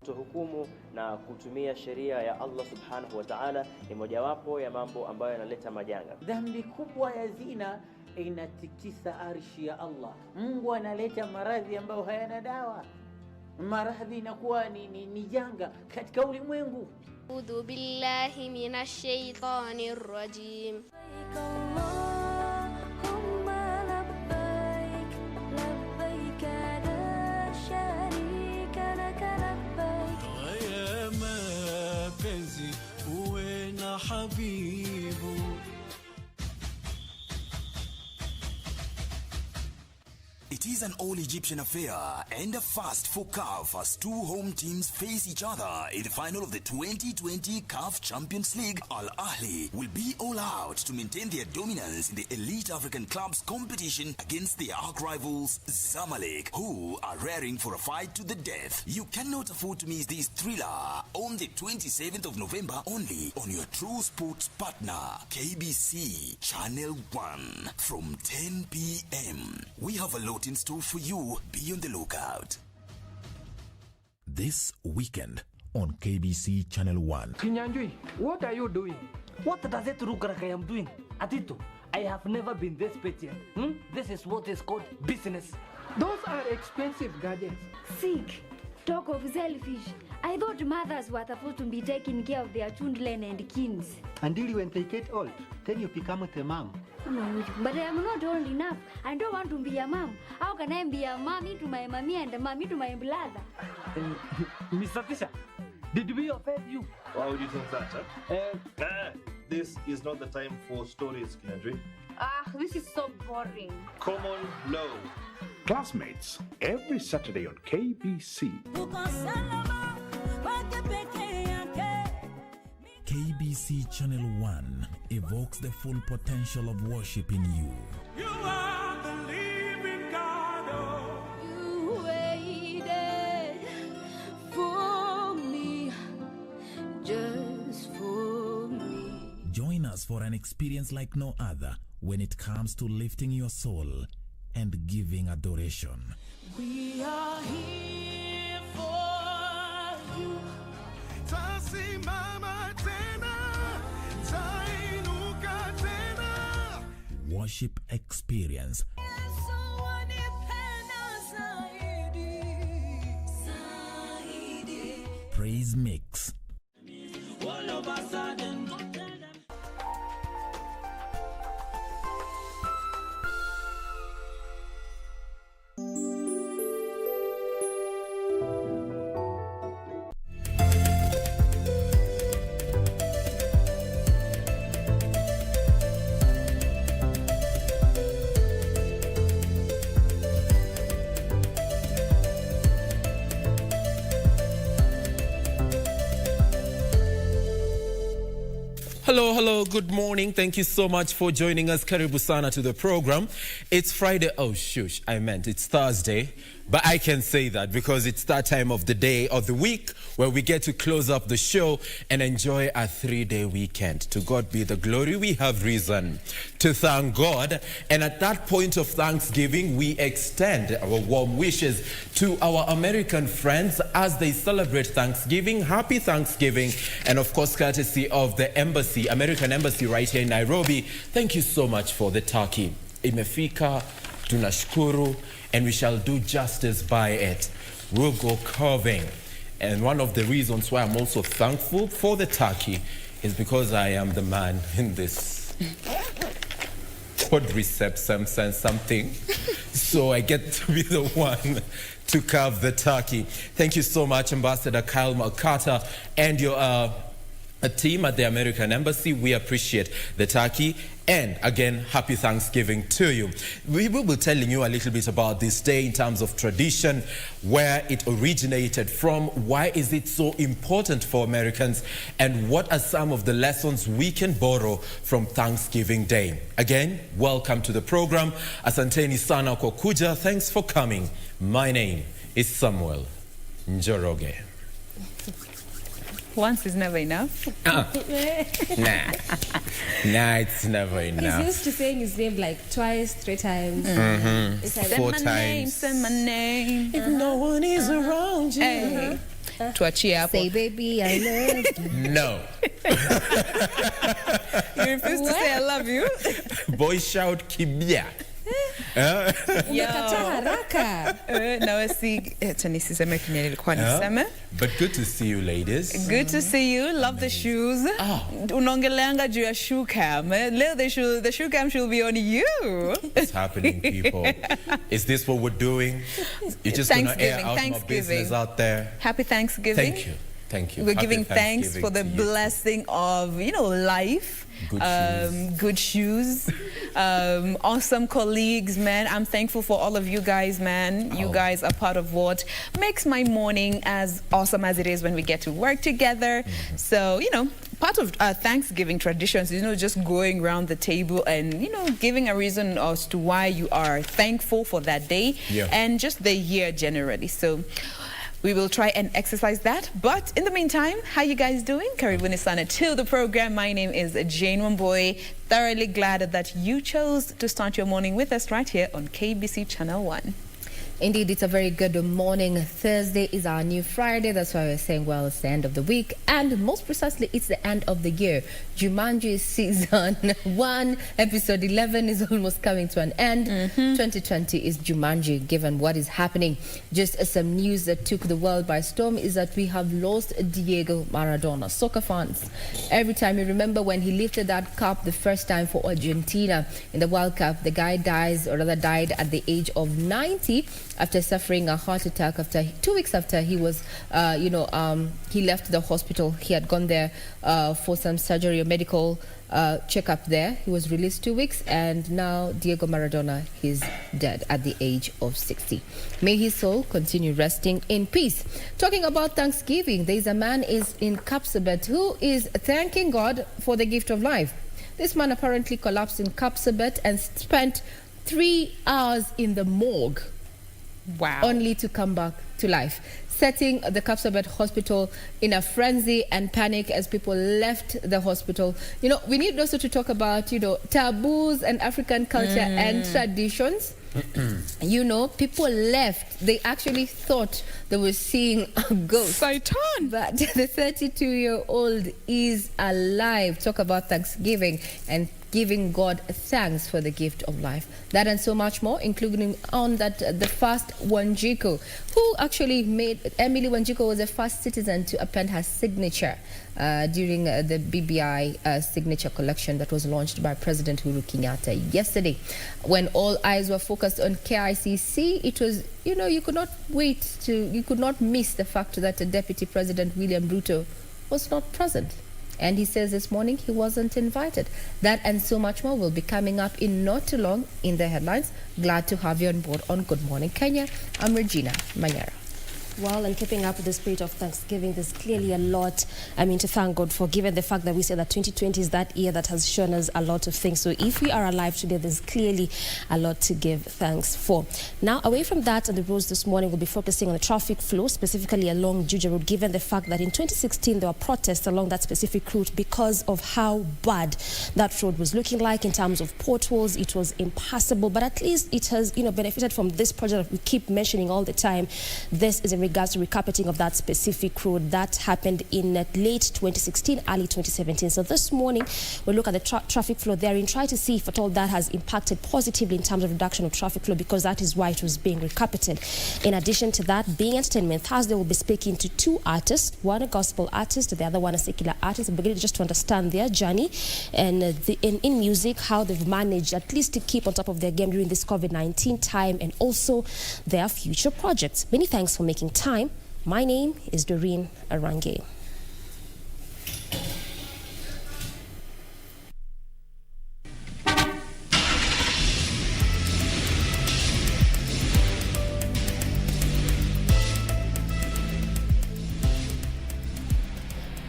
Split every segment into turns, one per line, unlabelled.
Kuhukumu na kutumia sheria ya Allah subhanahu wa ta'ala ni mojawapo ya mambo ambayo yanaleta majanga.
Dhambi kubwa ya zina inatikisa arshi ya Allah. Mungu analeta maradhi ambayo hayana dawa. Maradhi inakuwa ni janga katika ulimwengu.
A'udhu billahi minash shaitanir rajim.
It is an all-Egyptian affair and a first for CAF as two home teams face each other in the final of the 2020 CAF Champions League. Al Ahly will be all out to maintain their dominance in the elite African clubs competition against their arch rivals Zamalek, who are raring for a fight to the death. You cannot afford to miss this thriller on the 27th of November only on your true sports partner, KBC Channel 1 from 10 p.m. We have a lot in store for you. Be on the lookout.
This weekend on KBC Channel 1.
Kinyanjui, what are you doing?
What does it look like I am doing? Atito, I have never been this petty. This is what is called business.
Those are expensive gadgets.
Sick. Talk of selfish. I thought mothers were supposed to be taking care of their children and kids.
Until when they get old, then you become a mom.
But I am not old enough. I don't want to be a mom. How can I be a mommy to my mommy and a mommy to my brother?
Mr. Tisha, did we offend you?
Why would you think that, This is not the time for stories, Kinyanjui.
This is so boring.
Common law.
Classmates, every Saturday on KBC.
KBC Channel 1 evokes the full potential of worship in you.
You are the living God.
You waited for me, just for me.
Join us for an experience like no other when it comes to lifting your soul and giving adoration.
We are here for you.
Worship experience. Praise mix.
Hello, good morning. Thank you so much for joining us. Karibu sana to the program. It's Friday. Oh, shush, I meant it's Thursday. But I can say that because it's that time of the day or the week where we get to close up the show and enjoy a 3-day weekend. To God be the glory. We have reason to thank God. And at that point of Thanksgiving, we extend our warm wishes to our American friends as they celebrate Thanksgiving. Happy Thanksgiving. And of course, courtesy of the embassy, American Embassy right here in Nairobi. Thank you so much for the turkey. Imefika, tunashukuru, and we shall do justice by it. We'll go carving. And one of the reasons why I'm also thankful for the turkey is because I am the man in this quadriceps something. So I get to be the one to carve the turkey. Thank you so much, Ambassador Kyle Malkata and your a team at the American Embassy. We appreciate the turkey. And again, happy Thanksgiving to you. We will be telling you a little bit about this day in terms of tradition, where it originated from, why is it so important for Americans, and what are some of the lessons we can borrow from Thanksgiving Day. Again, welcome to the program. Asanteni sana kwa kuja. Thanks for coming. My name is Samuel Njoroge.
Once is never enough.
Nah, it's never enough.
He's used to saying his name like twice, 3 times.
It's like, 4 times.
Say my name.
If no one is around you.
Hey.
tuachie hapo.
Say baby I love you.
No.
You refuse to say I love you?
Boy shout kibia.
Umekataa haraka.
Na si nisiseme kenye nilikuwa niseme.
But good to see you, ladies.
Good to see you. Love the shoes. Unaongeleanga juu ya shoe cam. Leo the shoe cam should be on you.
What's happening, people? Is this what we're doing? You're just going to air out my business out there?
Happy Thanksgiving.
Thank you. Thank you.
We're
Happy
giving thanks for the blessing of, life. Good shoes, awesome colleagues, man. I'm thankful for all of you guys, man. You guys are part of what makes my morning as awesome as it is when we get to work together. So, part of Thanksgiving traditions, just going around the table and, giving a reason as to why you are thankful for that day and just the year generally. So, we will try and exercise that. But in the meantime, how you guys doing? Karibuni sana to the program. My name is Jane Wamboy. Thoroughly glad that you chose to start your morning with us right here on KBC Channel 1.
Indeed, it's a very good morning. Thursday is our new Friday. That's why we're saying, well, it's the end of the week. And most precisely, it's the end of the year. Jumanji Season 1, Episode 11 is almost coming to an end. 2020 is Jumanji, given what is happening. Just some news that took the world by storm is that we have lost Diego Maradona. Soccer fans, every time you remember when he lifted that cup the first time for Argentina in the World Cup, the guy died at the age of 90. After suffering a heart attack 2 weeks after he was, he left the hospital. He had gone there for some surgery or medical checkup there. He was released 2 weeks, and now Diego Maradona is dead at the age of 60. May his soul continue resting in peace. Talking about Thanksgiving, there is a man in Kapsabet who is thanking God for the gift of life. This man apparently collapsed in Kapsabet and spent 3 hours in the morgue.
Wow.
Only to come back to life, setting the Kapsabet hospital in a frenzy and panic as people left the hospital. We need also to talk about, taboos and African culture and traditions. People left. They actually thought they were seeing a ghost.
Satan!
But the 32-year-old is alive. Talk about Thanksgiving and giving God thanks for the gift of life. That and so much more, including on that the first Wanjiku, who actually Emily Wanjiku was the first citizen to append her signature during the BBI signature collection that was launched by President Uhuru Kenyatta yesterday. When all eyes were focused on KICC, it was, you could not miss the fact that the Deputy President William Ruto was not present. And he says this morning he wasn't invited. That and so much more will be coming up in not too long in the headlines. Glad to have you on board on Good Morning Kenya. I'm Regina Manyara.
Well, and keeping up with the spirit of Thanksgiving, there's clearly a lot, to thank God for, given the fact that we say that 2020 is that year that has shown us a lot of things. So if we are alive today, there's clearly a lot to give thanks for. Now, away from that, on the roads this morning, we'll be focusing on the traffic flow, specifically along Juja Road, given the fact that in 2016, there were protests along that specific route because of how bad that road was looking like in terms of potholes. It was impassable, but at least it has, benefited from this project that we keep mentioning all the time. This is in regards to recarpeting of that specific road that happened in late 2016, early 2017. So this morning, we'll look at the traffic flow there and try to see if at all that has impacted positively in terms of reduction of traffic flow, because that is why it was being recarpeted. In addition to that, being Entertainment Thursday, will be speaking to two artists, one a gospel artist, the other one a secular artist, beginning just to understand their journey and in music, how they've managed at least to keep on top of their game during this COVID-19 time, and also their future projects. Many thanks for making time. My name is Doreen Arange.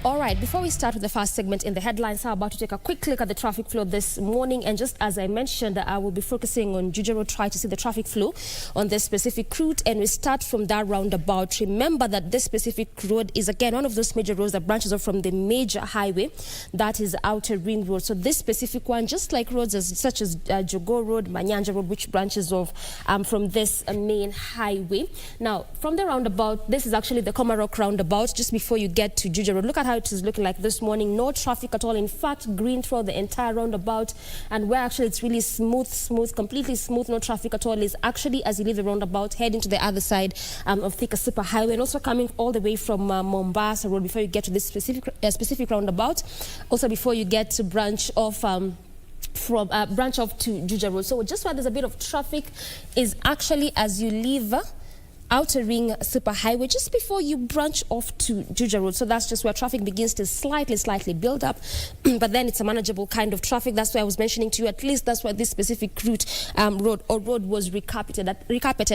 All right, before we start with the first segment in the headlines, I'm about to take a quick look at the traffic flow this morning. And just as I mentioned, I will be focusing on Juja Road, try to see the traffic flow on this specific route. And we start from that roundabout. Remember that this specific road is, again, one of those major roads that branches off from the major highway, that is Outer Ring Road. So this specific one, just like roads such as Jogo Road, Manyanja Road, which branches off from this main highway. Now, from the roundabout, this is actually the Komarok roundabout, just before you get to Juja Road. Look at how it is looking like this morning. No traffic at all. In fact, green throughout the entire roundabout. And where actually it's really smooth, completely smooth, no traffic at all, is actually as you leave the roundabout, heading to the other side of Thika Super Highway, and also coming all the way from Mombasa Road before you get to this specific roundabout. Also before you get to branch off branch off to Juja Road. So just where there's a bit of traffic is actually as you leave Outer Ring Super Highway, just before you branch off to Juja Road. So that's just where traffic begins to slightly build up. But then it's a manageable kind of traffic. That's why I was mentioning to you, at least that's why this specific route road was recarpeted,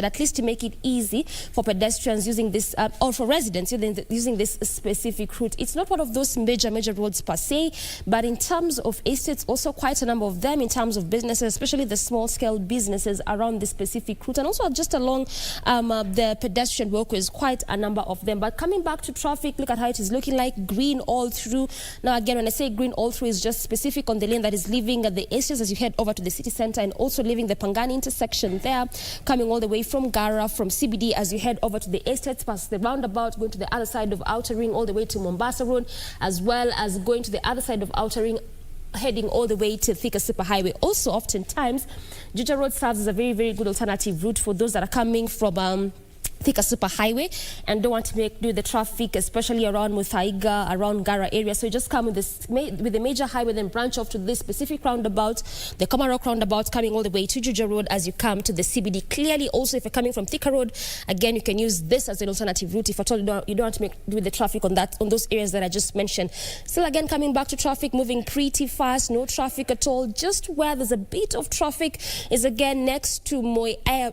at least to make it easy for pedestrians using this, or for residents using this specific route. It's not one of those major roads per se, but in terms of estates, also quite a number of them, in terms of businesses, especially the small-scale businesses around this specific route, and also just along the pedestrian walkways, quite a number of them. But coming back to traffic, look at how it is looking like, green all through. Now again, when I say green all through, is just specific on the lane that is leaving the estates as you head over to the city center, and also leaving the Pangani intersection there, coming all the way from Gara, from CBD as you head over to the estates, past the roundabout, going to the other side of Outer Ring, all the way to Mombasa Road, as well as going to the other side of Outer Ring, heading all the way to Thika Super Highway. Also, oftentimes, Juja Road serves as a very good alternative route for those that are coming from Thika Super Highway and don't want to do the traffic, especially around Muthaiga, around Gara area. So you just come with the major highway, then branch off to this specific roundabout, the Komarok roundabout, coming all the way to Juja Road as you come to the CBD. Clearly, also, if you're coming from Thika Road, again, you can use this as an alternative route if at all you don't want to do the traffic on those areas that I just mentioned. Still, again, coming back to traffic, moving pretty fast, no traffic at all. Just where there's a bit of traffic is, again, next to Moi Air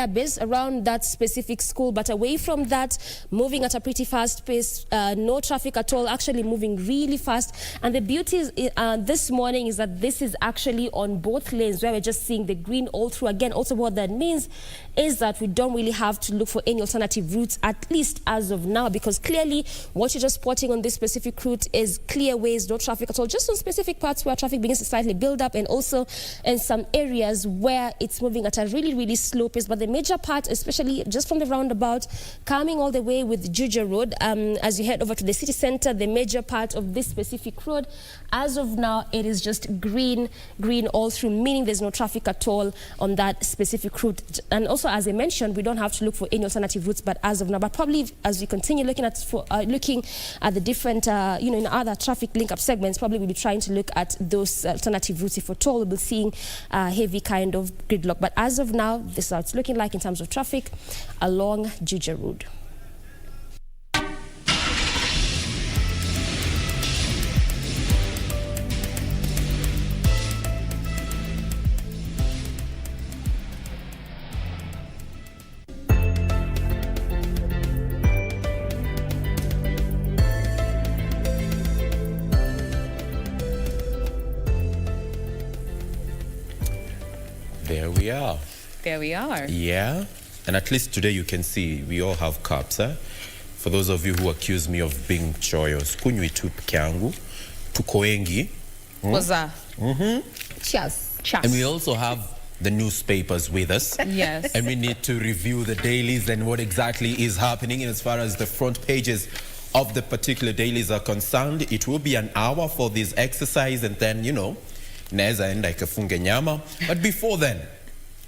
Base, around that specific school. But away from that, moving at a pretty fast pace, no traffic at all, actually moving really fast. And the beauty is, this morning is that this is actually on both lanes, where we're just seeing the green all through. Again, also what that means is that we don't really have to look for any alternative routes, at least as of now, because clearly what you're just spotting on this specific route is clear ways, no traffic at all, just on specific parts where traffic begins to slightly build up, and also in some areas where it's moving at a really slow pace. But the major part, especially just from the roundabout, coming all the way with Juja Road, as you head over to the city center, the major part of this specific road, as of now, it is just green all through, meaning there's no traffic at all on that specific route. And also, as I mentioned, we don't have to look for any alternative routes, but as of now, but probably as we continue looking at the different, in other traffic link-up segments, probably we'll be trying to look at those alternative routes. If at all, we'll be seeing heavy kind of gridlock. But as of now, this is how it's looking like in terms of traffic along Juja Road.
There we are.
Yeah. And at least today you can see we all have cups. For those of you who accuse me of being choyos, kunywi tu peke yangu, tuko wengi.
Cheers.
And we also have the newspapers with us.
Yes.
And we need to review the dailies and what exactly is happening as far as the front pages of the particular dailies are concerned. It will be an hour for this exercise, and then, naeza enda ikafunge nyama. But before then,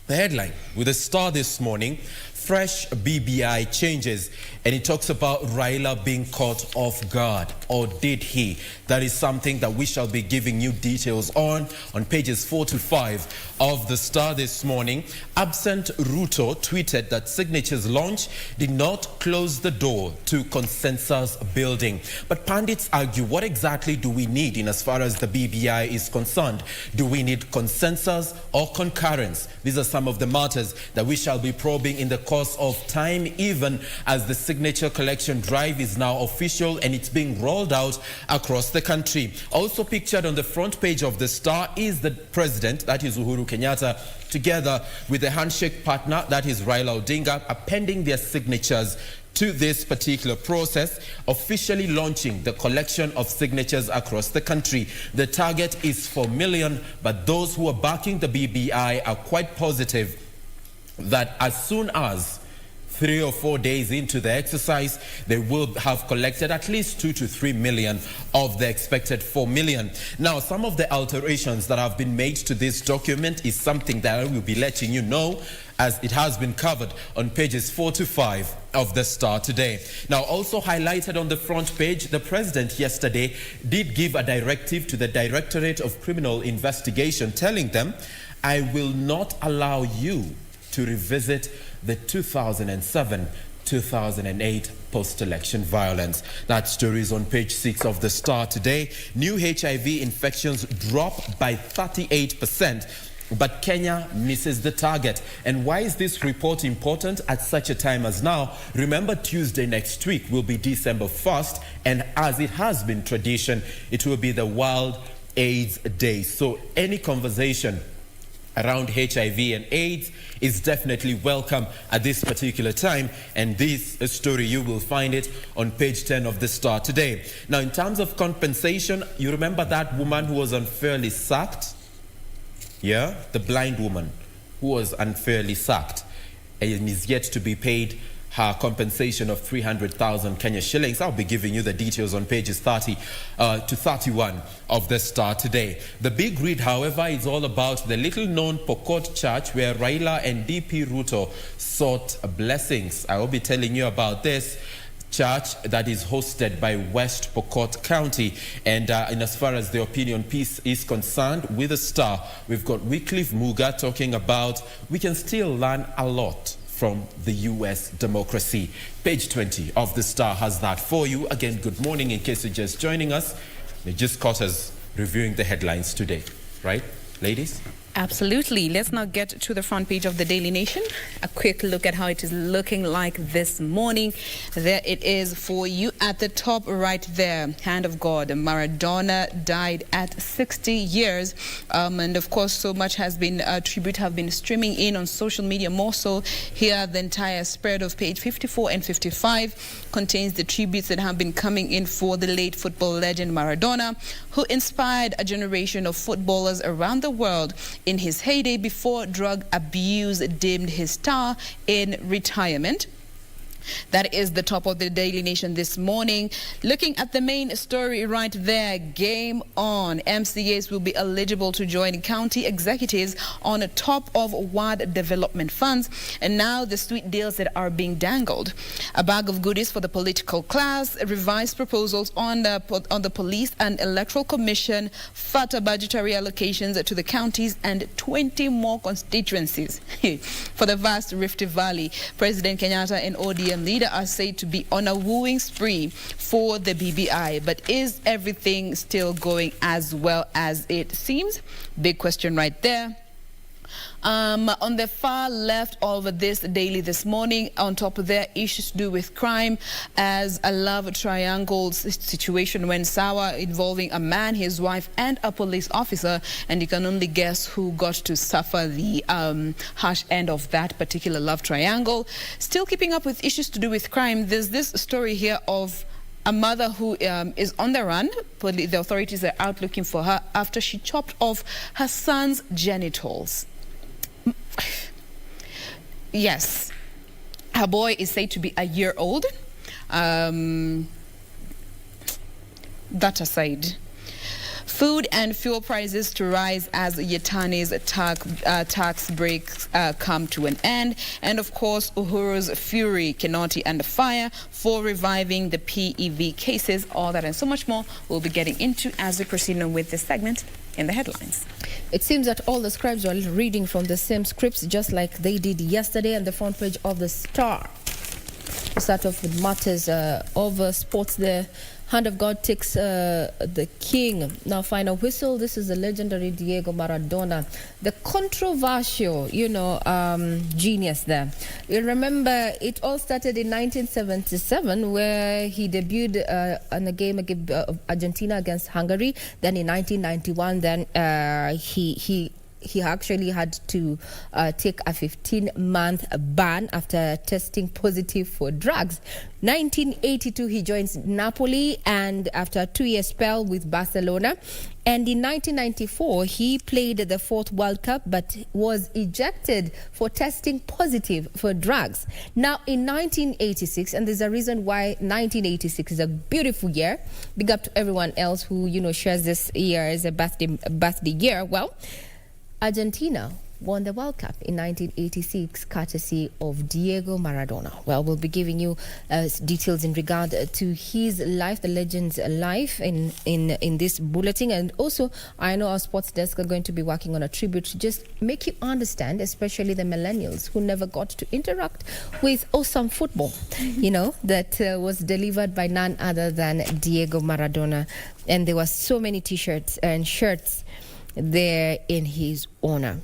the headline with a Star this morning, fresh BBI changes, and it talks about Raila being caught off guard, or did he? That is something that we shall be giving you details on pages 4 to 5 of the Star this morning. Absent Ruto tweeted that signatures launch did not close the door to consensus building. But pundits argue, what exactly do we need in as far as the BBI is concerned? Do we need consensus or concurrence? These are some of the matters that we shall be probing in the course of time, even as the signature collection drive is now official and it's being rolled out across the country. Also pictured on the front page of the Star is the president, that is Uhuru Kenyatta, together with the handshake partner, that is Raila Odinga, appending their signatures to this particular process, officially launching the collection of signatures across the country. The target is 4 million, but those who are backing the BBI are quite positive that as soon as 3 or 4 days into the exercise, they will have collected at least 2 to 3 million of the expected 4 million. Now, some of the alterations that have been made to this document is something that I will be letting you know, as it has been covered on pages 4 to 5 of the Star today. Now, also highlighted on the front page, the president yesterday did give a directive to the Directorate of Criminal Investigation, telling them, I will not allow you to revisit the 2007-2008 post-election violence. That story is on page 6 of the Star today. New HIV infections drop by 38%. But Kenya misses the target. And why is this report important at such a time as now? Remember, Tuesday next week will be December 1st, and as it has been tradition, it will be the World AIDS Day. So any conversation around HIV and AIDS is definitely welcome at this particular time, and this story, you will find it on page 10 of the Star today. Now, in terms of compensation, you remember that woman who was unfairly sacked? Yeah, the blind woman who was unfairly sacked and is yet to be paid her compensation of 300,000 Kenya shillings. I'll be giving you the details on pages 30 to 31 of the Star today. The big read, however, is all about the little-known Pokot Church where Raila and DP Ruto sought blessings. I will be telling you about this church that is hosted by West Pokot County. And in as far as the opinion piece is concerned, with the Star, we've got Wycliffe Muga talking about we can still learn a lot from the U.S. democracy. Page 20 of the Star has that for you. Again, good morning in case you're just joining us. They just caught us reviewing the headlines today, right, ladies?
Absolutely. Let's now get to the front page of the Daily Nation. A quick look at how it is looking like this morning. There it is for you at the top right there. Hand of God. Maradona died at 60 years. And of course, so much has been, tribute have been streaming in on social media. More so here, the entire spread of page 54 and 55 contains the tributes that have been coming in for the late football legend Maradona, who inspired a generation of footballers around the world in his heyday before drug abuse dimmed his star in retirement. That is the top of the Daily Nation this morning. Looking at the main story right there, game on. MCAs will be eligible to join county executives on the top of ward development funds. And now the sweet deals that are being dangled. A bag of goodies for the political class, revised proposals on the police and electoral commission, fatter budgetary allocations to the counties, and 20 more constituencies for the vast Rift Valley. President Kenyatta and ODM leader are said to be on a wooing spree for the BBI. But is everything still going as well as it seems? Big question right there. On the far left of this daily this morning, on top of their issues to do with crime, as a love triangle situation went sour involving a man, his wife, and a police officer, and you can only guess who got to suffer the harsh end of that particular love triangle. Still keeping up with issues to do with crime, there's this story here of a mother who is on the run. The authorities are out looking for her after she chopped off her son's genitals. Yes, her boy is said to be a year old. That aside, food and fuel prices to rise as Yetane's tax breaks come to an end. And of course, Uhuru's fury, Kinoti under fire for reviving the PEV cases. All that and so much more we'll be getting into as we proceed on with this segment in the headlines.
It seems that all the scribes were reading from the same scripts just like they did yesterday on the front page of the Star. We start off with matters over sports there. hand of God takes the king. Now, final whistle. This is the legendary Diego Maradona, the controversial, genius there. You remember, it all started in 1977, where he debuted in a game against Argentina against Hungary. Then in 1991, he actually had to take a 15-month ban after testing positive for drugs. 1982, he joins Napoli, and after a 2-year spell with Barcelona. And in 1994, he played the 4th World Cup, but was ejected for testing positive for drugs. Now, in 1986, and there's a reason why 1986 is a beautiful year. Big up to everyone else who, shares this year as a birthday year. Well, Argentina won the World Cup in 1986, courtesy of Diego Maradona. Well, we'll be giving you details in regard to his life, the legend's life, in this bulletin. And also, I know our sports desk are going to be working on a tribute to just make you understand, especially the millennials who never got to interact with awesome football, that was delivered by none other than Diego Maradona. And there were so many T-shirts and shirts there in his honor.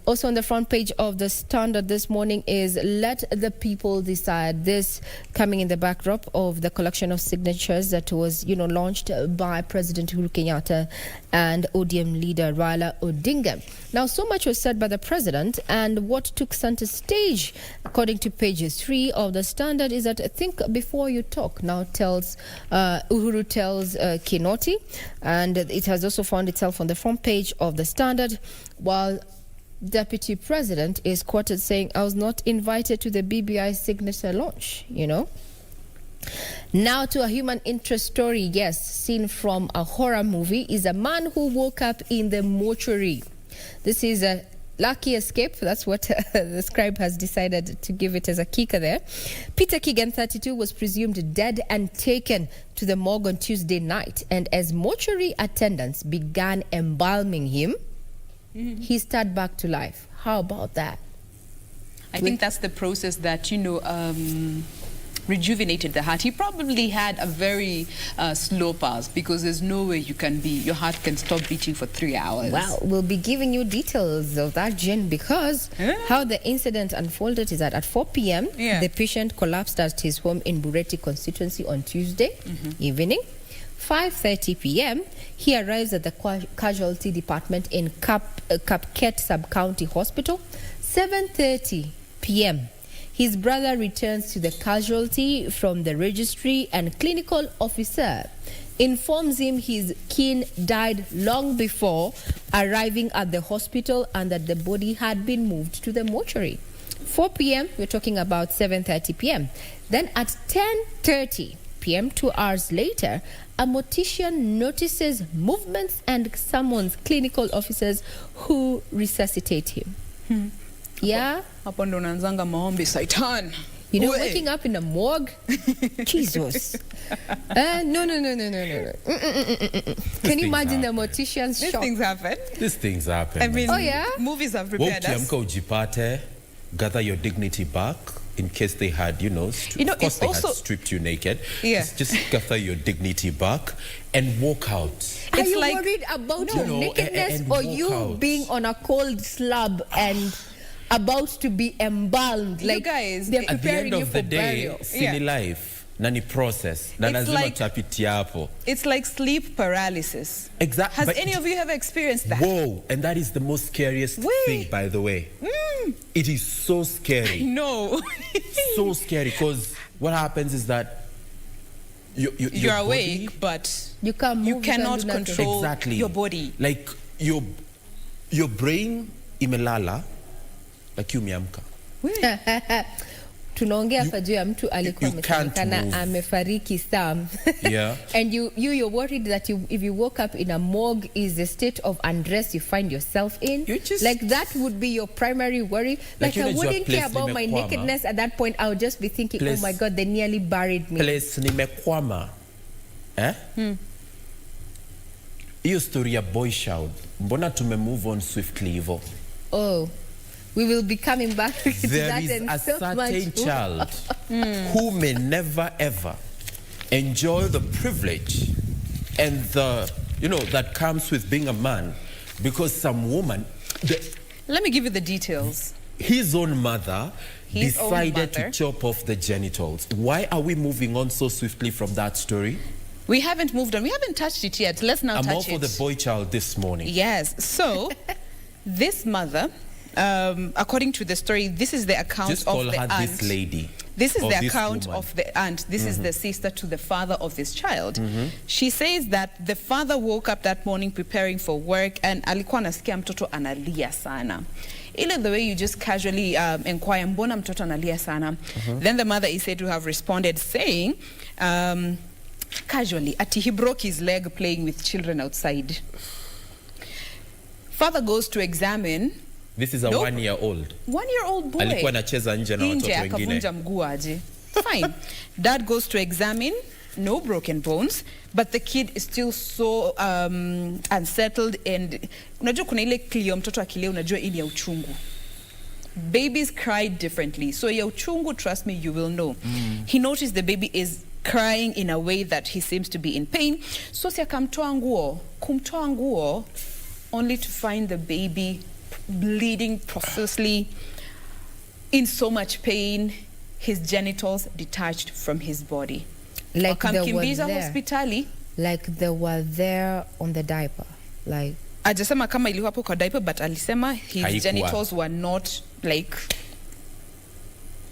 Also on the front page of the Standard this morning is Let the People Decide. This coming in the backdrop of the collection of signatures that was, launched by President Uhuru Kenyatta and ODM leader Raila Odinga. Now, so much was said by the president, and what took center stage, according to page 3 of the Standard, is that think before you talk. Now Uhuru tells Kinoti, and it has also found itself on the front page of the Standard, while Deputy President is quoted saying, I was not invited to the BBI signature launch, Now to a human interest story, yes, seen from a horror movie, is a man who woke up in the mortuary. This is a lucky escape. That's what the scribe has decided to give it as a kicker there. Peter Keegan, 32, was presumed dead and taken to the morgue on Tuesday night. And as mortuary attendants began embalming him, he started back to life. How about that?
I think that's the process that, rejuvenated the heart. He probably had a very slow pulse, because there's no way your heart can stop beating for 3 hours.
Well, we'll be giving you details of that, Jen, because how the incident unfolded is that at 4 p.m., the patient collapsed at his home in Bureti constituency on Tuesday evening. 5:30 p.m., he arrives at the casualty department in Kapket Sub-County Hospital. 7:30 p.m., his brother returns to the casualty from the registry, and clinical officer informs him his kin died long before arriving at the hospital and that the body had been moved to the mortuary. 4 p.m., we're talking about 7:30 p.m. Then at 10:30 p.m., 2 hours later, a mortician notices movements and summons clinical officers who resuscitate him. Yeah?
Hapo ndo unaanzanga maombi Satan.
Waking up in a morgue? Jesus. No. Can you imagine the mortician's shock?
These things happen.
I mean, movies have prepared us.
Ujipate, gather your dignity back. In case they had, of course they had stripped you naked. Yeah. Just gather your dignity back and walk out.
Are you worried about your nakedness or you being on a cold slab and about to be embalmed?
Like, you guys,
they're
at the end
preparing you
of
for
the day,
burial.
silly life. Nani process.
It's like sleep paralysis.
Exactly.
Has any of you ever experienced that?
Whoa, and that is the most scariest thing, by the way. It is so scary.
No.
So scary, because what happens is that
you're awake, but
you can't move,
you cannot control your body.
Like your brain imelala, like you miamka.
Tunaongea hapa juu ya mtu alikuwa amesemekana amefariki Sam.
Yeah.
And you're worried that if you woke up in a morgue is the state of undress you find yourself in. Like that would be your primary worry. Like I wouldn't care about my nakedness at that point. I would just be thinking, oh my God, they nearly buried me.
Place nimekwama. Hiyo story ya boy child. Mbona move on swiftly hivyo?
Oh. We will be coming back to
there
that.
There is
and
a
so
certain
much
child who may never ever enjoy the privilege and the, that comes with being a man, because some woman...
Let me give you the details.
His own mother decided to chop off the genitals. Why are we moving on so swiftly from that story?
We haven't moved on. We haven't touched it yet. Let's now touch it.
I'm all for the boy child this morning.
Yes. So, this mother, according to the story, this is the account
Just
of
call
the
her
aunt.
this lady.
This is the
this
account
woman.
of the aunt. This is the sister to the father of this child. She says that the father woke up that morning preparing for work and alikuwa nasikia mtoto analia sana. Ile the way you just casually inquire, mbona mtoto analia sana? Then the mother is said to have responded saying, casually, ati he broke his leg playing with children outside. Father goes to examine.
This is a 1-year-old.
1-year-old boy.
Alikuwa anacheza nje na watoto wengine.
Akavunja mguu aje. Fine. Dad goes to examine. No broken bones, but the kid is still so unsettled, and unajua kuna ile kilio mtoto akilia unajua ili ya uchungu. Babies cry differently, so ya uchungu, trust me, you will know. He noticed the baby is crying in a way that he seems to be in pain, so si akamtoa nguo, only to find the baby bleeding profusely, in so much pain, his genitals detached from his body.
Like they were there.
Hospitali.
Like they were there on the diaper. Like
ajasema kama ilikuwa hapo kwa diaper, but alisema his genitals were not like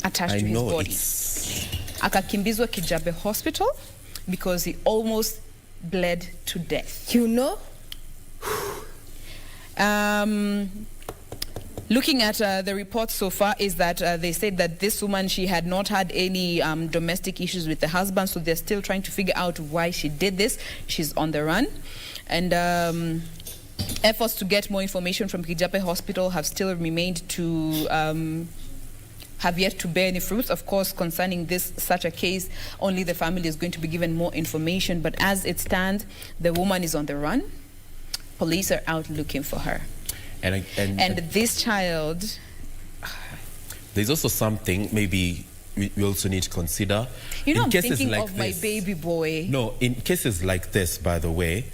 attached to his body. Akakimbizwa Kijabe Hospital because he almost bled to death. Looking at the report so far is that they said that this woman, she had not had any domestic issues with the husband, so they're still trying to figure out why she did this. She's on the run. And efforts to get more information from Kijape Hospital have still remained to have yet to bear any fruits. Of course, concerning such a case, only the family is going to be given more information. But as it stands, the woman is on the run. Police are out looking for her. And this child...
There's also something maybe we also need to consider.
I'm thinking like of my baby boy.
No, in cases like this, by the way,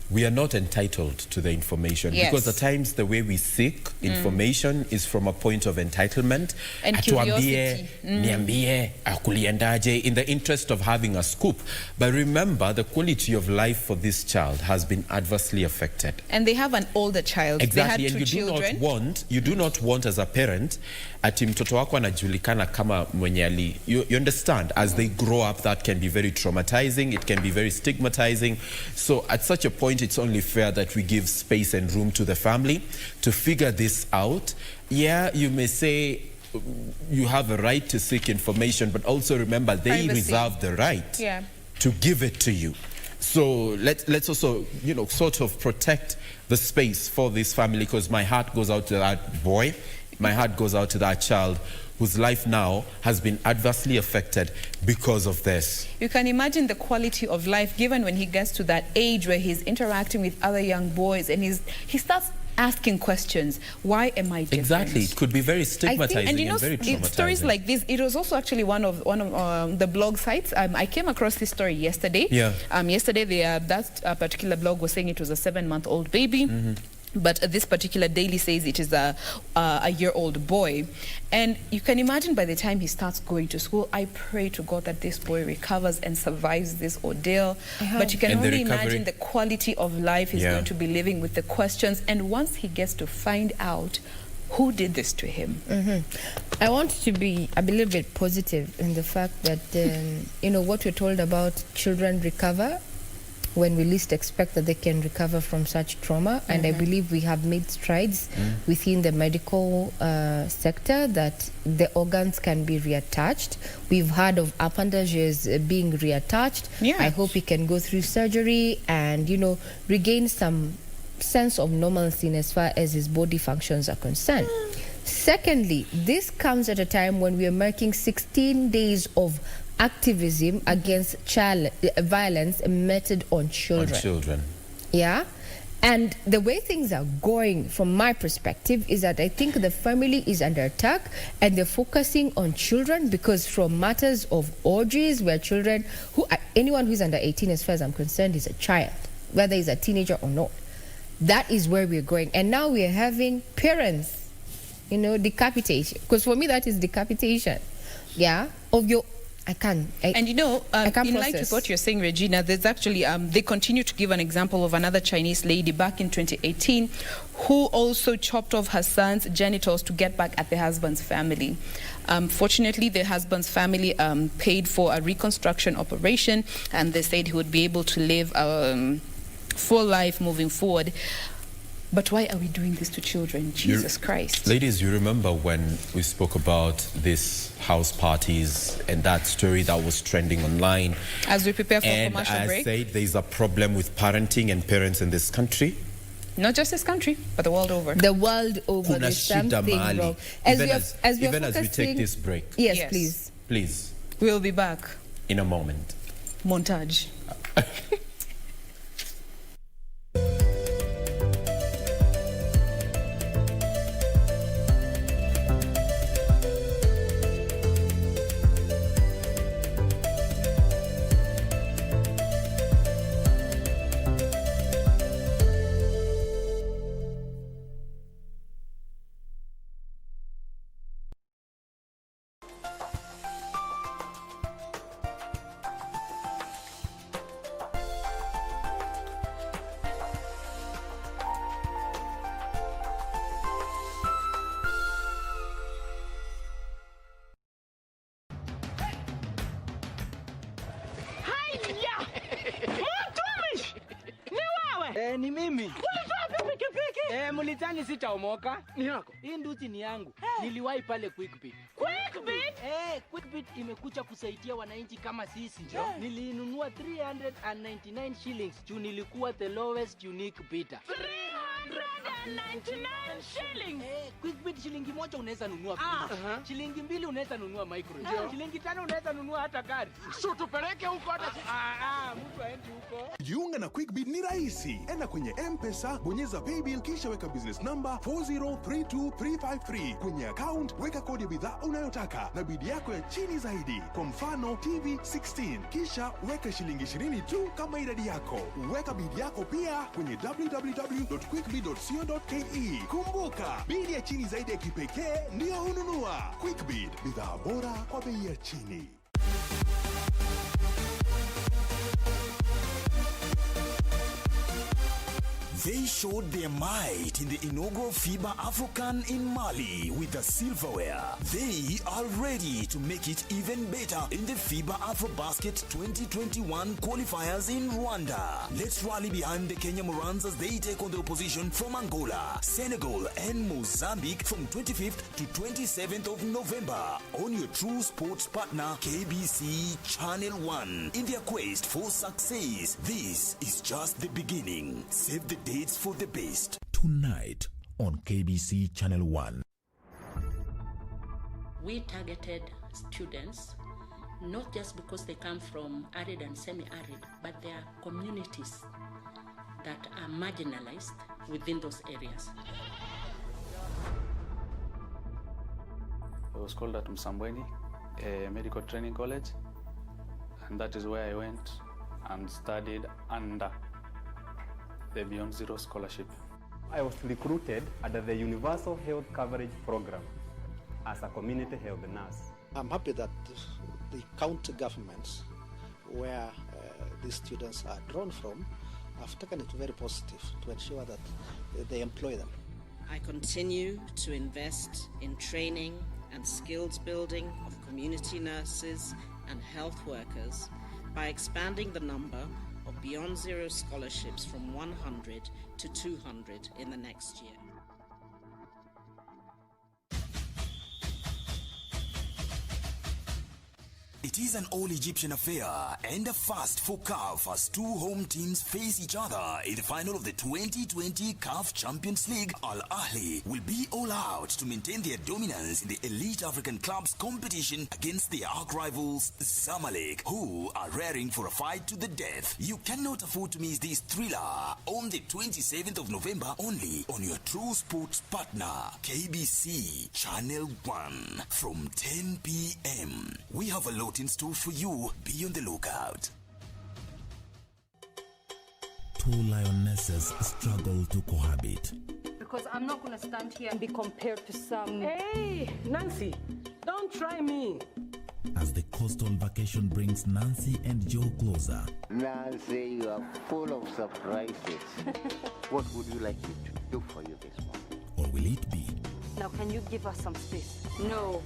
we are not entitled to the information.
Yes.
Because at times the way we seek information is from a point of entitlement.
And curiosity.
Niambie, akuliendaje, in the interest of having a scoop. But remember, the quality of life for this child has been adversely affected.
And they have an older child.
Exactly,
they had two children.
You do not want as a parent, ati mtoto wako anajulikana kama mwenye ali. You understand, as they grow up, that can be very traumatizing, it can be very stigmatizing. So at such a point, it's only fair that we give space and room to the family to figure this out. Yeah, you may say you have a right to seek information, but also remember they reserve the right to give it to you. So let's also, sort of protect the space for this family, because my heart goes out to that boy. My heart goes out to that child whose life now has been adversely affected because of this.
You can imagine the quality of life given when he gets to that age where he's interacting with other young boys and he starts asking questions. Why am I different?
Exactly. It could be very stigmatizing and very traumatizing.
Stories like this, it was also actually one of the blog sites. I came across this story yesterday.
Yeah.
Yesterday, that particular blog was saying it was a 7-month-old baby. But this particular daily says it is a year-old boy. And you can imagine by the time he starts going to school, I pray to God that this boy recovers and survives this ordeal. But you can only imagine the quality of life he's going to be living with, the questions. And once he gets to find out who did this to him.
I want to be a little bit positive in the fact that, what we're told about children recover when we least expect that they can recover from such trauma. And I believe we have made strides within the medical sector that the organs can be reattached. We've heard of appendages being reattached. I hope he can go through surgery and, regain some sense of normalcy as far as his body functions are concerned. Secondly, this comes at a time when we are marking 16 days of activism against child violence meted on children.
On children.
Yeah. And the way things are going, from my perspective, is that I think the family is under attack and they're focusing on children, because from matters of orgies where children, anyone who's under 18, as far as I'm concerned, is a child, whether he's a teenager or not. That is where we're going. And now we're having parents, decapitation. Because for me, that is decapitation. Yeah? Of your... I can't
in light with what you're saying, Regina, there's actually, they continue to give an example of another Chinese lady back in 2018 who also chopped off her son's genitals to get back at the husband's family. Fortunately, the husband's family paid for a reconstruction operation, and they said he would be able to live a full life moving forward. But why are we doing this to children? Jesus Christ.
Ladies, you remember when we spoke about these house parties and that story that was trending online?
As we prepare for commercial break.
And I said there's a problem with parenting and parents in this country.
Not just this country, but the world over.
The world over. There's something wrong.
Even as we take this break.
Yes, please.
Please.
We'll be back.
In a moment.
Montage.
Ni mimi. Ulitoa pikipiki? Mulitani sitaomoka. Ni yako. Hii nduti ni yangu. Niliwahi pale Quickbit. Quickbit? Quickbit imekuja kusaidia wananchi kama sisi. Nilinunua 399 shillings. Juu nilikuwa the lowest unique bidder. 399 shillings. Quickbit shilingi moja unaweza nunua pizza. Shilingi mbili unaweza nunua microwave. Shilingi tano unaweza nunua hata gari. So tupeleke huko hata mtu aende huko.
Jiunga na Quickbit ni rahisi. Enda kwenye M-Pesa, bonyeza paybill kisha weka business number 4032353. Kwenye account weka kodi ya bidhaa unayotaka na bidi yako ya chini zaidi. Kwa mfano TV 16. Kisha weka shilingi 20 tu kama idadi yako. Weka bidi yako pia kwenye www.quickbit.co.ke. Kumbuka, bidi ya chini zaidi ya kipekee ndio ununua. Quickbit, bidhaa bora kwa bei ya chini.
They showed their might in the inaugural FIBA African in Mali with the silverware. They are ready to make it even better in the FIBA AfroBasket 2021 qualifiers in Rwanda. Let's rally behind the Kenya Morans as they take on the opposition from Angola, Senegal and Mozambique from 25th to 27th of November on your true sports partner KBC Channel 1 in their quest for success. This is just the beginning. Save the dates for the best.
Tonight on KBC Channel 1.
We targeted students not just because they come from arid and semi-arid, but they are communities that are marginalized within those areas.
I was called at Msambweni, a medical training college, and that is where I went and studied under the Beyond Zero Scholarship.
I was recruited under the Universal Health Coverage Program as a community health nurse.
I'm happy that the county governments where these students are drawn from have taken it very positive to ensure that they employ them.
I continue to invest in training and skills building of community nurses and health workers by expanding the number of Beyond Zero scholarships from 100 to 200 in the next year.
It is an all-Egyptian affair and a first for CAF as two home teams face each other in the final of the 2020 CAF Champions League. Al Ahly will be all out to maintain their dominance in the elite African clubs competition against their arch rivals Zamalek, who are raring for a fight to the death. You cannot afford to miss this thriller on the 27th of November only on your True Sports partner, KBC Channel 1 from 10 p.m. We have a lot in store for you. Be on the lookout.
Two lionesses struggle to cohabit.
Because I'm not going to stand here and be compared to some...
Hey, Nancy, don't try me.
As the coastal vacation brings Nancy and Joe closer.
Nancy, you are full of surprises. What would you like me to do for you this morning?
Or will it be?
Now, can you give us some space? No.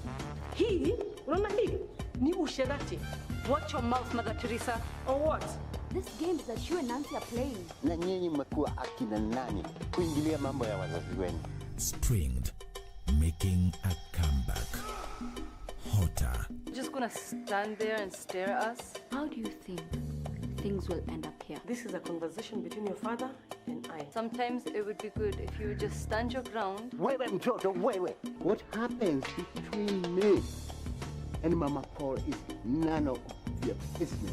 He? Ni usherati. Watch your mouth, Mother Teresa. Or what?
This game that you and Nancy are playing.
Na nyinyi mmekuwa akina nani kuingilia mambo ya wazazi wenu?
Stringed, making a comeback. Hotter.
Just gonna stand there and stare at us?
How do you think things will end up here?
This is a conversation between your father and I. Sometimes it would be good if you would just stand your ground.
Wait, mtoto, wait. What happens between me and Mama Paul is none of your business.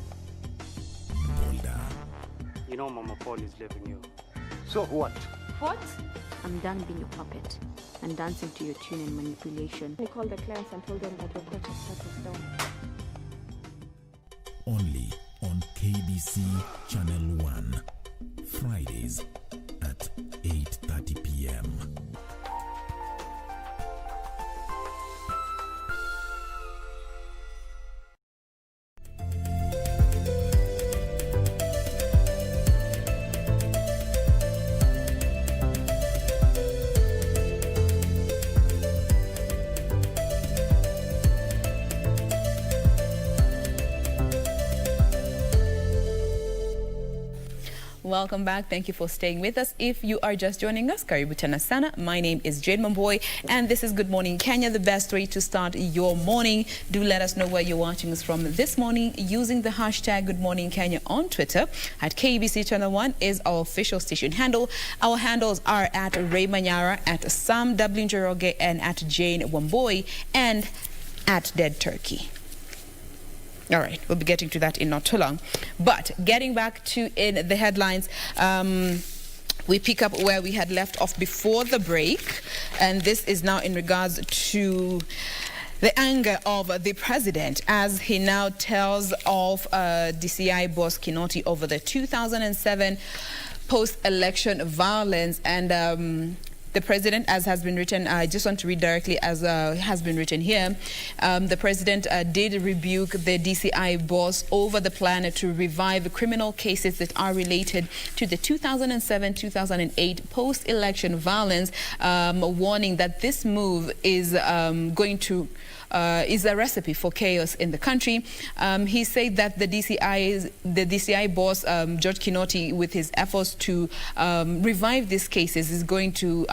Bolder.
You know Mama Paul is leaving you.
So what?
What?
I'm done being your puppet and dancing to your tune and manipulation.
We called the clients and told them that your contract was down.
Only on KBC Channel 1. Fridays at 8:30 p.m.
Welcome back. Thank you for staying with us. If you are just joining us, Karibu Tena Sana. My name is Jade Mamboy, and this is Good Morning Kenya, the best way to start your morning. Do let us know where you're watching us from this morning using the hashtag Good Morning Kenya on Twitter. At KBC Channel 1 is our official station handle. Our handles are at Ray Manyara, at Sam W. Njoroge, and at Jane Wamboy, and at Dead Turkey. All right, we'll be getting to that in not too long. But getting back to in the headlines, we pick up where we had left off before the break. And this is now in regards to the anger of the president as he now tells of DCI boss Kinoti over the 2007 post-election violence. And the president, as has been written, I just want to read directly as has been written here. The president did rebuke the DCI boss over the plan to revive criminal cases that are related to the 2007-2008 post-election violence, warning that this move is is a recipe for chaos in the country. He said that the DCI boss, George Kinoti, with his efforts to revive these cases, is going to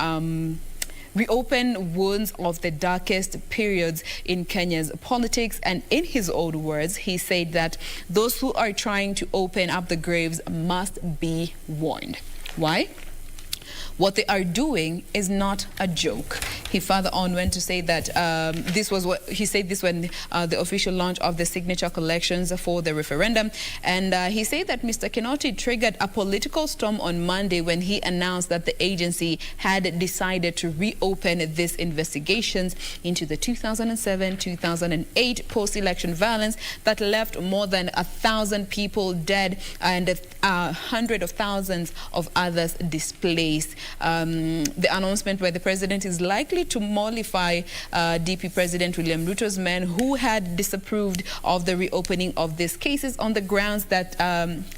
reopen wounds of the darkest periods in Kenya's politics. And in his own words, he said that those who are trying to open up the graves must be warned. Why? What they are doing is not a joke. He further on went to say that this was what he said this when the official launch of the signature collections for the referendum. And he said that Mr. Kinoti triggered a political storm on Monday when he announced that the agency had decided to reopen these investigations into the 2007-2008 post-election violence that left more than 1,000 people dead and hundreds of thousands of others displaced. The announcement by the president is likely to mollify DP President William Ruto's men who had disapproved of the reopening of these cases on the grounds that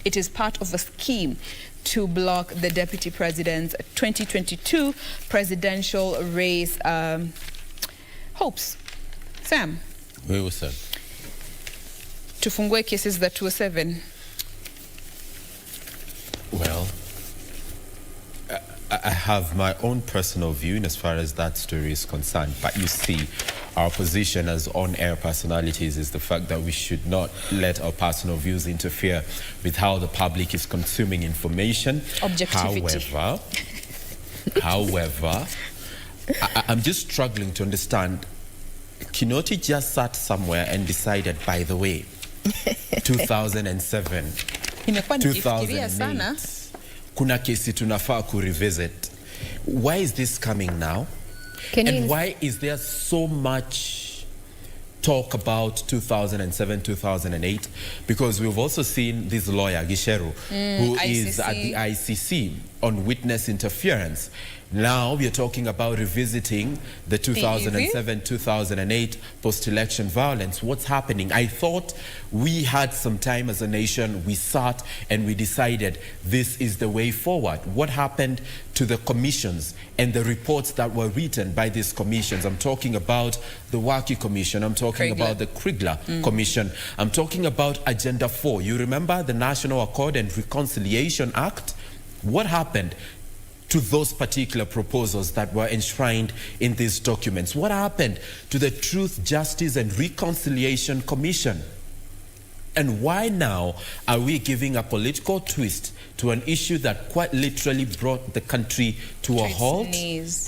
it is part of a scheme to block the deputy president's 2022 presidential race hopes. Sam.
Where was that?
Tufungue cases that 207.
Well, I have my own personal view in as far as that story is concerned. But you see, our position as on-air personalities is the fact that we should not let our personal views interfere with how the public is consuming information.
Objectivity.
However, I'm just struggling to understand. Kinoti just sat somewhere and decided, by the way, 2007, 2008, kuna kesi tunafaa revisit. Why is this coming now? And why is there so much talk about 2007, 2008? Because we've also seen this lawyer, Gisheru, who is at the ICC on witness interference. Now we are talking about revisiting the 2007-2008 post-election violence. What's happening? I thought we had some time as a nation. We sat and we decided this is the way forward. What happened to the commissions and the reports that were written by these commissions? I'm talking about the Waki Commission. I'm talking about the Krigler Commission. I'm talking about Agenda 4. You remember the National Accord and Reconciliation Act? What happened to those particular proposals that were enshrined in these documents? What happened to the Truth, Justice and Reconciliation Commission? And why now are we giving a political twist to an issue that quite literally brought the country to a halt?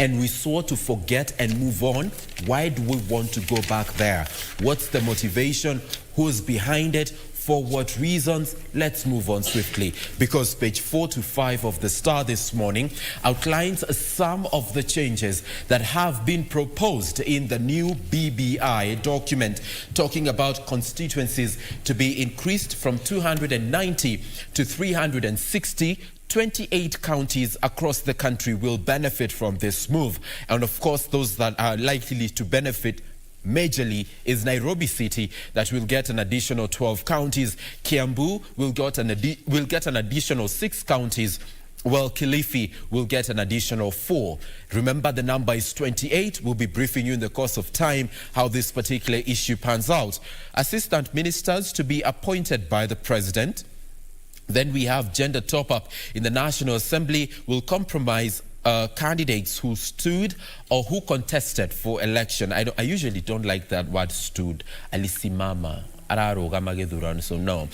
And we swore to forget and move on. Why do we want to go back there? What's the motivation? Who's behind it? For what reasons? Let's move on swiftly, because page 4 to 5 of the Star this morning outlines some of the changes that have been proposed in the new BBI document, talking about constituencies to be increased from 290 to 360. 28 counties across the country will benefit from this move. And of course, those that are likely to benefit majorly is Nairobi City, that will get an additional 12 counties. Kiambu will get an additional 6 counties, while Kilifi will get an additional 4. Remember, the number is 28. We'll be briefing you in the course of time how this particular issue pans out. Assistant ministers to be appointed by the president. Then we have gender top-up in the National Assembly will compromise candidates who stood or who contested for election. I usually don't like that word stood. Alisimama. So no,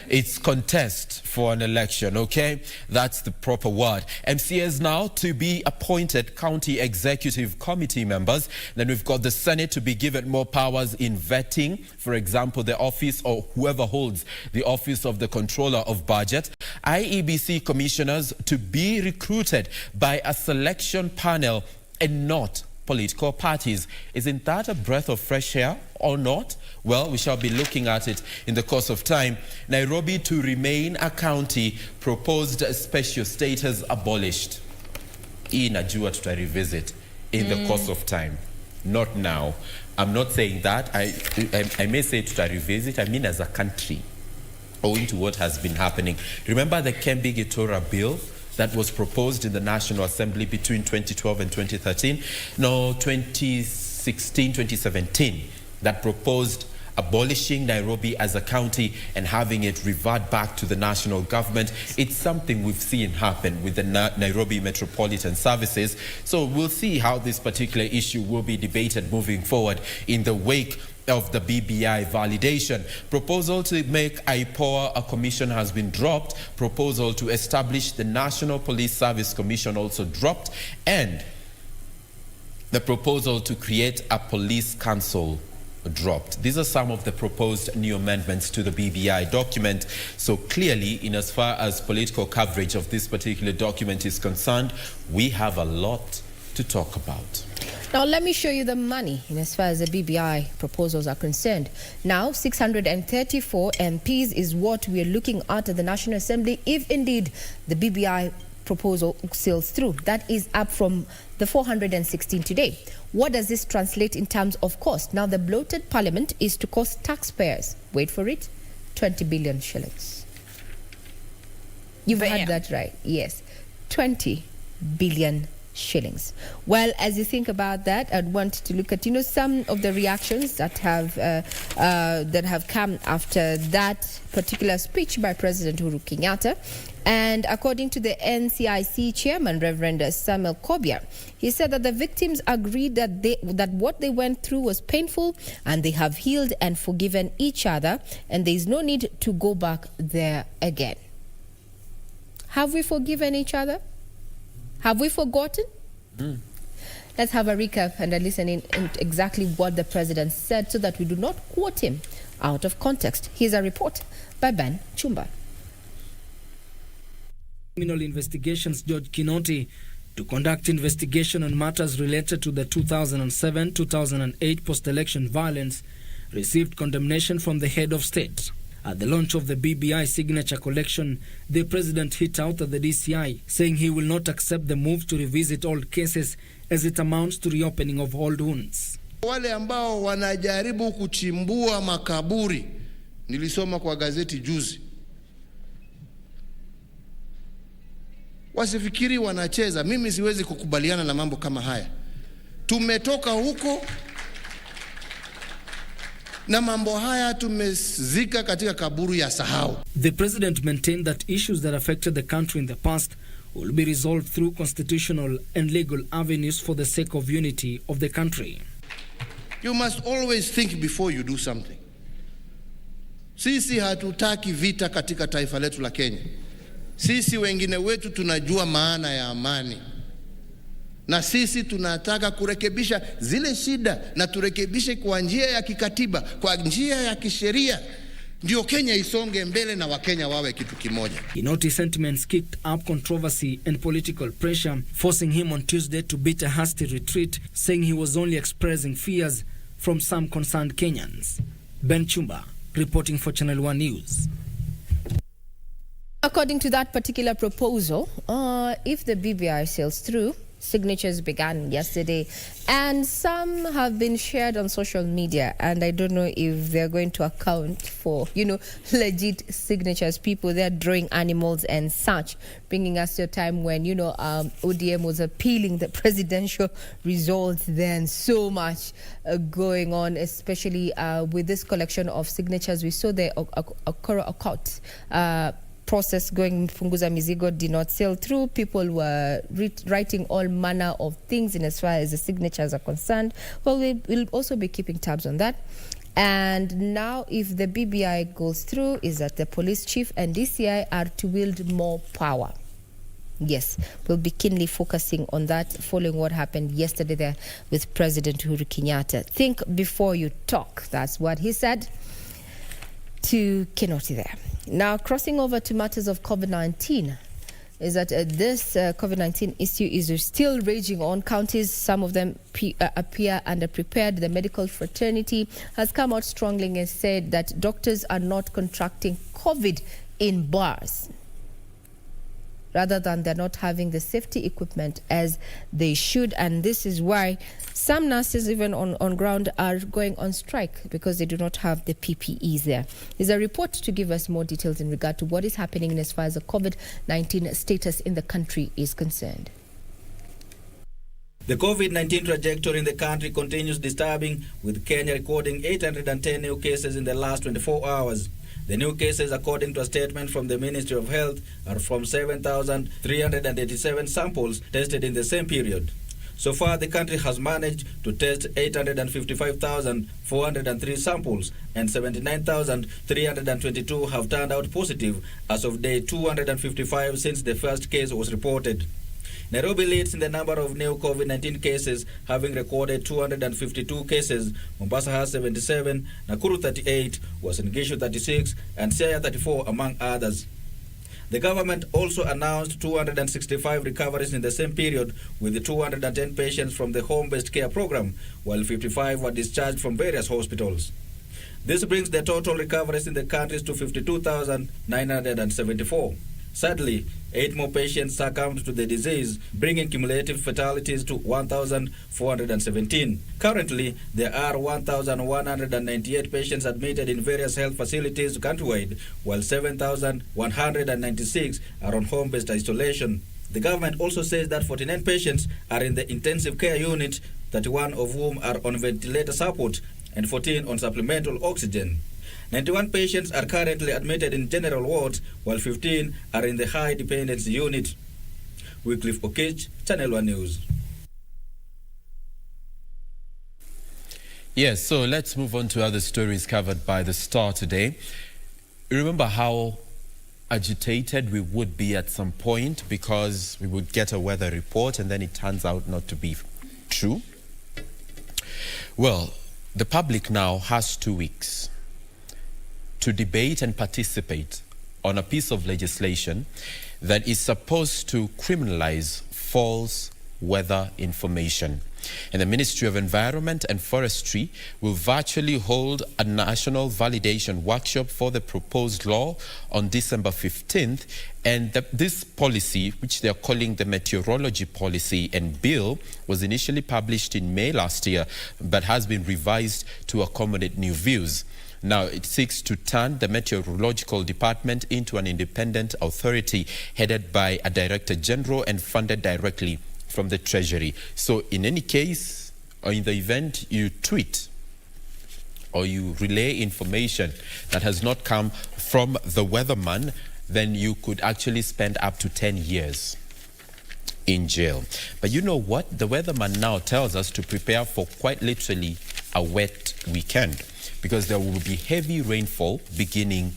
it's contest for an election, okay? That's the proper word. MCAs now to be appointed county executive committee members. Then we've got the Senate to be given more powers in vetting, for example, the office or whoever holds the office of the controller of budget. IEBC commissioners to be recruited by a selection panel and not political parties. Isn't that a breath of fresh air or not? Well, we shall be looking at it in the course of time. Nairobi to remain a county, proposed special status abolished. Najua to revisit in the course of time. Not now. I'm not saying that. I may say to revisit, I mean as a country, owing to what has been happening. Remember the Kembi Gitora bill that was proposed in the National Assembly between 2012 and 2013? No, 2016, 2017, that proposed abolishing Nairobi as a county and having it revert back to the national government. It's something we've seen happen with the Nairobi Metropolitan Services. So we'll see how this particular issue will be debated moving forward in the wake of the BBI validation. Proposal to make IPOA a commission has been dropped. Proposal to establish the National Police Service Commission also dropped. And the proposal to create a police council dropped. These are some of the proposed new amendments to the BBI document. So clearly, in as far as political coverage of this particular document is concerned, we have a lot to talk about.
Now, let me show you the money in as far as the BBI proposals are concerned. Now, 634 MPs is what we are looking at the National Assembly, if indeed the BBI proposal sails through. That is up from the 416 today. What does this translate in terms of cost? Now, the bloated parliament is to cost taxpayers, wait for it, 20 billion shillings. You've heard that right. Yes, 20 billion shillings. Well, as you think about that, I'd want to look at, some of the reactions that have come after that particular speech by President Uhuru Kenyatta. And according to the NCIC chairman, Reverend Samuel Kobia, he said that the victims agreed that what they went through was painful and they have healed and forgiven each other, and there is no need to go back there again. Have we forgiven each other? Have we forgotten? Let's have a recap and a listening into exactly what the president said so that we do not quote him out of context. Here's a report by Ben Chumba.
Criminal Investigations George Kinoti to conduct investigation on matters related to the 2007-2008 post-election violence received condemnation from the head of state. At the launch of the BBI signature collection, the president hit out at the DCI, saying he will not accept the move to revisit old cases as it amounts to reopening of old wounds.
Wale ambao wanajaribu kuchimbua makaburi, nilisoma kwa gazeti juzi, wasifikiri wanacheza. Mimi siwezi kukubaliana na mambo kama haya. Tumetoka huko na mambo haya tumezika katika kaburi ya sahau.
The president maintained that issues that affected the country in the past will be resolved through constitutional and legal avenues for the sake of unity of the country.
You must always think before you do something. Sisi hatutaki vita katika taifa letu la Kenya. Sisi wengine wetu tunajua maana ya amani. Na sisi tunataka kurekebisha zile shida na turekebishe kwa njia ya kikatiba, kwa njia ya kisheria. Ndio Kenya isonge mbele na Wakenya wawe kitu kimoja.
Kinoti sentiments kicked up controversy and political pressure, forcing him on Tuesday to beat a hasty retreat, saying he was only expressing fears from some concerned Kenyans. Ben Chumba, reporting for Channel 1 News.
According to that particular proposal, if the BBI sails through, signatures began yesterday, and some have been shared on social media, and I don't know if they're going to account for, legit signatures. People, they're drawing animals and such, bringing us to a time when, ODM was appealing the presidential results then. So much going on, especially with this collection of signatures. We saw the Okot process going. Funguza Mizigo did not sail through. People were writing all manner of things in as far as the signatures are concerned. Well, we will also be keeping tabs on that. And now, if the BBI goes through, is that the police chief and DCI are to wield more power. Yes, we'll be keenly focusing on that following what happened yesterday there with President Uhuru Kenyatta. Think before you talk. That's what he said to Kinoti there. Now, crossing over to matters of COVID-19, is that this COVID-19 issue is still raging on. Counties, some of them appear underprepared. The medical fraternity has come out strongly and said that doctors are not contracting COVID in bars, rather than they're not having the safety equipment as they should. And this is why some nurses, even on ground, are going on strike because they do not have the PPEs there. There's a report to give us more details in regard to what is happening as far as the COVID-19 status in the country is concerned.
The COVID-19 trajectory in the country continues disturbing, with Kenya recording 810 new cases in the last 24 hours. The new cases, according to a statement from the Ministry of Health, are from 7,387 samples tested in the same period. So far, the country has managed to test 855,403 samples, and 79,322 have turned out positive as of day 255 since the first case was reported. Nairobi leads in the number of new COVID-19 cases, having recorded 252 cases. Mombasa has 77, Nakuru 38, Uasin Gishu 36, and Siaya 34, among others. The government also announced 265 recoveries in the same period, with 210 patients from the home-based care program, while 55 were discharged from various hospitals. This brings the total recoveries in the country to 52,974. Sadly, 8 more patients succumbed to the disease, bringing cumulative fatalities to 1,417. Currently, there are 1,198 patients admitted in various health facilities countrywide, while 7,196 are on home-based isolation. The government also says that 49 patients are in the intensive care unit, 31 of whom are on ventilator support and 14 on supplemental oxygen. 91 patients are currently admitted in general wards, while 15 are in the high dependency unit. Wycliffe Okech, Channel 1 News.
Yes, so let's move on to other stories covered by the Star today. Remember how agitated we would be at some point because we would get a weather report and then it turns out not to be true? Well, the public now has 2 weeks to debate and participate on a piece of legislation that is supposed to criminalize false weather information. And the Ministry of Environment and Forestry will virtually hold a national validation workshop for the proposed law on December 15th. And this policy, which they are calling the Meteorology Policy and Bill, was initially published in May last year, but has been revised to accommodate new views. Now, it seeks to turn the Meteorological Department into an independent authority headed by a Director General and funded directly from the Treasury. So in any case, or in the event you tweet or you relay information that has not come from the weatherman, then you could actually spend up to 10 years in jail. But you know what? The weatherman now tells us to prepare for quite literally a wet weekend, because there will be heavy rainfall beginning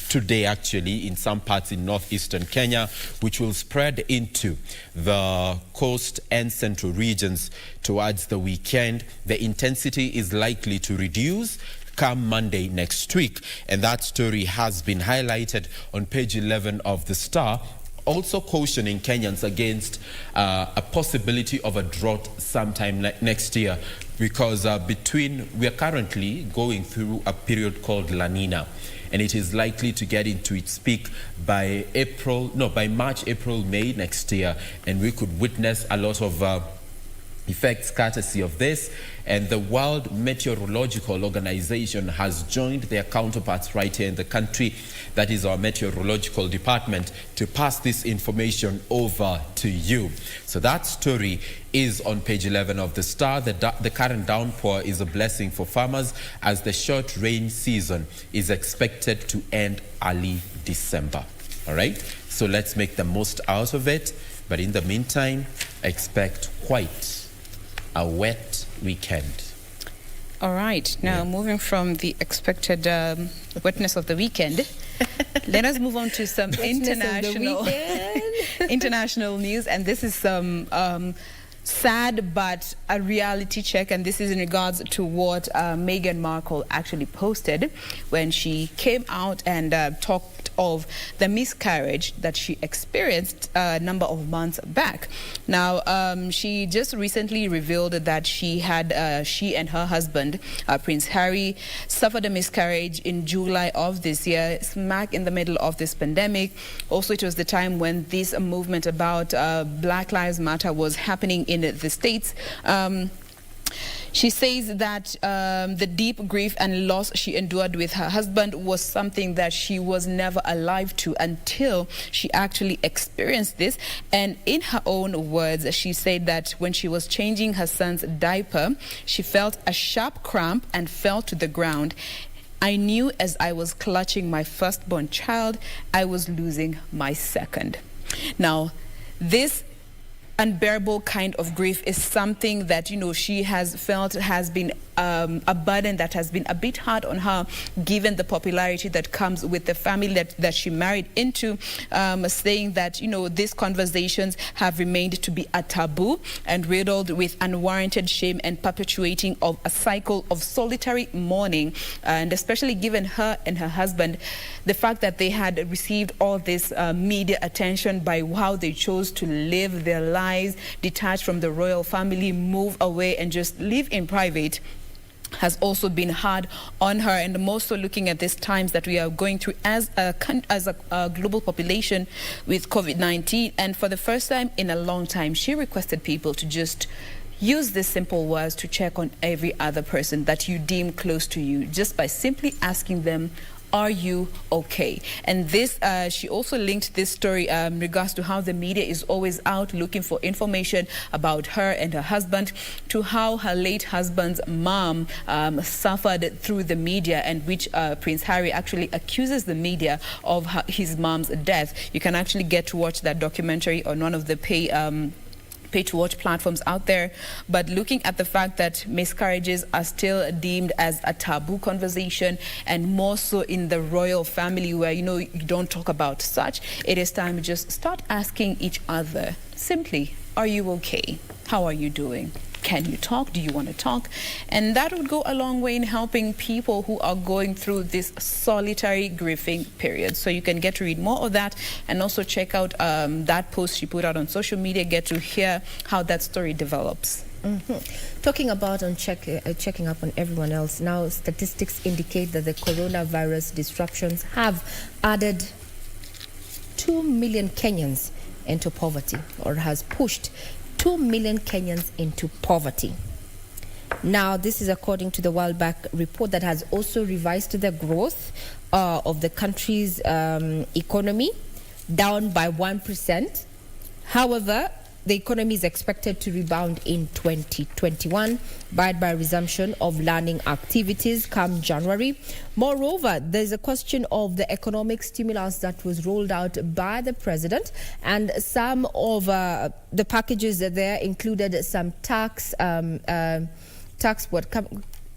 today, actually, in some parts in northeastern Kenya, which will spread into the coast and central regions towards the weekend. The intensity is likely to reduce come Monday next week, and that story has been highlighted on page 11 of the Star, also cautioning Kenyans against a possibility of a drought sometime next year, because we are currently going through a period called La Nina, and it is likely to get into its peak by March, April, May next year, and we could witness a lot of effects courtesy of this. And the World Meteorological Organization has joined their counterparts right here in the country, that is our Meteorological Department, to pass this information over to you. So that story is on page 11 of the Star. The current downpour is a blessing for farmers as the short rain season is expected to end early December. All right, so let's make the most out of it. But in the meantime, expect quite a wet weekend.
All right. Now, moving from the expected wetness of the weekend, let us move on to some international news. And this is some sad but a reality check, and this is in regards to what Meghan Markle actually posted when she came out and talked of the miscarriage that she experienced a number of months back. Now, she just recently revealed that she and her husband, Prince Harry, suffered a miscarriage in July of this year, smack in the middle of this pandemic. Also, it was the time when this movement about Black Lives Matter was happening in the States. She says that the deep grief and loss she endured with her husband was something that she was never alive to until she actually experienced this. And in her own words, she said that when she was changing her son's diaper, she felt a sharp cramp and fell to the ground. I knew as I was clutching my firstborn child, I was losing my second. Now, this unbearable kind of grief is something that, you know, she has felt has been a burden that has been a bit hard on her, given the popularity that comes with the family that she married into, saying that, you know, these conversations have remained to be a taboo and riddled with unwarranted shame and perpetuating of a cycle of solitary mourning. And especially given her and her husband, the fact that they had received all this media attention by how they chose to live their lives, detached from the royal family, move away and just live in private, has also been hard on her. And more so looking at these times that we are going through as a global population with COVID-19. And for the first time in a long time, she requested people to just use these simple words to check on every other person that you deem close to you, just by simply asking them, Are you okay? And this, she also linked this story in regards to how the media is always out looking for information about her and her husband, to how her late husband's mom suffered through the media, and which Prince Harry actually accuses the media of his mom's death. You can actually get to watch that documentary on one of the pay-to-watch platforms out there. But looking at the fact that miscarriages are still deemed as a taboo conversation, and more so in the royal family where, you know, you don't talk about such, it is time to just start asking each other simply, are you okay? How are you doing? Can you talk? Do you want to talk? And that would go a long way in helping people who are going through this solitary grieving period. So you can get to read more of that, and also check out that post she put out on social media, get to hear how that story develops.
Talking about checking up on everyone else, now statistics indicate that the coronavirus disruptions have added 2 million Kenyans into poverty, or has pushed 2 million Kenyans into poverty. Now, this is according to the World Bank report that has also revised the growth of the country's economy down by 1%. However, the economy is expected to rebound in 2021 by resumption of learning activities come January. Moreover, there's a question of the economic stimulus that was rolled out by the president, and some of the packages there included some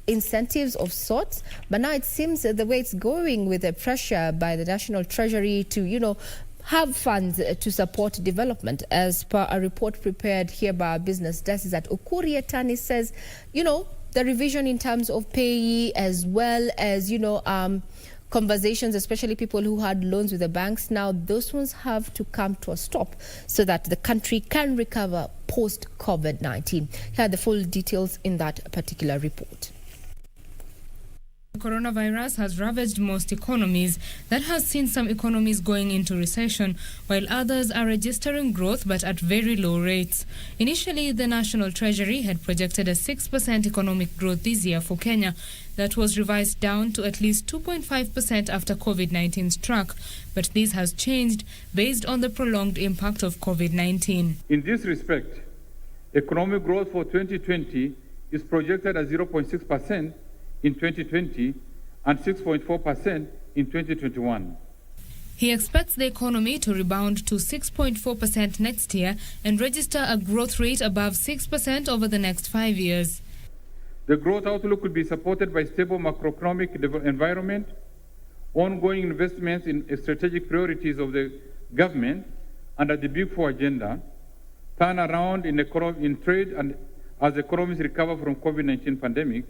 incentives of sorts. But now it seems that the way it's going, with the pressure by the National Treasury to, you know, have funds to support development, as per a report prepared here by our business desk, is that Ukuri Etani says, you know, the revision in terms of payee, as well as, you know, conversations, especially people who had loans with the banks, now those ones have to come to a stop so that the country can recover post-COVID-19. Here are the full details in that particular report.
Coronavirus has ravaged most economies. That has seen some economies going into recession, while others are registering growth but at very low rates. Initially, the National Treasury had projected a 6% economic growth this year for Kenya. That was revised down to at least 2.5% after COVID-19 struck. But this has changed based on the prolonged impact of COVID-19.
In this respect, economic growth for 2020 is projected at 0.6% in 2020 and 6.4% in 2021.
He expects the economy to rebound to 6.4% next year and register a growth rate above 6% over the next 5 years.
The growth outlook will be supported by stable macroeconomic environment, ongoing investments in strategic priorities of the government under the Big Four agenda, turnaround in trade and as economies recover from COVID-19 pandemic,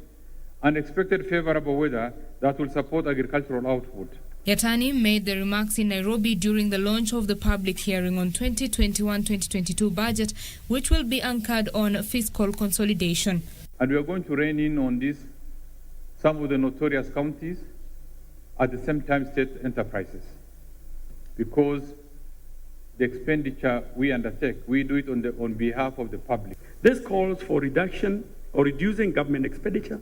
and expected favorable weather that will support agricultural output.
Yatani made the remarks in Nairobi during the launch of the public hearing on 2021-2022 budget, which will be anchored on fiscal consolidation.
And we are going to rein in on this, some of the notorious counties, at the same time state enterprises, because the expenditure we undertake, we do it on behalf of the public.
This calls for reduction or reducing government expenditure,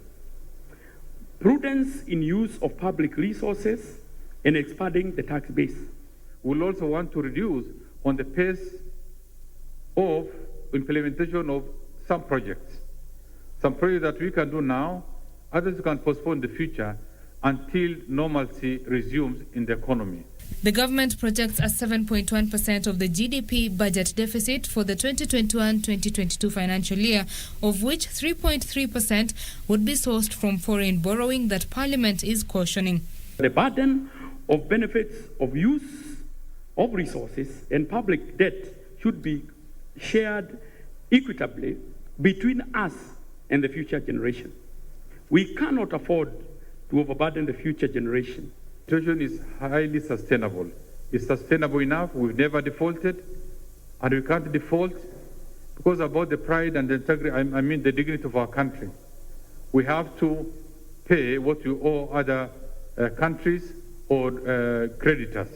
prudence in use of public resources, and expanding the tax base.
We'll also want to reduce on the pace of implementation of some projects. Some projects that we can do now, others can postpone in the future until normalcy resumes in the economy.
The government projects a 7.1% of the GDP budget deficit for the 2021-2022 financial year, of which 3.3% would be sourced from foreign borrowing that Parliament is cautioning.
The burden of benefits of use of resources and public debt should be shared equitably between us and the future generation. We cannot afford to overburden the future generation.
The situation is highly sustainable. It's sustainable enough. We've never defaulted, and we can't default because about the pride and the integrity, the dignity of our country. We have to pay what we owe other countries or creditors.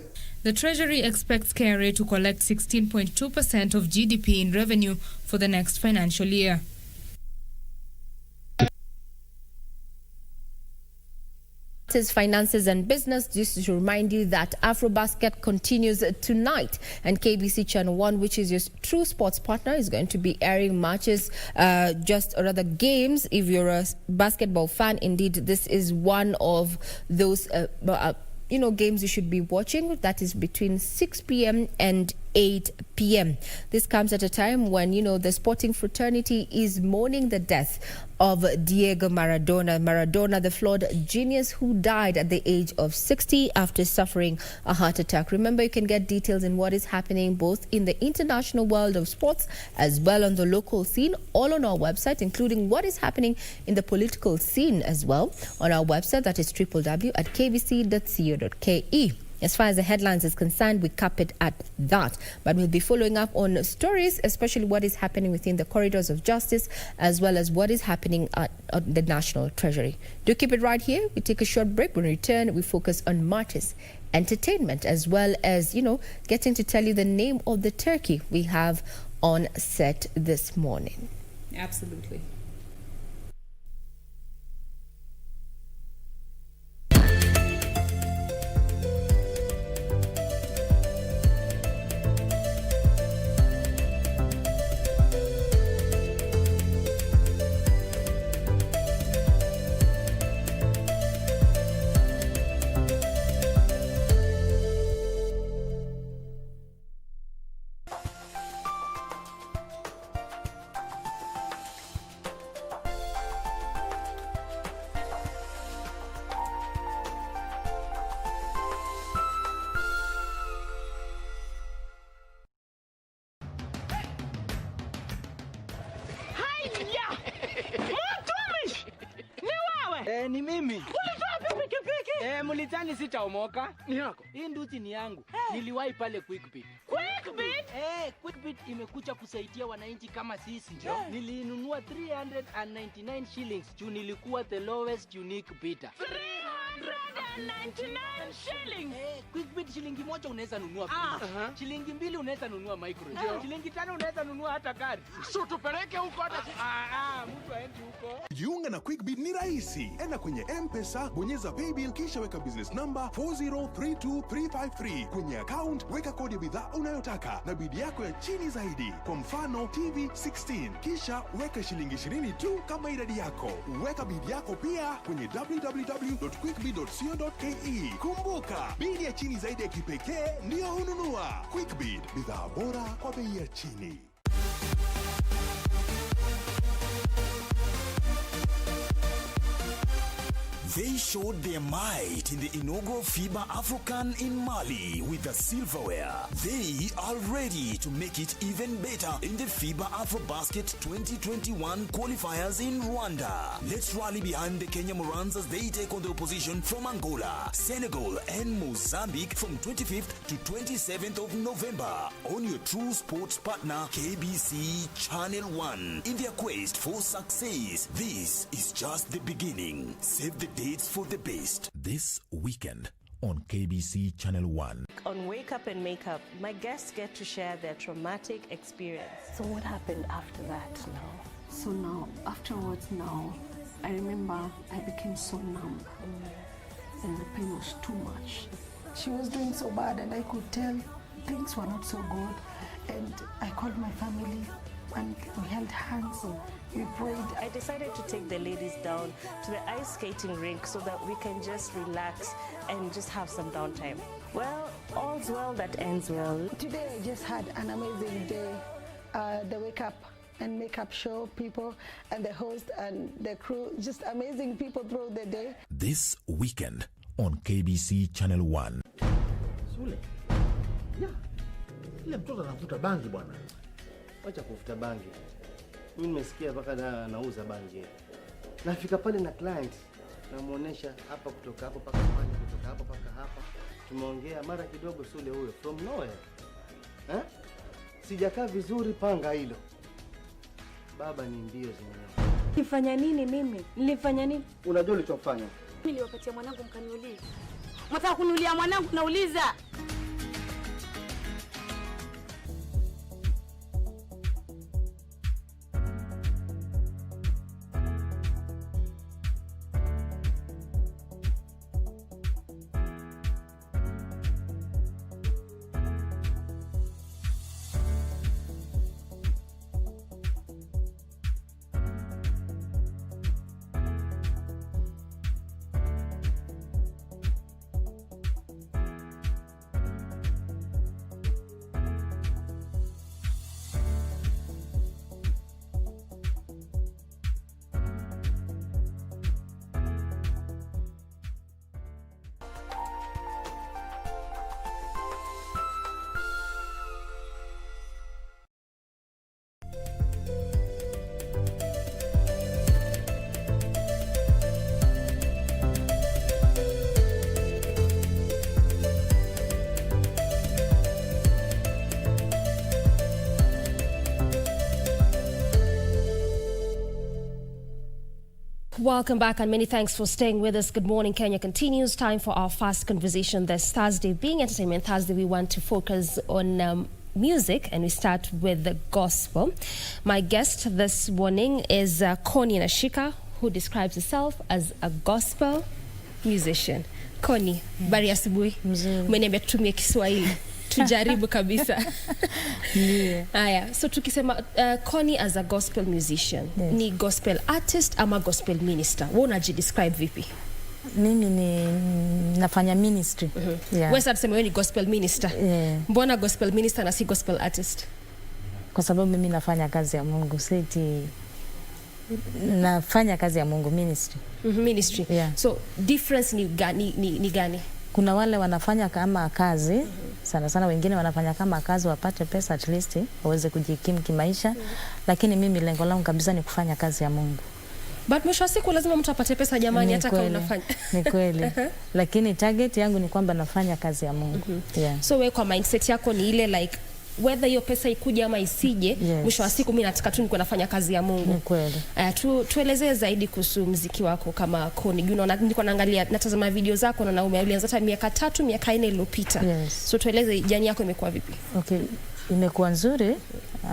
The Treasury expects KRA to collect 16.2% of GDP in revenue for the next financial year.
Finances and business. Just to remind you that AfroBasket continues tonight, and KBC Channel 1, which is your true sports partner, is going to be airing matches, games. If you're a basketball fan, indeed, this is one of those games you should be watching. That is between 6 p.m. and 8 p.m. This comes at a time when, the sporting fraternity is mourning the death of Diego Maradona. Maradona, the flawed genius who died at the age of 60 after suffering a heart attack. Remember, you can get details in what is happening both in the international world of sports as well on the local scene, all on our website, including what is happening in the political scene as well on our website, that is www.kbc.co.ke. As far as the headlines is concerned, we cap it at that. But we'll be following up on stories, especially what is happening within the corridors of justice, as well as what is happening at the National Treasury. Do keep it right here. We take a short break. When we return, we focus on matters, entertainment, as well as, getting to tell you the name of the turkey we have on set this morning.
Absolutely.
Ni mimi. Ulitoa pikipiki? Mlitani sitaomoka. Ni yako. Hii nduti ni yangu. Niliwahi pale Quickbit. Quickbit? Quickbit imekuja kusaidia wananchi kama sisi. Nilinunua 399 shillings. Juu nilikuwa the lowest unique bidder. 399 shillings. Quickbit shilingi moja unaweza nunua pizza. Shilingi mbili unaweza nunua microwave. Shilingi tano unaweza nunua hata gari. So tupeleke huko hata mtu aende huko.
Jiunga na Quickbit ni rahisi. Enda kwenye M-Pesa, bonyeza paybill kisha weka business number 4032353. Kwenye account weka kodi ya bidhaa unayotaka na bidi yako ya chini zaidi. Kwa mfano TV 16. Kisha weka shilingi 20 tu kama idadi yako. Weka bidi yako pia kwenye www.quickbit.co.ke. Kumbuka, bidi ya chini zaidi ya kipekee ndio hununua. Quickbit, bidhaa bora kwa bei ya chini.
They showed their might in the inaugural FIBA African in Mali with the silverware. They are ready to make it even better in the FIBA AfroBasket 2021 qualifiers in Rwanda. Let's rally behind the Kenya Morans as they take on the opposition from Angola, Senegal and Mozambique from 25th to 27th of November on your true sports partner KBC Channel 1 in their quest for success. This is just the beginning. Save the dates for the best.
This weekend on KBC Channel 1.
On Wake Up and Make Up, my guests get to share their traumatic experience.
So what happened after that now? So now, afterwards now, I remember I became so numb. And the pain was too much. She was doing so bad and I could tell things were not so good. And I called my family and we held hands. We prayed.
I decided to take the ladies down to the ice skating rink so that we can just relax and just have some downtime. Well, all's well that ends well.
Today I just had an amazing day. The Wake Up and Makeup show people and the host and the crew, just amazing people throughout the day.
This weekend on KBC Channel 1.
Sule. Yeah. Ile mtoto anavuta bangi bwana. Acha kuvuta bangi. Mimi nimesikia mpaka nauza bangi. Nafika pale na client, namuonesha hapa kutoka hapo paka pale, kutoka hapo paka hapa. Tumeongea mara kidogo Sule huyo from nowhere. Sijakaa vizuri panga hilo. Baba ni mbio zimenyama.
Nilifanya nini mimi? Nilifanya nini?
Unajua ulichofanya?
Niliwapatia mwanangu mkaniuliza. Mtaka kuniulia mwanangu nauliza.
Welcome back and many thanks for staying with us. Good morning, Kenya continues. Time for our fast conversation this Thursday. Being Entertainment Thursday, we want to focus on music, and we start with the gospel. My guest this morning is Connie Nashika, who describes herself as a gospel musician. Connie, bari asubuhi. Umeniambia tutumie Kiswahili. Tujaribu kabisa.
Yeah.
Aya, so tukisema Connie as a gospel musician, yes. Ni gospel artist ama gospel minister? Wewe unajidescribe vipi?
Mimi ni nafanya ministry.
Yeah. Wewe sasa tuseme wewe ni gospel minister.
Yeah.
Mbona gospel minister na si gospel artist?
Kwa sababu mimi nafanya kazi ya Mungu, siti nafanya kazi ya Mungu, ministry.
Ministry.
Yeah.
So difference ni gani?
Kuna wale wanafanya kama kazi, sana sana wengine wanafanya kama kazi wapate pesa at least waweze kujikimu kimaisha, lakini mimi lengo langu kabisa ni kufanya kazi ya Mungu.
But mwisho wa siku lazima mtu apate pesa jamani, hata kama unafanya.
Ni kweli. Lakini target yangu ni kwamba nafanya kazi ya Mungu. Yeah.
So wewe kwa mindset yako ni ile like whether hiyo pesa ikuje ama isije, yes. Mwisho wa siku mimi nataka tu niko nafanya kazi ya Mungu.
Ni kweli.
Tuelezee zaidi kuhusu muziki wako kama Connie. Niko naangalia, natazama video zako na umeanza hata miaka 3 miaka 4 iliyopita.
Yes.
So tueleze jani yako imekuwa vipi?
Okay, imekuwa nzuri.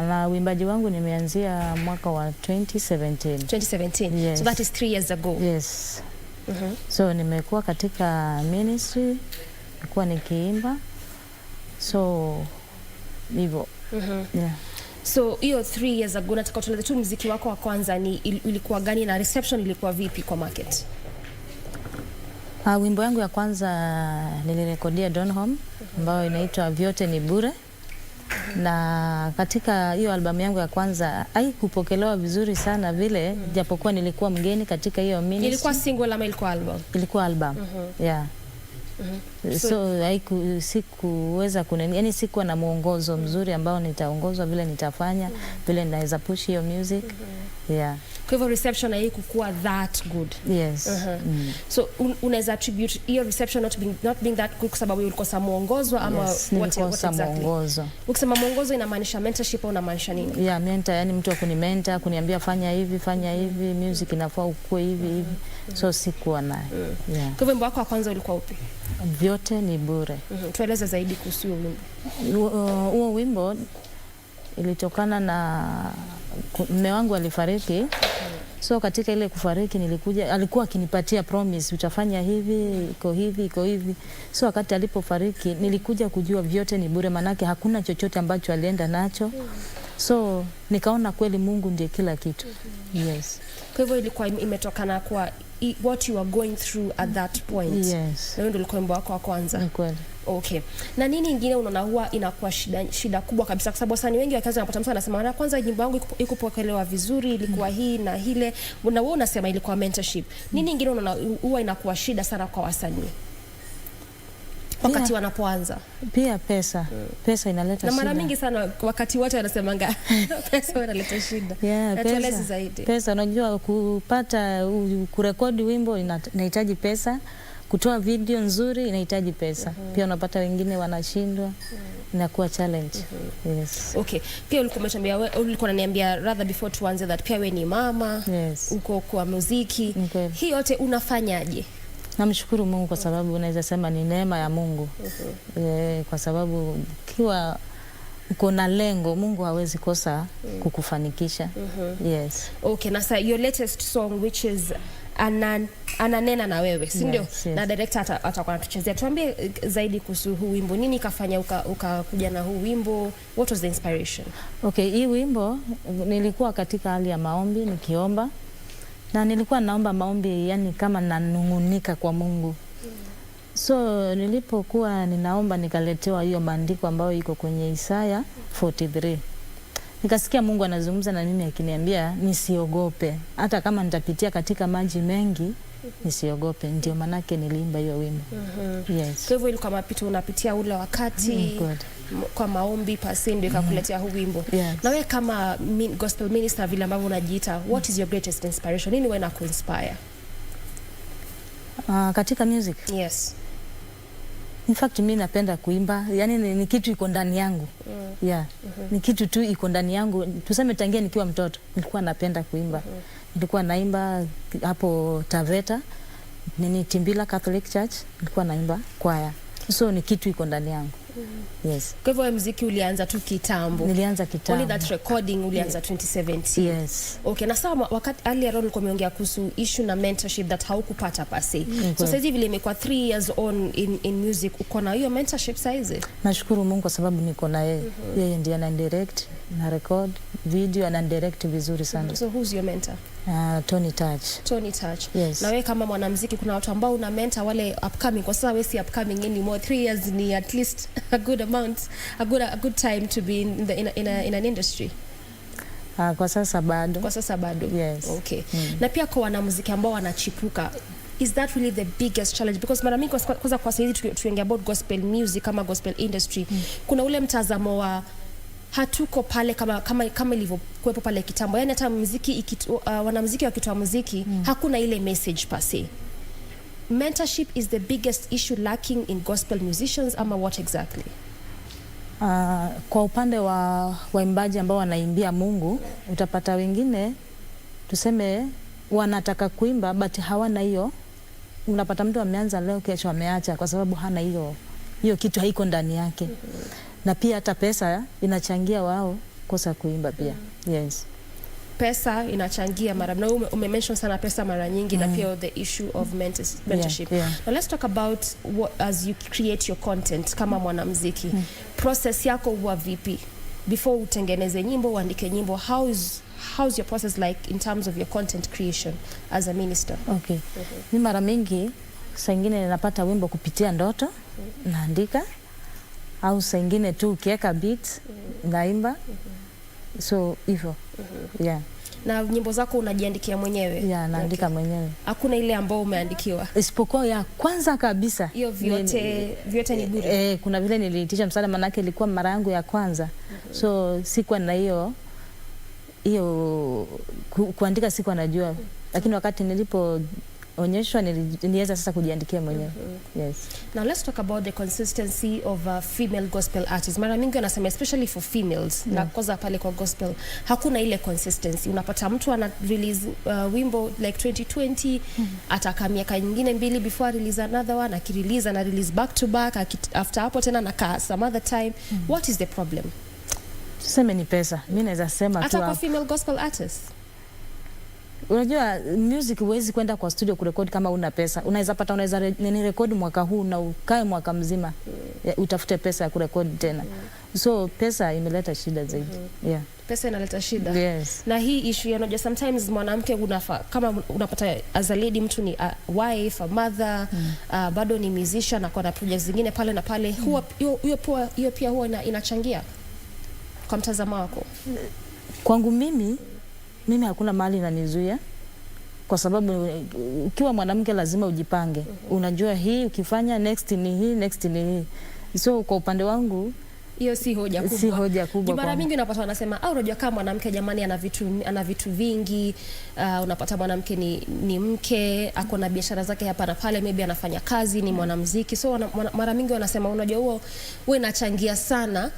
Na uimbaji wangu nimeanzia mwaka wa 2017.
2017.
Yes.
So that is 3 years ago.
Yes. So nimekuwa katika ministry, nilikuwa nikiimba. So hivyo. Yeah.
So hiyo 3 years ago nataka tueleze tu muziki wako wa kwanza ni ilikuwa gani na reception ilikuwa vipi kwa market?
Wimbo yangu ya kwanza nilirekodia Donholm ambayo inaitwa Vyote ni Bure. Na katika hiyo albamu yangu ya kwanza haikupokelewa vizuri sana vile, japokuwa nilikuwa mgeni katika hiyo ministry.
Ilikuwa single ama ilikuwa album?
Ilikuwa album. Yeah. So sikuweza yani sikuwa na mwongozo mzuri ambao nitaongozwa vile nitafanya, vile ninaweza push hiyo music. Yeah.
Kwa hivyo reception haikuwa that good.
Yes.
So unaweza attribute hiyo reception not being that good kwa sababu ulikosa mwongozo ama
yes,
what exactly?
Mwongozo.
Ukisema mwongozo inamaanisha mentorship au inamaanisha nini?
Yeah, mentor, yani mtu akunimentor, kuniambia fanya hivi, music inafaa ukue hivi. So sikuwa naye. Yeah.
Kwa hivyo wimbo wako wa kwanza ulikuwa upi?
Vyote ni Bure.
Tueleze zaidi kuhusu huo wimbo.
Huo wimbo ilitokana na mume wangu alifariki. So katika ile kufariki alikuwa akinipatia promise, utafanya hivi, iko hivi. So wakati alipofariki nilikuja kujua vyote ni bure, manake hakuna chochote ambacho alienda nacho. So nikaona kweli Mungu ndiye kila kitu. Yes.
Kwa hivyo ilikuwa imetokana kwa what you are going through at that point.
Yes.
Na ndio ilikuwa wimbo wako wa kwanza.
Ni kweli.
Okay. Na nini nyingine unaona huwa inakuwa shida kubwa kabisa, kwa sababu wasanii wengi wakaanza kupata mtu anasema na kwanza nyimbo yangu ikupokelewa vizuri, ilikuwa hii na hile, na wewe unasema ilikuwa mentorship. Nini nyingine unaona huwa inakuwa shida sana kwa wasanii wakati wanapoanza?
Pia pesa. Pesa inaleta shida.
Na mara mingi sana wakati wote wanasemanga pesa inaleta shida.
Yeah,
tueleze zaidi.
Pesa, unajua kupata kurekodi wimbo inahitaji pesa. Kutoa video nzuri inahitaji pesa. Pia unapata wengine wanashindwa. Inakuwa challenge. Yes.
Okay. Pia ulikuwa unaniambia rather before tuanze that pia wewe ni mama.
Yes.
Uko kwa muziki. Hii yote unafanyaje?
Namshukuru Mungu kwa sababu unaweza sema ni neema ya Mungu. Kwa sababu kiwa uko na lengo, Mungu hawezi kosa kukufanikisha. Yes.
Okay, na sasa your latest song which is ananena na wewe, si ndio?
Yes.
Na director atakuwa anatuchezea. Tuambie zaidi kuhusu huu wimbo. Nini kafanya ukakuja na huu wimbo? What was the inspiration?
Okay, hii wimbo nilikuwa katika hali ya maombi nikiomba. Na nilikuwa naomba maombi yani kama nanungunika kwa Mungu. So nilipokuwa ninaomba nikaletewa hiyo maandiko ambayo iko kwenye Isaya 43. Nikasikia Mungu anazungumza na mimi akiniambia nisiogope. Hata kama nitapitia katika maji mengi, nisiogope. Ndio manake niliimba hiyo wimbo. Yes.
Kwa hivyo ilikuwa mapito unapitia ule wakati kwa maombi pasi ndio ikakuletea huu wimbo.
Yes.
Na wewe kama gospel minister vile ambavyo unajiita, what is your greatest inspiration? Nini wewe inaku inspire?
Katika music?
Yes.
In fact mimi napenda kuimba, yani ni kitu iko ndani yangu. Yeah. Ni kitu tu iko ndani yangu. Tuseme tangia nikiwa mtoto nilikuwa napenda kuimba. Nilikuwa naimba hapo Taveta, Timbila Catholic Church, nilikuwa naimba choir. So ni kitu iko ndani yangu. Yes.
Kwa hivyo muziki ulianza tu kitambo.
Nilianza kitambo.
Only that recording ulianza 2017.
Yes.
Okay, na sawa wakati earlier on ulikuwa umeongea kuhusu issue na mentorship that haukupata pasi. So sasa hivi imekuwa 3 years on in music, uko na hiyo mentorship saizi?
Nashukuru Mungu kwa sababu niko na yeye. Yeye ndiye ananidirect, na record video, ananidirect vizuri sana.
So who's your mentor?
Tony Touch.
Tony Touch.
Yes.
Na wewe kama mwanamuziki kuna watu ambao una mentor wale upcoming, kwa sababu wewe si upcoming anymore. 3 years ni at least a good amount, a good time to be in an industry.
Kwa sasa bado.
Kwa sasa bado.
Yes.
Okay. Na pia kwa wanamuziki ambao wanachipuka, is that really the biggest challenge? Because mara mingi kwanza kwa sasa tukiongea about gospel music kama gospel industry, kuna ule mtazamo wa hatuko pale kama ilivyokuwepo pale kitambo. Yani hata muziki wanamuziki wakitoa muziki hakuna ile message per se. Mentorship is the biggest issue lacking in gospel musicians ama what exactly?
Kwa upande wa waimbaji ambao wanaimbia Mungu, utapata wengine tuseme wanataka kuimba but hawana hiyo. Unapata mtu ameanza leo kesho ameacha kwa sababu hana hiyo kitu, haiko ndani yake. Na pia hata pesa inachangia wao kosa kuimba pia. Yes.
Pesa inachangia mara, na umemention sana pesa mara nyingi, na pia the issue of mentorship. Now let's talk about as you create your content kama mwanamuziki. Process yako huwa vipi before utengeneze nyimbo, uandike nyimbo? How's your process like in terms of your content creation as a minister?
Okay. Mimi mara mingi saa nyingine napata wimbo kupitia ndoto, naandika, au saa nyingine tu ukiweka beat naimba. So hivyo. Yeah.
Na nyimbo zako unajiandikia mwenyewe?
Yeah, naandika mwenyewe.
Hakuna ile ambao umeandikiwa?
Isipokuwa ya kwanza kabisa.
Hiyo vyote ni bure.
Kuna vile niliitisha msaada, manake ilikuwa mara yangu ya kwanza. So sikuwa na hiyo kuandika, sikuwa najua. Lakini wakati nilipoonyeshwa niliweza sasa kujiandikia mwenyewe. Yes.
Now let's talk about the consistency of female gospel artists. Mara mingi wanasema especially for females, na kwanza pale kwa gospel hakuna ile consistency. Unapata mtu ana release wimbo like 2020, ataka miaka nyingine 2 before release another one, akirelease na release back to back, after hapo tena na some other time. What is the problem?
Tuseme ni pesa. Mimi naweza sema tu
hata kwa female gospel artists.
Unajua music huwezi kwenda kwa studio kurekodi kama una pesa. Unaweza record mwaka huu na ukae mwaka mzima utafute pesa ya kurekodi tena. So pesa imeleta shida zaidi. Yeah.
Pesa inaleta shida.
Yes.
Na hii issue unajua sometimes mwanamke kama unapata as a lady, mtu ni a wife, a mother, bado ni musician na kuna projects zingine pale na pale, hiyo pia huwa inachangia kwa mtazamo wako?
Kwangu mimi hakuna mahali inanizuia, kwa sababu ukiwa mwanamke lazima ujipange. Unajua hii ukifanya next ni hii, next ni hii. So kwa upande wangu
hiyo si hoja kubwa.
Si hoja kubwa.
Mara mingi unapata wanasema unajua kama mwanamke jamani ana vitu vingi, unapata mwanamke ni mke, ako na biashara zake hapa na pale, maybe anafanya kazi, ni mwanamuziki. So mara mingi wanasema unajua wewe unachangia sana.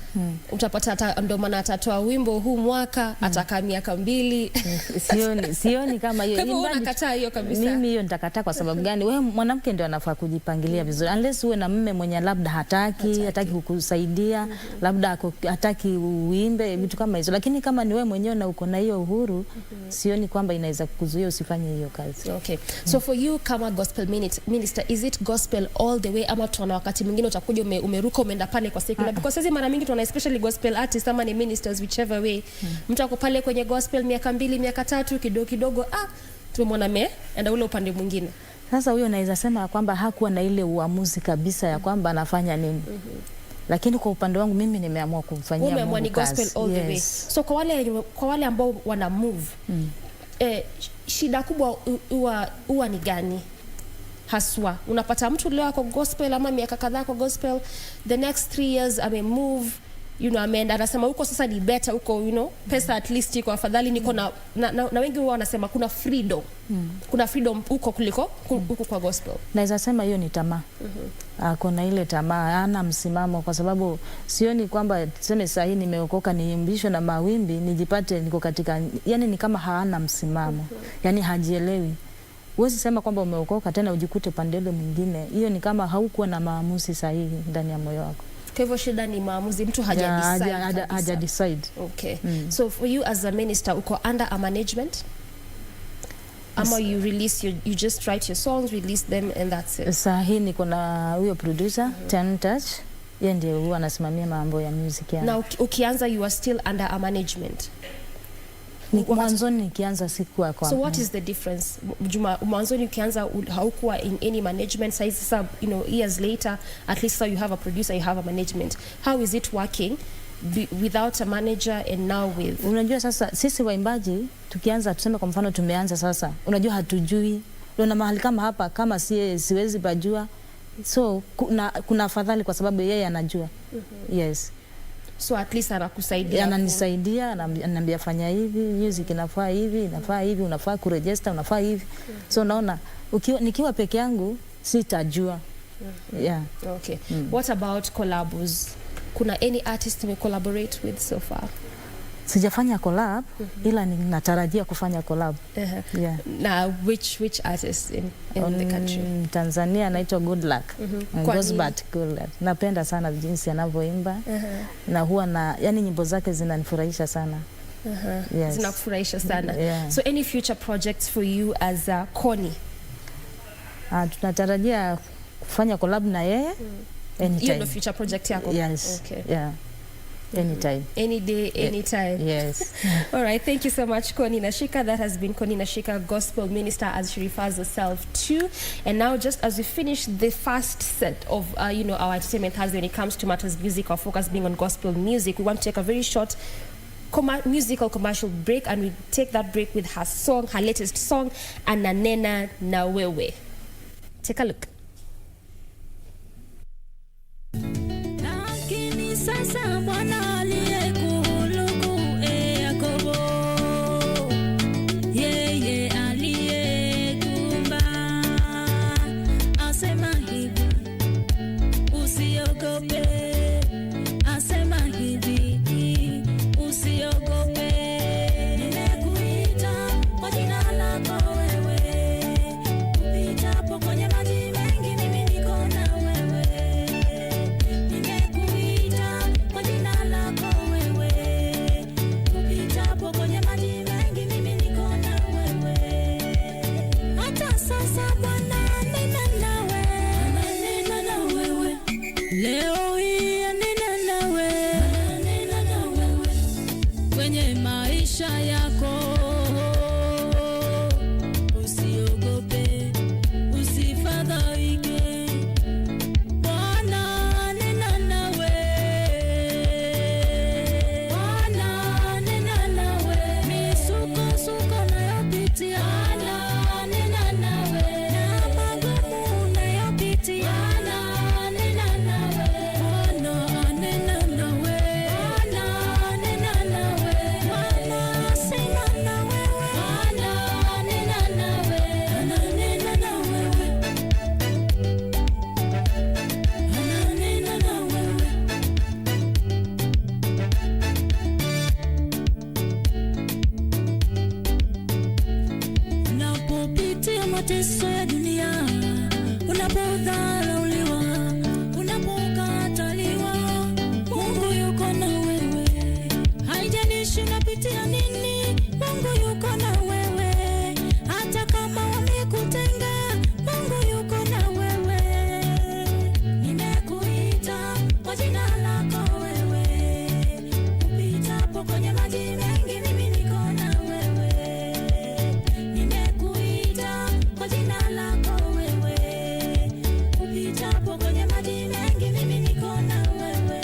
Utapata ndio maana atatoa wimbo huu mwaka, atakaa miaka 2.
Sioni kama hiyo.
Kama unakataa hiyo kabisa.
Mimi hiyo nitakataa. Kwa sababu gani? Wewe mwanamke ndio anafaa kujipangilia vizuri. Unless uwe na mume mwenye labda hataki kukusaidia, labda hataki uimbe, vitu kama hizo. Lakini kama ni wewe mwenyewe na uko na hiyo uhuru, sioni kwamba inaweza kukuzuia usifanye hiyo kazi.
Okay. So for you kama gospel minister, is it gospel all the way, ama tuna wakati mwingine utakuja umeruka umeenda pale kwa secular? Because sasa mara mingi tuna especially gospel artists ama ni ministers, whichever way, mtu ako pale kwenye gospel miaka 2 miaka 3, kidogo tumemwona enda ule upande mwingine.
Sasa huyo naweza sema kwamba hakuwa na ile uamuzi kabisa ya kwamba anafanya nini. Lakini kwa upande wangu mimi nimeamua kumfanyia Mungu
ni gospel all the way. So kwa wale ambao wana move, shida kubwa huwa ni gani haswa? Unapata mtu leo ako gospel ama miaka kadhaa kwa gospel, the next 3 years ame move, you know, ameenda anasema huko sasa ni better huko, you know, pesa at least iko afadhali, niko na wengi wao wanasema kuna freedom. Kuna freedom huko kuliko huko kwa gospel.
Naweza sema hiyo ni tamaa. Kuna ile tamaa, hana msimamo, kwa sababu sioni kwamba tuseme sasa hii nimeokoka niimbishwe na mawimbi nijipate niko katika, yani ni kama hana msimamo. Yani hajielewi. Huwezi sema kwamba umeokoka tena ujikute pande ile mwingine. Hiyo ni kama haukuwa na maamuzi sahihi ndani ya moyo wako.
Kwa hivyo shida ni maamuzi, mtu haja decide. Okay. So for you as a minister, uko under a management? Ama you release you just write your songs, release them and that's it?
Sahi niko na huyo producer, Ten Touch. Yeye ndiye huwa anasimamia mambo ya music yangu.
Na ukianza you are still under a management?
Mwanzoni nikianza sikuwa kwa.
So what is the difference? Juma, mwanzoni ukianza haukuwa in any management, sasa you know years later at least you have a producer, you have a management. How is it working without a manager and now with?
Unajua sasa sisi waimbaji tukianza, tuseme kwa mfano tumeanza sasa, unajua hatujui. Una mahali kama hapa kama siwezi pajua. So kuna afadhali kwa sababu yeye anajua. Yes.
So at least anakusaidia.
Ananisaidia, ananiambia fanya hivi, music inafaa hivi, inafaa hivi, unafaa kuregister, unafaa hivi. So naona nikiwa peke yangu sitajua. Yeah.
Okay. What about collabs? Kuna any artist you collaborate with so far?
Sijafanya collab, ila ninatarajia kufanya collab.
Yeah. Na which artist in the country?
Tanzania anaitwa Good Luck. Gosbat Good Luck. Napenda sana jinsi anavyoimba. Na huwa yani nyimbo zake zinanifurahisha sana. Yes.
Zinakufurahisha sana. So any future projects for you as Connie?
Tunatarajia kufanya collab na yeye. Anytime.
Hiyo ndio future project yako?
Yes. Okay. Yeah. Anytime.
Any day, anytime.
Yes.
All right. Thank you so much, Connie Nashika. That has been Connie Nashika, gospel minister, as she refers herself to. And now, just as we finish the first set of, our entertainment has when it comes to matters music, our focus being on gospel music, we want to take a very short musical commercial break, and we take that break with her song, her latest song, Ananena na Wewe. Take a look.
Sasa Bwana aliyekuhuluku Yakobo, yeye aliyekuumba asema hivi, usiogope. Asema hivi, usiogope. Nimekuita kwa jina lako wewe, upitapo kwenye maji mengi mimi niko na wewe. Leo hii nina nawe, kwenye maisha yako. Usiogope, usifadhaike. Bwana nina nawe, Bwana nina nawe. Misukosuko nayopitia, Bwana nina nawe. Na magumu unayopitia, unapopitia mateso ya dunia, unapodharauliwa, unapokataliwa, Mungu yuko na wewe. Haijalishi unapitia nini, Mungu yuko na wewe. Hata kama wamekutenga, Mungu yuko na wewe. Nimekuita kwa jina lako wewe, upitapo kwenye maji mengi mimi niko na wewe. Nimekuita kwa jina lako wewe, upitapo kwenye maji mengi mimi niko na wewe.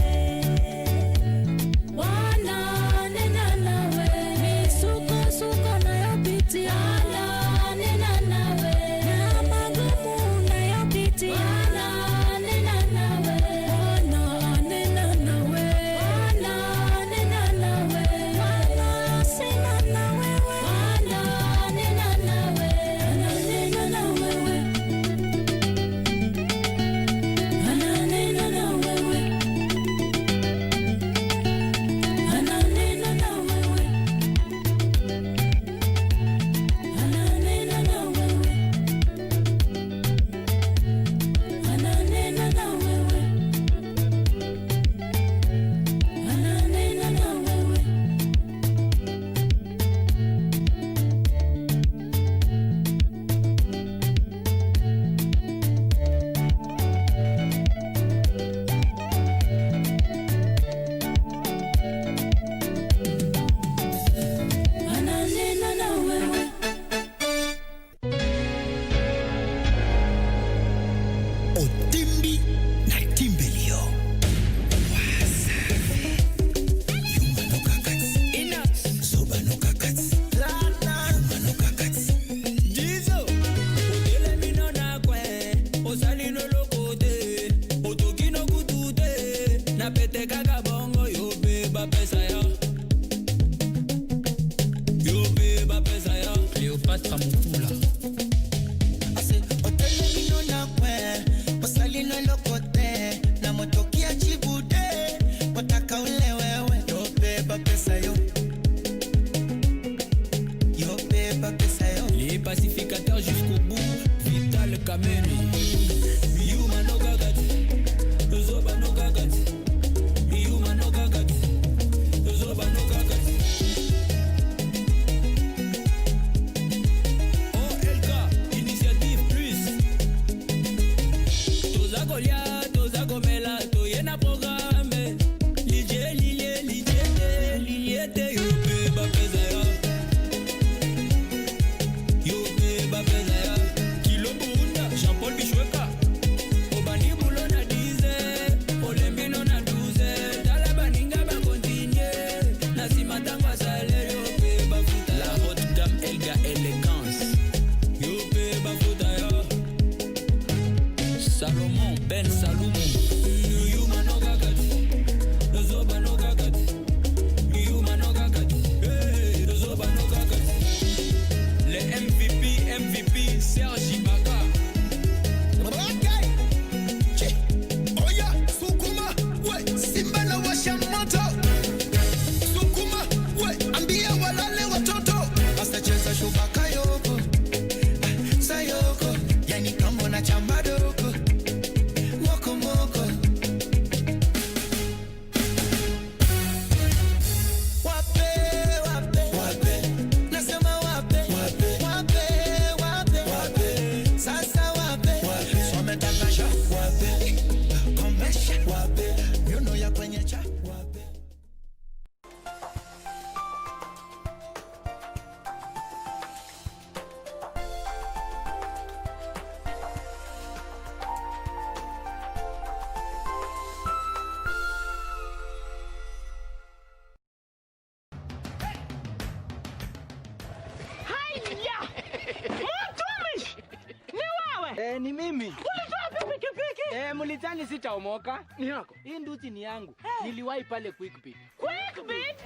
Bwana nena nawe,
Ni mimi. Ulitoa pikipiki? Mlitani sitaomoka. Ni yako. Hii nduti ni yangu. Niliwahi pale Quickbit. Quickbit?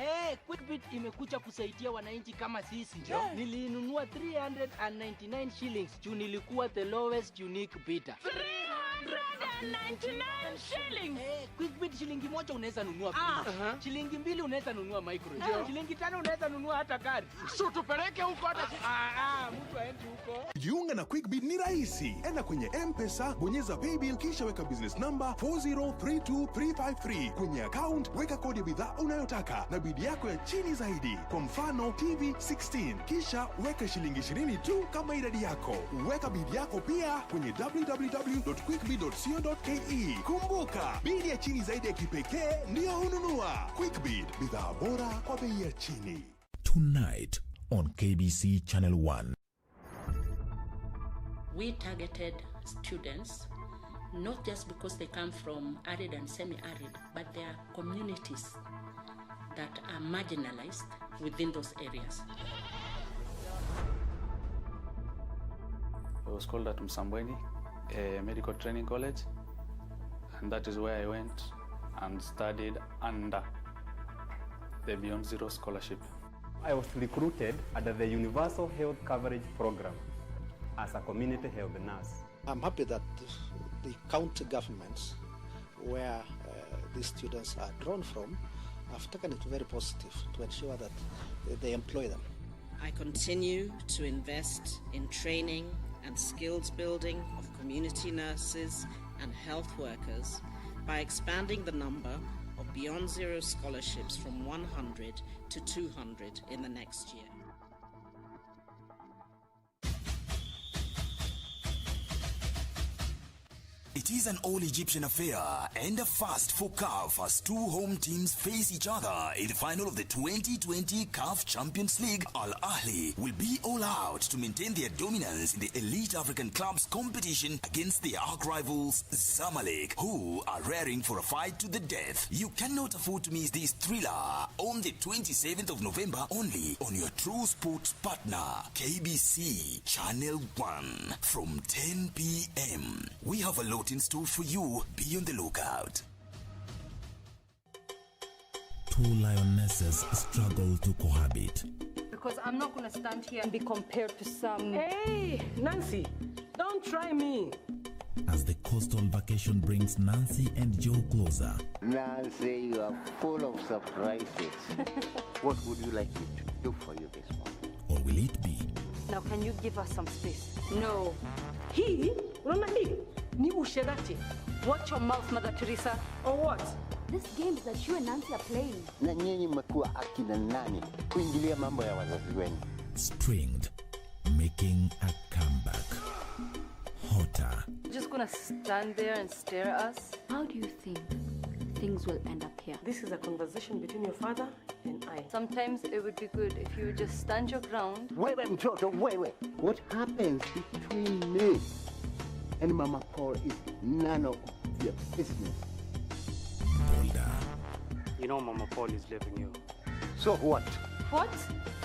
Quickbit imekuja kusaidia wananchi kama sisi. Nilinunua 399 shillings. Juu nilikuwa the lowest unique bidder.
399 shillings.
Quickbit shilingi moja unaweza nunua pizza. Shilingi mbili unaweza nunua micro. Shilingi 5 unaweza nunua hata gari. So tupeleke huko hata mtu aende huko.
Jiunga na Quickbit ni rahisi. Enda kwenye M-Pesa, bonyeza paybill kisha weka business number 4032353. Kwenye account weka kodi ya bidhaa unayotaka na bidi yako ya chini zaidi. Kwa mfano TV 16. Kisha weka shilingi 20 tu kama idadi yako. Weka bidi yako pia kwenye www.quickbit.co.ke. Kumbuka, bidi ya chini zaidi ya kipekee ndio ununua. Quickbit, bidhaa bora kwa bei ya chini.
Tonight on KBC Channel 1.
We targeted students not just because they come from arid and semi-arid, but there are communities that are marginalized within those areas.
I was called at Msambweni, a medical training college, and that is where I went and studied under the Beyond Zero scholarship.
I was recruited under the Universal Health Coverage Program as a community health nurse.
I'm happy that the county governments where these students are drawn from have taken it very positive to ensure that they employ them.
I continue to invest in training and skills building of community nurses and health workers by expanding the number of Beyond Zero scholarships from 100 to 200 in the next year.
It is an all-Egyptian affair and a first for CAF as two home teams face each other in the final of the 2020 CAF Champions League. Al Ahly will be all out to maintain their dominance in the elite African clubs competition against their arch rivals Zamalek, who are raring for a fight to the death. You cannot afford to miss this thriller on the 27th of November only on your true sports partner, KBC Channel 1 from 10 p.m. We have a lot in store for you. Be on the lookout.
Two lionesses struggle to cohabit.
Because I'm not going to stand here and be compared to some...
Hey, Nancy, don't try me.
As the coastal vacation brings Nancy and Joe closer.
Nancy, you are full of surprises. What would you like me to do for you this morning?
Or will it be?
Now, can you give us some space?
No. He? Ni usherati.
Watch your mouth, Mother Teresa.
Or what?
This game that you and Nancy are playing.
Na nyinyi mmekuwa akina nani kuingilia mambo ya wazazi wenu?
Stringed, making a comeback. Hotter.
Just gonna stand there and stare at us?
How do you think things will end up here?
This is a conversation between your father and I.
Sometimes it would be good if you would just stand your ground.
Wait, Mtoto, wait. What happens between me and Mama Paul is none of your business.
Bolder.
You know Mama Paul is leaving you.
So what?
What?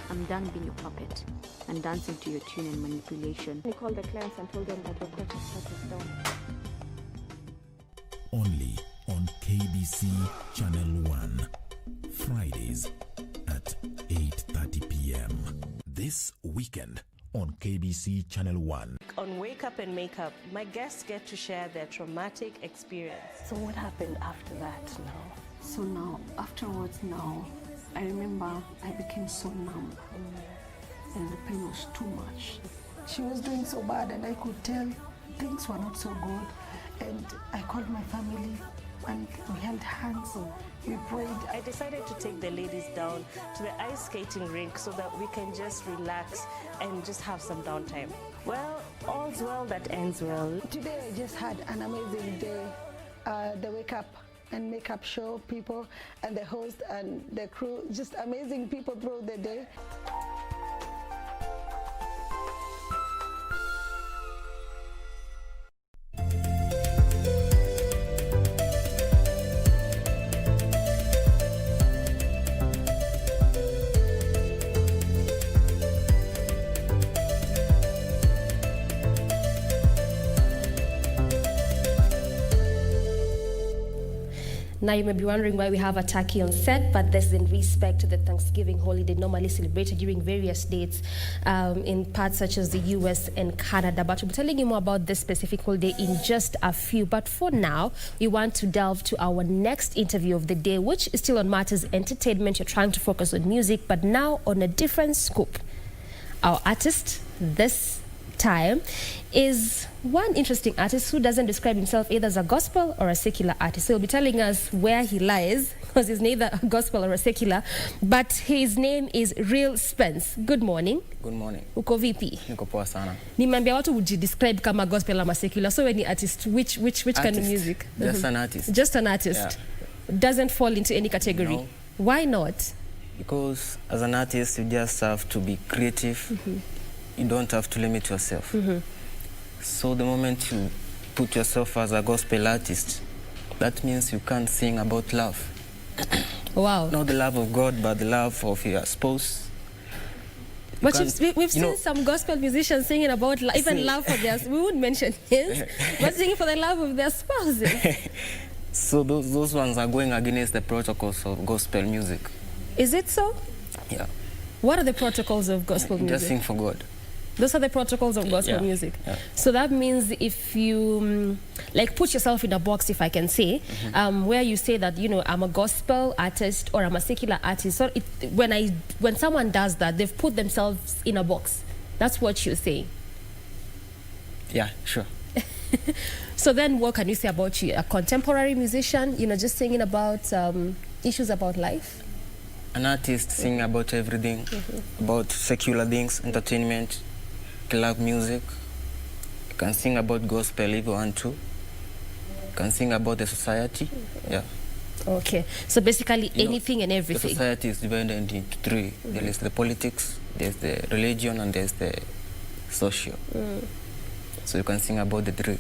I'm done being your puppet and dancing to your tune and manipulation.
We called the clients and told them that the court has shut us down.
Only on KBC Channel 1. Fridays at 8:30 p.m. This weekend on KBC Channel 1.
On Wake Up and Make Up, my guests get to share their traumatic experience.
So what happened after that now? So now, afterwards now, I remember I became so numb and the pain was too much. She was doing so bad and I could tell things were not so good. And I called my family and we held hands, we prayed.
I decided to take the ladies down to the ice skating rink so that we can just relax and just have some downtime. Well, all's well that ends well.
Today I just had an amazing day. The Wake Up and Makeup show people and the host and the crew, just amazing people throughout the day.
Now you may be wondering why we have a turkey on set, but this is in respect to the Thanksgiving holiday normally celebrated during various dates in parts such as the US and Canada. But we'll be telling you more about this specific holiday in just a few. But for now, we want to delve to our next interview of the day, which is still on matters entertainment. You're trying to focus on music, but now on a different scope. Our artist this time is one interesting artist who doesn't describe himself either as a gospel or a secular artist. So he'll be telling us where he lies, because he's neither a gospel or a secular, but his name is Real Spence. Good morning.
Good morning.
Uko vipi?
Niko poa sana.
Nimeambia watu describe kama gospel ama secular. So when the artist, which kind of music?
Just an artist.
Just an artist.
Yeah.
Doesn't fall into any category.
No.
Why not?
Because as an artist, you just have to be creative. You don't have to limit yourself. So the moment you put yourself as a gospel artist, that means you can't sing about love.
Wow.
Not the love of God, but the love of your spouse.
But we've seen some gospel musicians singing about even love for their, we wouldn't mention his, but singing for the love of their spouses.
So those ones are going against the protocols of gospel music.
Is it so?
Yeah.
What are the protocols of gospel music?
Just sing for God.
Those are the protocols of gospel music.
Yeah.
So that means if you like put yourself in a box, if I can say, where you say that, you know, I'm a gospel artist or I'm a secular artist. So when someone does that, they've put themselves in a box. That's what you're saying.
Yeah, sure.
So then what can you say about you? A contemporary musician, you know, just singing about issues about life?
An artist sing about everything, about secular things, entertainment, club music. You can sing about gospel if you want to. You can sing about the society. Yeah.
Okay. So basically anything and everything.
The society is divided into three. There is the politics, there's the religion, and there's the social. So you can sing about the three.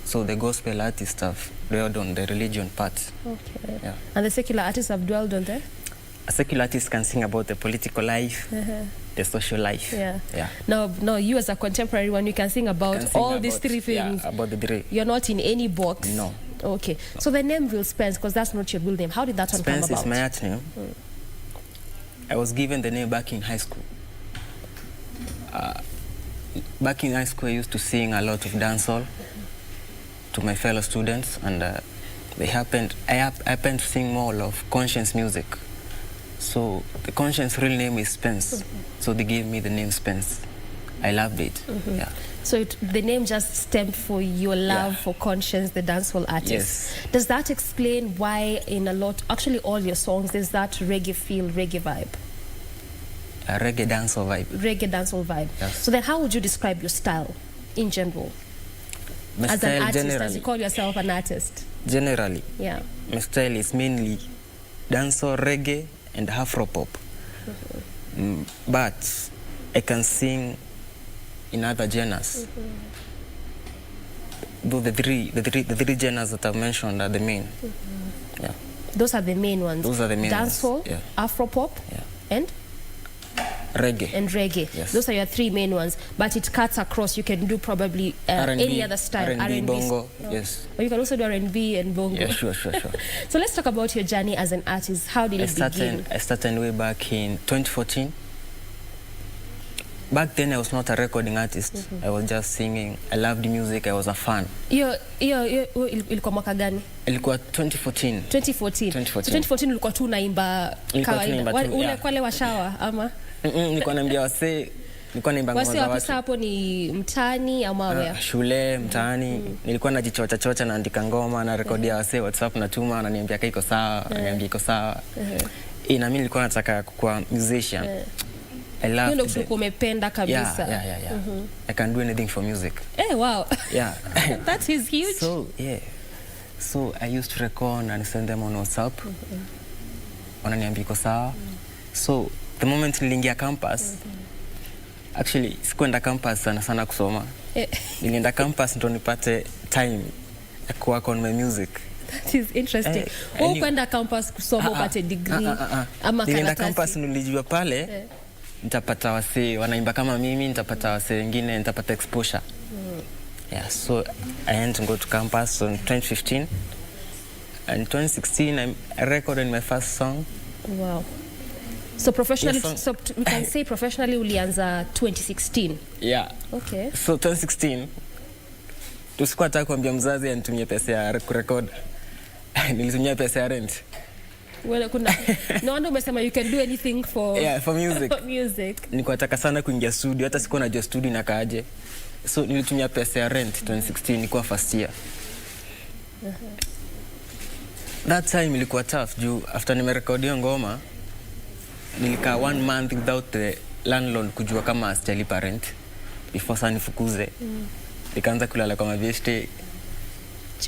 So the gospel artists have dwelled on the religion part.
Okay.
Yeah.
And the secular artists have dwelled on that?
A secular artist can sing about the political life, the social life.
Yeah.
Yeah.
No, you as a contemporary one, you can sing about all these three things.
Yeah, about the three.
You're not in any box.
No.
Okay. No. So the name Real Spence, because that's not your real name. How did that one come about?
Spence is my art name. I was given the name back in high school. Back in high school, I used to sing a lot of dancehall to my fellow students, and I happened to sing more of conscience music. So the conscience real name is Spence. So they gave me the name Spence. I loved it. Yeah.
So the name just stemmed for your love for conscience, the dancehall artist.
Yes.
Does that explain why in actually all your songs, there's that reggae feel, reggae vibe?
A reggae dancehall vibe.
Reggae dancehall vibe.
Yes.
So then how would you describe your style in general?
My
as
style
an artist,
generally,
as you call yourself an artist?
Generally,
yeah.
My style is mainly dancehall, reggae, and Afro-pop. But I can sing in other genres. Though the three genres that I've mentioned are the main. Yeah.
Those are the main ones.
Those are the main
dancehall,
ones. Yeah.
Afro-pop, and
reggae.
And reggae.
Yes.
Those are your three main ones. But it cuts across. You can do probably any other style.
R&B, bongo, yes.
Or you can also do R&B and bongo.
Yeah, sure.
So let's talk about your journey as an artist. How did it begin?
I started way back in 2014. Back then, I was not a recording artist. I was just singing. I loved music. I was a fan.
Ilikuwa mwaka gani?
Ilikuwa 2014.
2014. So 2014 ulikuwa tu unaimba kawaida. Ule kwale wa shower ama?
Nilikuwa naambia wasee, nilikuwa naimba ngoma za watu.
Wasi hapo ni mtaani ama where?
Shule, mtaani. Nilikuwa najichocha naandika ngoma na rekodia wasee WhatsApp natuma, ananiambia iko sawa, ananiambia iko sawa. Na mimi nilikuwa nataka kuwa musician. I love
it. Umependa kabisa.
Yeah. I can do anything for music.
Wow.
Yeah.
That is huge.
So I used to record and send them on WhatsApp. Wananiambia iko sawa. So the moment niliingia campus, actually sikuenda campus sana kusoma. Nilienda campus ndo nipate time ya work on my music.
That is interesting. Kwenda campus kusoma upate degree ama karatasi.
Nilienda campus nilijua pale nitapata wasee wanaimba kama mimi, nitapata wasee wengine, nitapata exposure. Yeah, so I went to go to campus in 2015. And 2016, I recorded my first song.
Wow. So professionally,
Yes,
so we can say professionally ulianza 2016.
Yeah.
Okay.
So 2016, tusikuwa nataka kuambia mzazi anitumie pesa ya kurekod. Nilitumia pesa ya rent.
Well, no wonder umesema you can do anything for
for music.
For music.
Nilikuwa nataka sana kuingia studio, hata sikuwa najua studio inakaaje. So nilitumia pesa ya rent 2016, nilikuwa first year. That time ilikuwa tough juu after nimerekodia ngoma nilikaa 1 month without the landlord kujua kama sijalipa rent before sana nifukuze. Nikaanza kulala kwa mabeshte.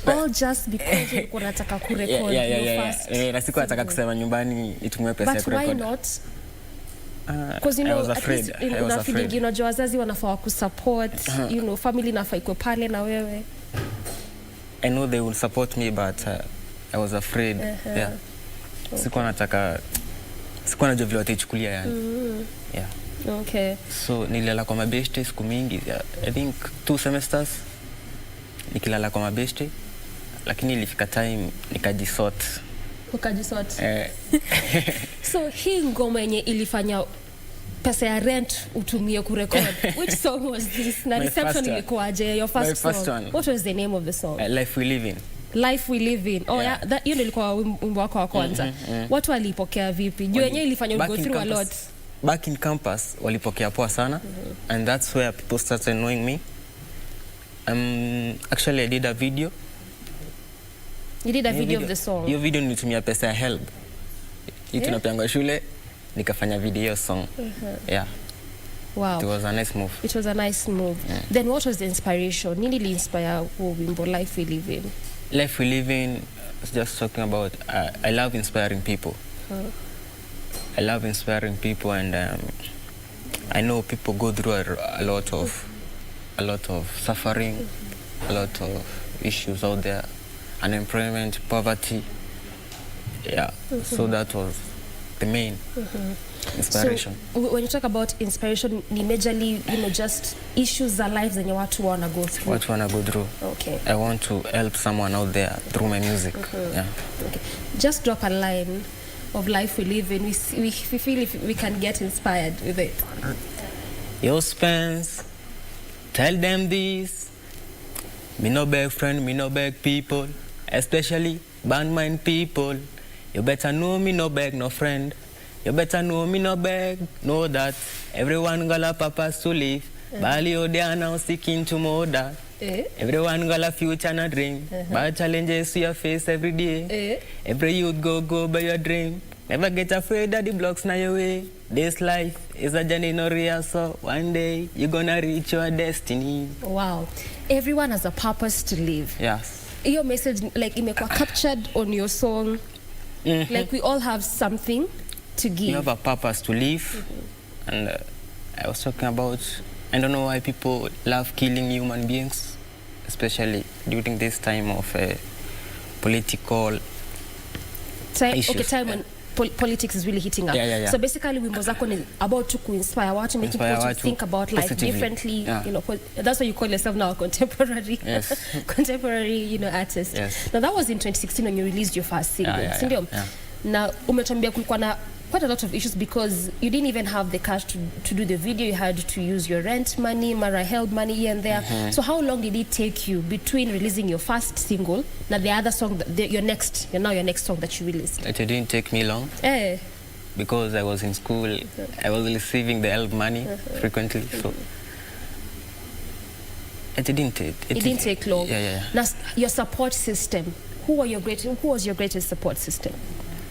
All just because ulikuwa unataka kurecord your first.
Na sikuwa nataka kusema nyumbani nitumie pesa ya kurecord.
But why not? Because you know,
I was afraid. I was afraid.
You know, wazazi wanafaa kusupport, you know, family inafaa iko pale na wewe.
I know they will support me, but I was afraid. Yeah. Sikuwa najua vile wataichukulia yani. Yeah.
Okay.
So nililala kwa mabeshte siku mingi. I think 2 semesters nikilala kwa mabeshte, lakini ilifika time nikajisort.
Ukajisort. So hii ngoma yenye ilifanya pesa ya rent utumie kurecord. Which song was this? Na reception ilikuwaje? Your first song. What was the name of the song?
Life We Live In.
Life We Live In. Oh yeah, that hiyo ndio ilikuwa wimbo wako wa kwanza. Watu walipokea vipi? Juu yenyewe ilifanya you go through a lot.
Back in campus walipokea poa sana, and that's where people started knowing me. Actually I did a video.
You did a video of the song?
Hiyo video nilitumia pesa ya help. Hii tunapeangwa shule, nikafanya video song. Yeah.
Wow.
It was a nice move.
It was a nice move. Then what was the inspiration? Nini li inspire wimbo Life We Live In?
Life We Live In is just talking about I love inspiring people. I love inspiring people, and I know people go through a lot of suffering, a lot of issues out there, unemployment, poverty. Yeah. So that was the main inspiration.
So when you talk about inspiration, ni majorly, you know, just issues za life zenye watu wanna go through.
What wanna go through.
Okay.
I want to help someone out there through my music. Yeah.
Okay. Just drop a line of Life We Live In. We feel if we can get inspired with it.
Yo, Spence, tell them this. Me no beg friend, me no beg people, especially bad mind people. You better know me no beg no friend. You better know me no beg, know that everyone got a purpose to live. Bali they now seeking to more that. Everyone got a future and a dream. But challenges to your face every day. Every youth go by your dream. Never get afraid that the blocks na your way. This life is a journey, no real, so one day you're gonna reach your destiny.
Wow. Everyone has a purpose to live.
Yes.
Your message, like, imekuwa captured on your song. Like, we all have something to give.
You have a purpose to live. And I was talking about, I don't know why people love killing human beings, especially during this time of political issues.
Okay, time when politics is really hitting up.
Yeah.
So basically, wimbo zako ni about to inspire watu, making people to think about life differently. You know, that's why you call yourself now a contemporary, contemporary, you know, artist. Now that was in 2016 when you released your first single. Now, umetuambia kulikuwa na quite a lot of issues because you didn't even have the cash to do the video. You had to use your rent money, Mara held money here and there. So how long did it take you between releasing your first single and the other song, your next song that you released?
It didn't take me long. Because I was in school, I was receiving the help money frequently. So it didn't take
long.
Yeah.
Now, your support system, who was your greatest support system?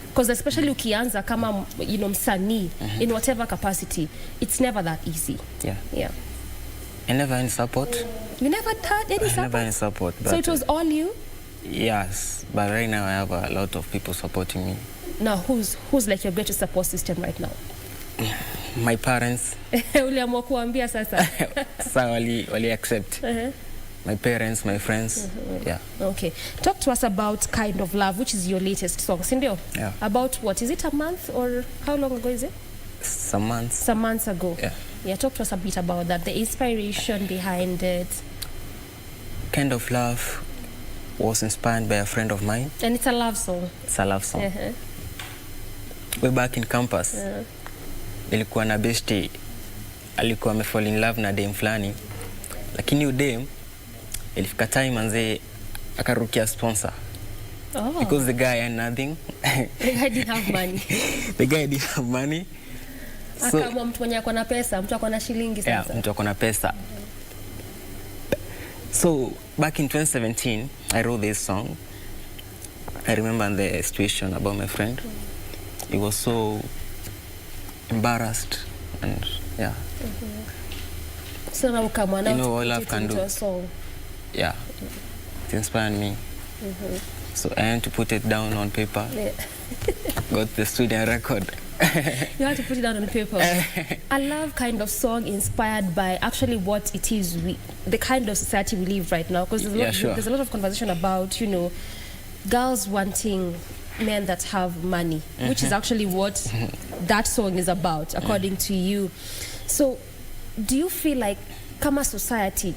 Because especially ukianza kama, you know, msanii in whatever capacity, it's never that easy. Yeah.
I never had any support.
You never had any support?
I never had any support.
So it was all you?
Yes, but right now I have a lot of people supporting me.
Now, who's like your greatest support system right now?
My parents.
Uliamua kuambia sasa.
Sasa wali accept. My parents, my friends. Yeah.
Okay. Talk to us about Kind of Love, which is your latest song, Sindio?
Yeah.
About what? Is it a month or how long ago is it?
Some months.
Some months ago.
Yeah.
Talk to us a bit about that, the inspiration behind it.
Kind of Love was inspired by a friend of mine.
And it's a love song.
It's a love song.
Uh-huh.
Way back in campus, nilikuwa na bestie alikuwa amefall in love na dem fulani, lakini huyo dem ilifika time manze akarukia sponsor.
Oh.
Because the guy had nothing.
The guy didn't have money.
The guy didn't have money. So,
akaamua mtu mwenye ako na pesa, mtu ako na shilingi sasa.
Yeah, mtu ako na pesa. So back in 2017, I wrote this song. I remember the situation about my friend. He was so embarrassed and yeah.
So now ukamwa na
all love can do.
A song.
Yeah, it inspired me. So I had to put it down on paper.
Yeah.
Got the studio record.
You have to put it down on paper. A love kind of song inspired by actually what it is, the kind of society we live right now. Because there's a lot of conversation about, you know, girls wanting men that have money, which is actually what that song is about, according to you. So, do you feel like, kama society,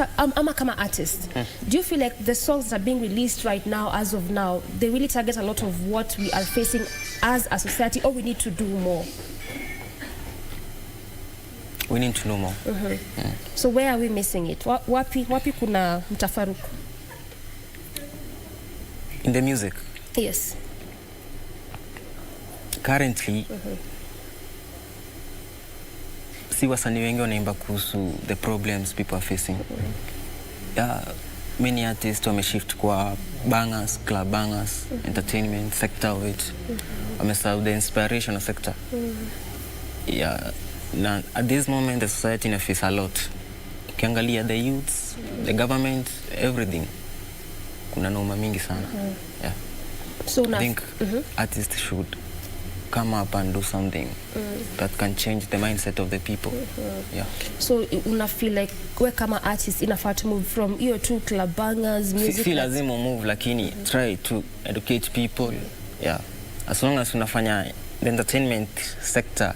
ama kama artist, do you feel like the songs that are being released right now, as of now, they really target a lot of what we are facing as a society, or we need to do more?
We need to know more.
So where are we missing it? Wapi kuna mtafaruku?
In the music?
Yes.
Currently, si wasanii wengi wanaimba kuhusu the problems people are facing. Yeah, many artists wameshift kwa bangers, club bangers, entertainment sector of it. Wamesahau the inspirational sector. Yeah, now at this moment the society ina face a lot. Ukiangalia the youths, the government, everything. Kuna noma mingi sana. Yeah.
So
I think artists should come up and do something that can change the mindset of the people. Yeah.
So una feel like we kama artist inafaa to move from hiyo tu club bangers, music.
Si lazima move, lakini try to educate people. Yeah. As long as unafanya the entertainment sector,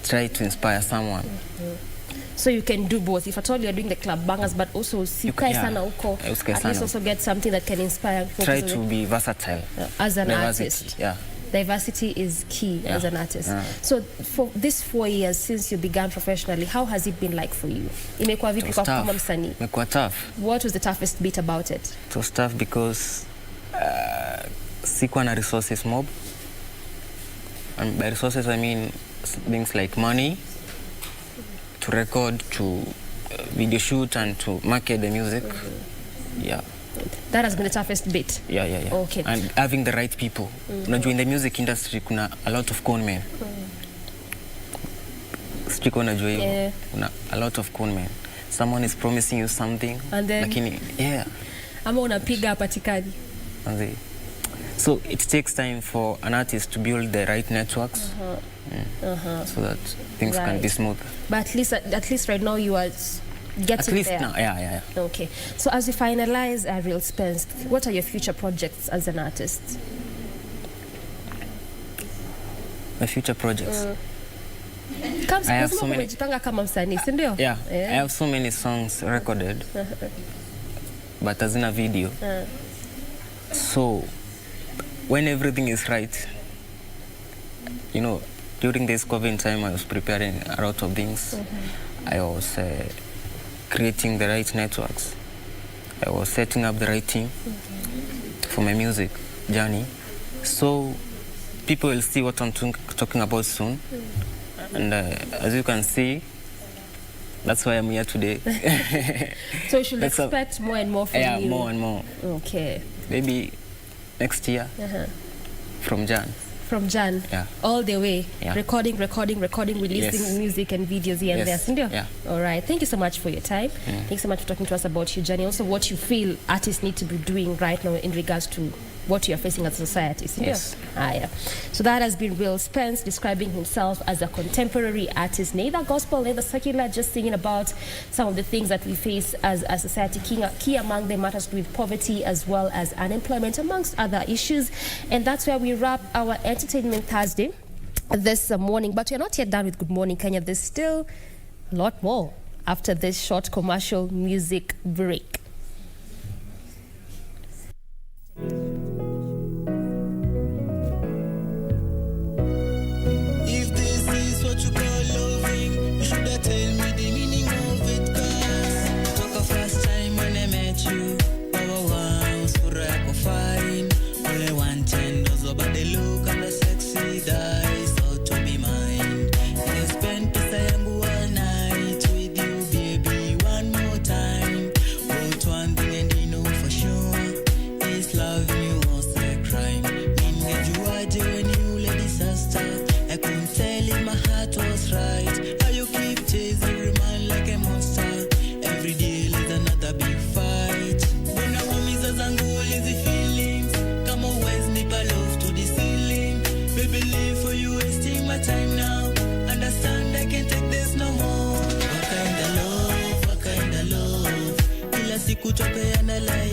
try to inspire someone.
So you can do both. If at all you're doing the club bangers, but also sikae sana huko, at least also get something that can inspire folks.
Try to be versatile.
As an
Diversity,
artist.
Yeah.
Diversity is key as an artist. So for this 4 years since you began professionally, how has it been like for you? Imekuwa vipi kwa kama msanii?
Imekuwa tough.
What was the toughest bit about it?
It was tough because sikuwa na resources mob. And by resources I mean things like money to record, to video shoot and to market the music. Yeah.
That has been the toughest bit.
Yeah.
Okay.
And having the right people. Unajua in the music industry kuna a lot of con men. Sijui unajua hivyo.
Yeah.
Kuna a lot of con men. Someone is promising you something.
And then,
lakini
ama unapiga hapatikani.
So it takes time for an artist to build the right networks so that things can be smooth.
But at least right now you are getting
at least
there.
Now, yeah.
Okay. So as we finalize Real Spence, what are your future projects as an artist?
My future projects?
I have so many.
Yeah, I have so many songs recorded, but as in a video. So when everything is right, you know, during this COVID time, I was preparing a lot of things. I was creating the right networks. I was setting up the right team for my music journey. So people will see what I'm talking about soon. And as you can see, that's why I'm here today.
So you should expect more and more from you?
Yeah, more and more.
Okay.
Maybe next year, from Jan.
From Jan, all the way, recording, releasing music and videos here and there.
Yeah.
All right. Thank you so much for your time. Thanks so much for talking to us about your journey. Also, what you feel artists need to be doing right now in regards to what you are facing as a society.
Yes.
So that has been Will Spence describing himself as a contemporary artist, neither gospel, neither secular, just singing about some of the things that we face as a society. Key among them matters with poverty as well as unemployment, amongst other issues. And that's where we wrap our Entertainment Thursday this morning. But we're not yet done with Good Morning Kenya. There's still a lot more after this short commercial music break.
siku twapeana lie.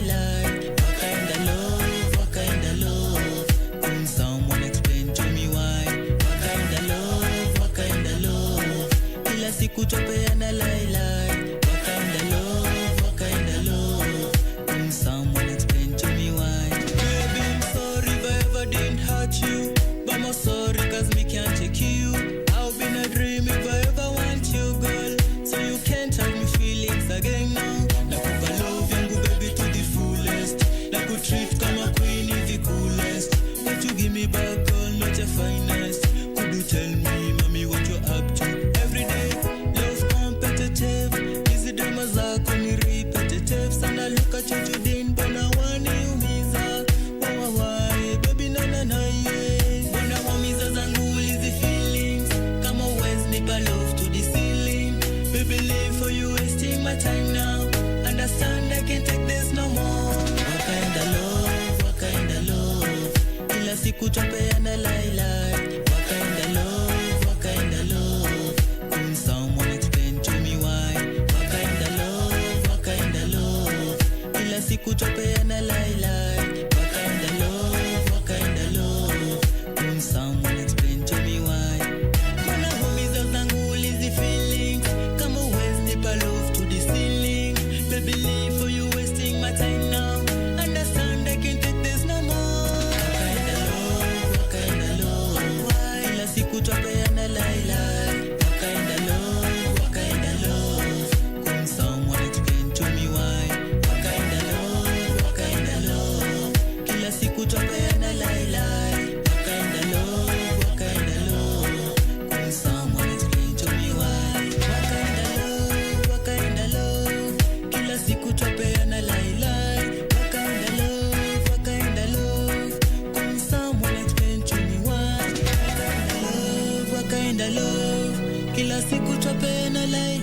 What kind of love? Can someone explain to me why? What kind of love? What kind of love? Kila siku twapeana lie. What kind of love? What kind of love? Can someone explain to me why? Baby, I'm sorry if I ever didn't hurt you, but I'm sorry cause me can't take you. I've been a dream if I ever want you, girl, so you can't hurt me feelings again now. Nakupa love yangu baby to the fullest, nakutreat kama queen if the coolest, but you give me back girl not your finest. Could you tell me mommy what you're up to every day? Love competitive, hizi drama zako ni repetitive sana. Look at you today mbona waniumiza why baby na yeah, mbona waumiza zangu hizi feelings kama uwezi nipa love to the ceiling. Baby live for you wasting my time now, understand I can't take this no more. What kind of love? What kind of love? Kila siku twapeana lie. What kind of love? What kind of love? Can someone explain to me why? What kind of love? What kind of love? Kila siku twapeana lie. What kind of love? What kind of love? Can someone explain to me why? Mbona humiza zangu hizi feelings kama uwezi nipa love to the ceiling. Baby live for you wasting my time now, understand I can't take this no more. What kind of love? Why? Kila siku twapeana lie. What kind of love? What kind of love? Can someone explain to me why? What kind of love? What kind of love? Kila siku twapeana lie. What kind of love? What kind of love? Can someone explain to me why? What kind of love? What kind of love? Kila siku twapeana lie. What kind of love? What kind of love? Can someone explain to me why? What kind of love? Kila siku twapeana lie.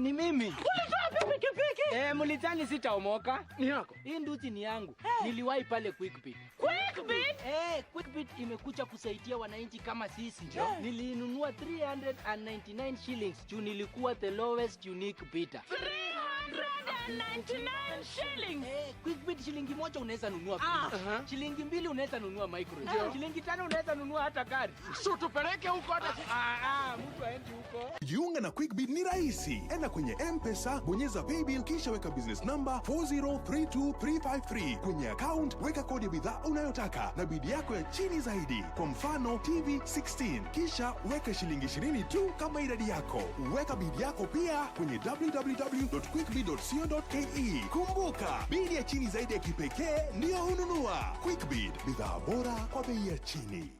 Ni mimi. Ulitoa pikipiki? Mlitani sitaomoka. Ni yako. Hii nduti ni yangu. Niliwahi pale Quickbit. Quickbit? Quickbit imekuja kusaidia wananchi kama sisi. Nilinunua 399 shillings. Juu nilikuwa the lowest unique bidder. 399 shillings. Quickbit shilingi moja unaweza nunua pizza. Shilingi mbili unaweza nunua microwave. Shilingi tano unaweza nunua hata gari. So tupeleke huko hata mtu aende huko.
Jiunga na Quickbit ni rahisi. Enda kwenye M-Pesa, bonyeza paybill kisha weka business number 4032353. Kwenye account weka kodi ya bidhaa unayotaka na bidi yako ya chini zaidi. Kwa mfano TV 16. Kisha weka shilingi 20 tu kama idadi yako. Weka bidi yako pia kwenye www.quickbit.co.ke. Kumbuka, bidi ya chini zaidi ya kipekee ndio ununua. Quickbit, bidhaa bora kwa bei ya chini.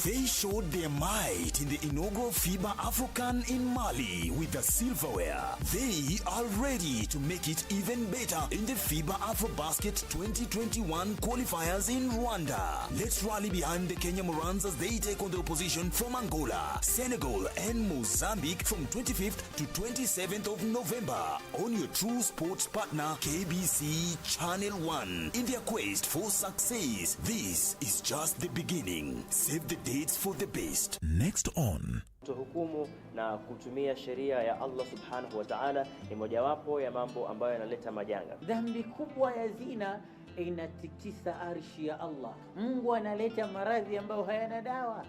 They showed their might in the inaugural FIBA African in Mali with the silverware. They are ready to make it even better in the FIBA AfroBasket 2021 qualifiers in Rwanda. Let's rally behind the Kenya Morans as they take on the opposition from Angola, Senegal and Mozambique from 25th to 27th of November on your true sports partner KBC Channel 1 in their quest for success. This is just the beginning. Save the dates for the best.
Next on
kutohukumu na kutumia sheria ya Allah subhanahu wa ta'ala ni mojawapo ya mambo ambayo yanaleta majanga.
Dhambi kubwa ya zina inatikisa arshi ya Allah. Mungu analeta maradhi ambayo hayana dawa.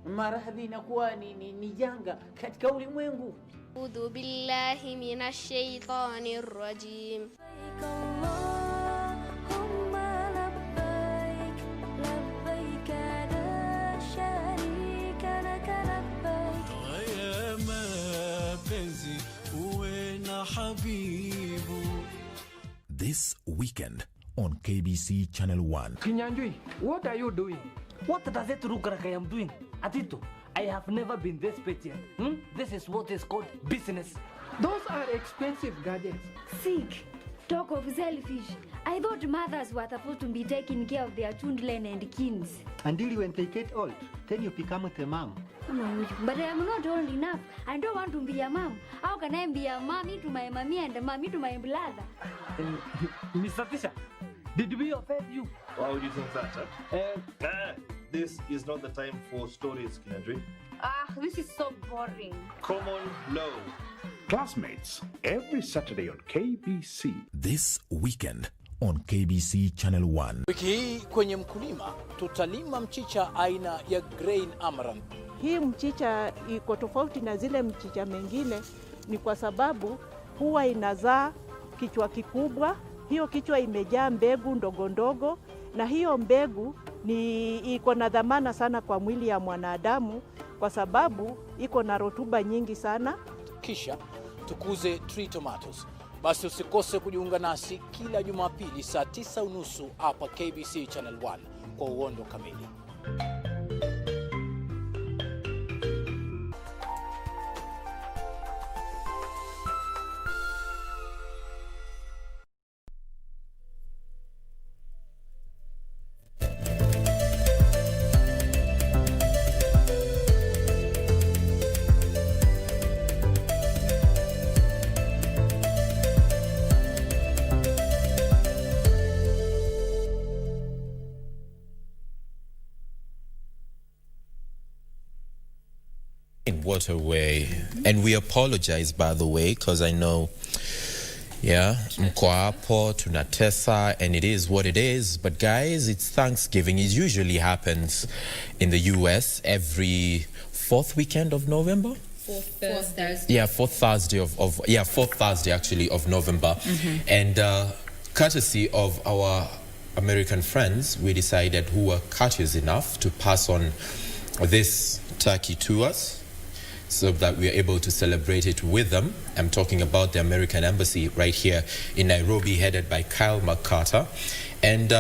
Maradhi inakuwa ni janga katika ulimwengu.
A'udhu billahi minash shaitanir rajim.
Penzi
weekend on KBC Channel 1.
Kinyanjui, what are you doing? What does it look like I am doing? Atito, I have never been this petty. This is what is called business. Those are expensive gadgets.
Sick. Talk of selfish. I thought mothers were supposed to be taking care of their children and kids.
Until when they get old, then you become the mom.
But I am not old enough. I don't want to be a mom. How can I be a mommy to my mommy and a mommy to my brother?
Mr. Tisha, did we offend you?
Why would you think that, this is not the time for stories, Kinandri.
This is so boring.
Common law.
Classmates, every Saturday on KBC.
This weekend on KBC Channel 1.
Wiki hii kwenye mkulima tutalima mchicha aina ya Grain Amaranth.
Hii mchicha iko tofauti na zile mchicha mengine ni kwa sababu huwa inazaa kichwa kikubwa. Hiyo kichwa imejaa mbegu ndogo ndogo, na hiyo mbegu iko na dhamana sana kwa mwili ya mwanadamu kwa sababu iko na rotuba nyingi sana.
Kisha tukuze tree tomatoes. Basi usikose kujiunga nasi kila Jumapili saa 9:30 hapa KBC Channel 1 kwa uondo kamili.
What a way. And we apologize, by the way, because I know, mkoapo, tunatesa, and it is what it is. But guys, it's Thanksgiving. It usually happens in the US every fourth weekend of November.
Fourth Thursday.
Yeah, fourth Thursday actually of November. And courtesy of our American friends, we decided who were courteous enough to pass on this turkey to us, so that we are able to celebrate it with them. I'm talking about the American Embassy right here in Nairobi, headed by Kyle McCarter. And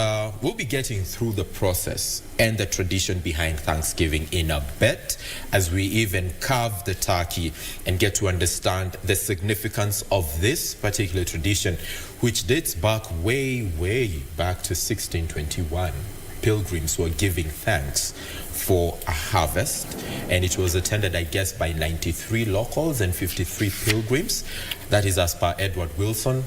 we'll be getting through the process and the tradition behind Thanksgiving in a bit, as we even carve the turkey and get to understand the significance of this particular tradition, which dates back way back to 1621. Pilgrims were giving thanks for a harvest, and it was attended, I guess, by 93 locals and 53 pilgrims. That is as per Edward Wilson,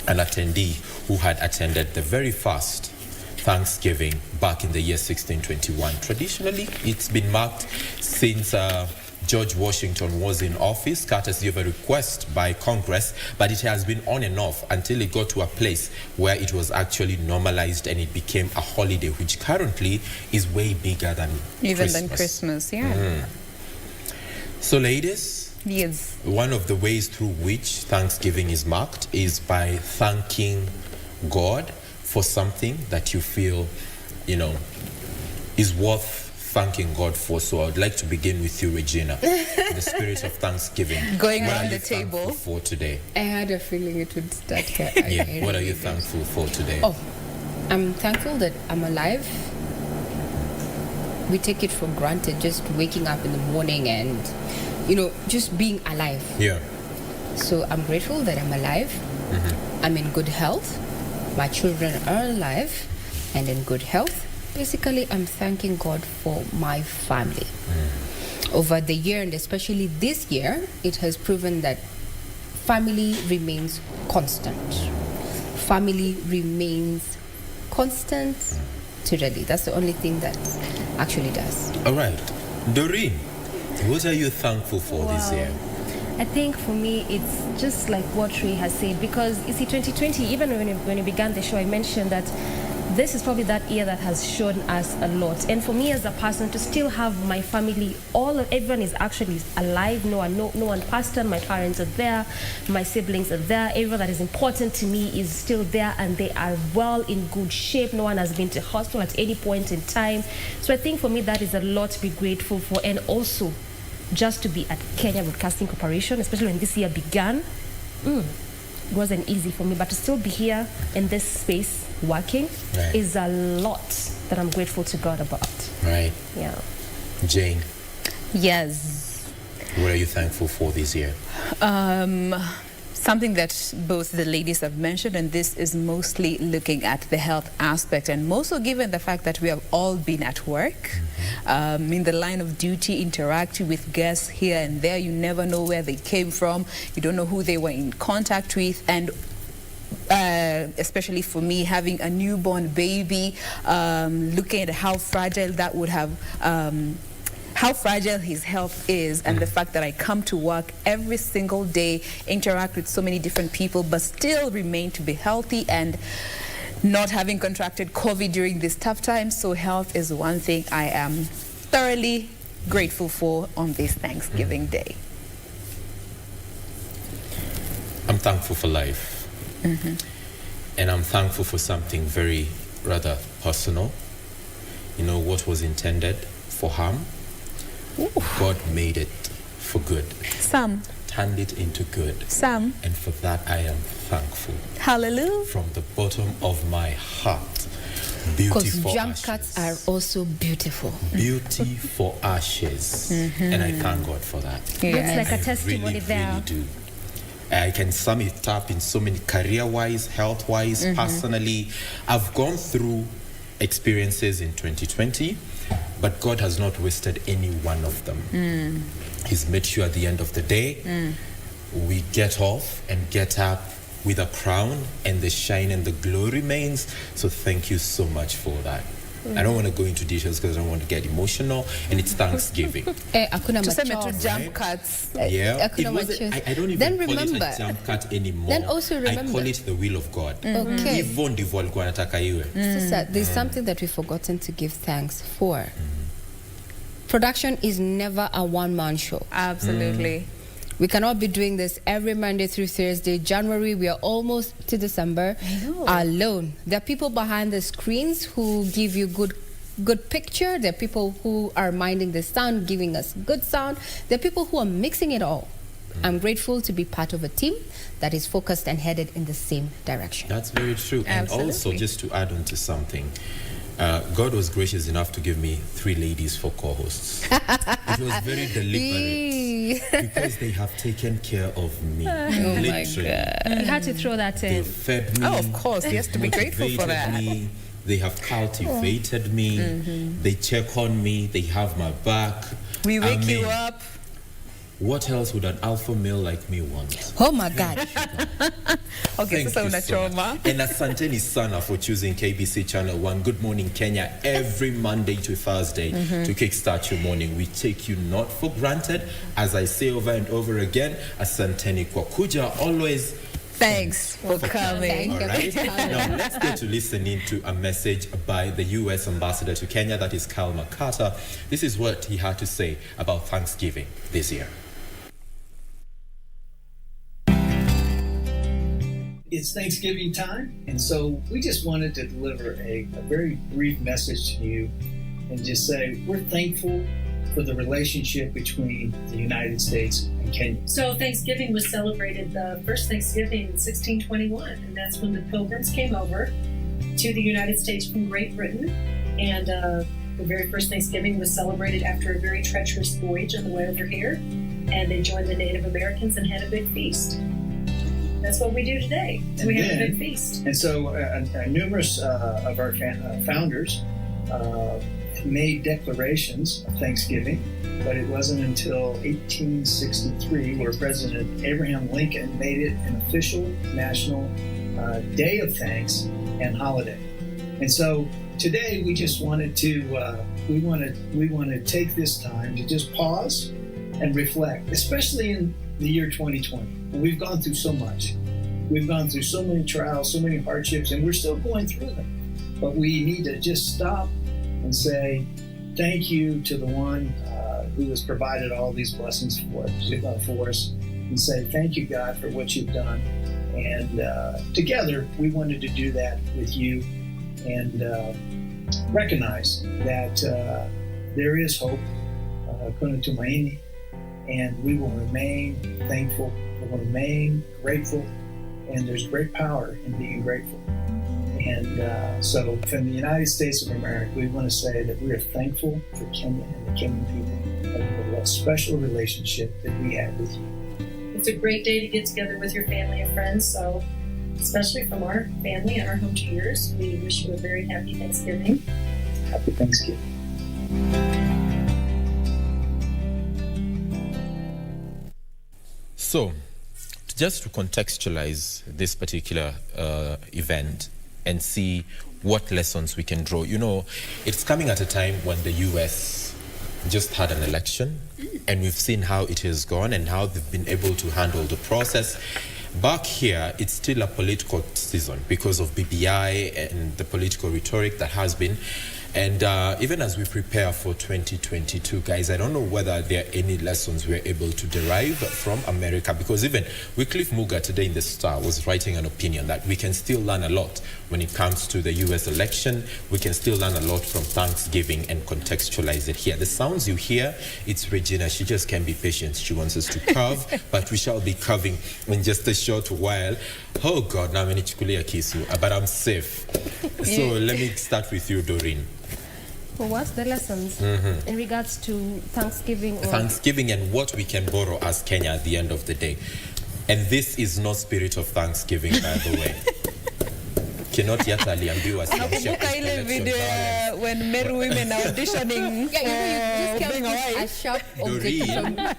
an attendee who had attended the very first Thanksgiving back in the year 1621. Traditionally, it's been marked since George Washington was in office, courtesy of a request by Congress, but it has been on and off until it got to a place where it was actually normalized and it became a holiday, which currently is way bigger than
Christmas.
So ladies,
yes,
one of the ways through which Thanksgiving is marked is by thanking God for something that you feel, is worth thanking God for. So I would like to begin with you, Regina, in the spirit of Thanksgiving.
Going
what
around
are you
the table
thankful for today?
I had a feeling it would start here.
What are you thankful for today?
I'm thankful that I'm alive. We take it for granted, just waking up in the morning and, just being alive.
Yeah.
So I'm grateful that I'm alive. I'm in good health. My children are alive and in good health. Basically, I'm thanking God for my family. Over the year, and especially this year, it has proven that family remains constant. Family remains constant totally. That's the only thing that actually does.
All right. Doreen, what are you thankful for this year?
I think for me, it's just like what Trey has said, because you see, 2020, even when you began the show, I mentioned that this is probably that year that has shown us a lot. And for me as a person, to still have my family, everyone is actually alive. No one passed on. My parents are there. My siblings are there. Everyone that is important to me is still there, and they are well in good shape. No one has been to hospital at any point in time. So I think for me, that is a lot to be grateful for. And also, just to be at Kenya Broadcasting Corporation, especially when this year began. wasn't easy for me, but to still be here in this space working is a lot that I'm grateful to God about.
Right.
Yeah.
Jane,
Yes.
what are you thankful for this year?
Something that both the ladies have mentioned, and this is mostly looking at the health aspect, and also given the fact that we have all been at work, in the line of duty, interacting with guests here and there. You never know where they came from. You don't know who they were in contact with, and especially for me, having a newborn baby, looking at how fragile that would have how fragile his health is, and the fact that I come to work every single day, interact with so many different people, but still remain to be healthy and not having contracted COVID during this tough time. So health is one thing I am thoroughly grateful for on this Thanksgiving Day.
I'm thankful for life. And I'm thankful for something very rather personal. You know, what was intended for harm, God made it for good.
Sam.
Turned it into good.
Sam.
And for that I am thankful.
Hallelujah.
From the bottom of my heart.
Because
Beautiful
jump
ashes.
cuts are also beautiful.
Beauty for ashes. And I thank God for that.
Looks like a testimony
really,
there.
Really do. I can sum it up in so many career-wise, health-wise, personally. I've gone through experiences in 2020, but God has not wasted any one of them. He's made sure at the end of the day, we get off and get up with a crown, and the shine and the glory remains. So thank you so much for that. I don't want to go into details because I don't want to get emotional, and it's Thanksgiving.
Hakuna
Tuseme tu
machozi.
jump cuts.
Yeah,
Hakuna
it wasn't,
machozi.
I don't even
Then
call
remember,
it a jump cut anymore.
then also
I
remember-
call it the will of God.
Okay.
Hivyo ndivyo alikuwa anataka iwe.
Sister, there's something that we've forgotten to give thanks for. Production is never a one-man show.
Absolutely.
We cannot be doing this every Monday through Thursday. January, we are almost to December alone. There are people behind the screens who give you good picture. There are people who are minding the sound, giving us good sound. There are people who are mixing it all. I'm grateful to be part of a team that is focused and headed in the same direction.
That's very true. And also, just to add on to something, God was gracious enough to give me 3 ladies for co-hosts. It was very deliberate because they have taken care of me.
Oh
my God.
You had to throw that
They
in.
fed me.
Oh, of course, he has to be grateful for
motivated
that.
me, They have cultivated me. They check on me. They have my back.
We wake
I
you
mean,
up.
What else would an alpha male like me want?
Oh my God.
Okay,
Thank
so
you
una
so
choma.
much. And asanteni sana for choosing KBC Channel 1 Good Morning Kenya every Monday to Thursday to kickstart your morning. We take you not for granted. As I say over and over again, asanteni kwa kuja always.
Thanks for coming.
All right. Now let's get to listening to a message by the U.S. Ambassador to Kenya, that is Kyle McCarter. This is what he had to say about Thanksgiving this year.
It's Thanksgiving time, and so we just wanted to deliver a very brief message to you and just say we're thankful for the relationship between the United States and Kenya.
So Thanksgiving was celebrated, the first Thanksgiving in 1621, and that's when the Pilgrims came over to the United States from Great Britain. And the very first Thanksgiving was celebrated after a very treacherous voyage on the way over here, and they joined the Native Americans and had a big feast. That's what we do today.
And
We have a
then-
big feast.
And so numerous of our founders made declarations of Thanksgiving, but it wasn't until 1863 where President Abraham Lincoln made it an official national day of thanks and holiday. And so today we just wanted to we want to take this time to just pause and reflect, especially in the year 2020. We've gone through so much. We've gone through so many trials, so many hardships, and we're still going through them. But we need to just stop and say thank you to the one who has provided all these blessings for us, and say thank you, God, for what you've done. And together, we wanted to do that with you and recognize that there is hope, kuna tumaini, and we will remain thankful, we will remain grateful, and there's great power in being grateful. And so from the United States of America, we want to say that we are thankful for Kenya and the Kenyan people and the special relationship that we have with you.
It's a great day to get together with your family and friends. So especially from our family and our home to yours, we wish you a very happy Thanksgiving.
Happy Thanksgiving.
So, just to contextualize this particular event and see what lessons we can draw. You know, it's coming at a time when the US just had an election, and we've seen how it has gone and how they've been able to handle the process. Back here, it's still a political season because of BBI and the political rhetoric that has been. And even as we prepare for 2022, guys, I don't know whether there are any lessons we're able to derive from America, because even Wycliffe Muga today in the Star was writing an opinion that we can still learn a lot when it comes to the US election. We can still learn a lot from Thanksgiving and contextualize it here. The sounds you hear, it's Regina. She just can't be patient. She wants us to carve, but we shall be carving in just a short while. Oh God, now I'm kisu, but I'm safe. So let me start with you, Doreen.
Well, what's the lessons in regards to Thanksgiving?
Thanksgiving and what we can borrow as Kenya at the end of the day. And this is no spirit of Thanksgiving, by the way. Cannot yet aliambiwa
Nakumbuka ile video when Meru women are auditioning
you just
being a wife.
a sharp
Doreen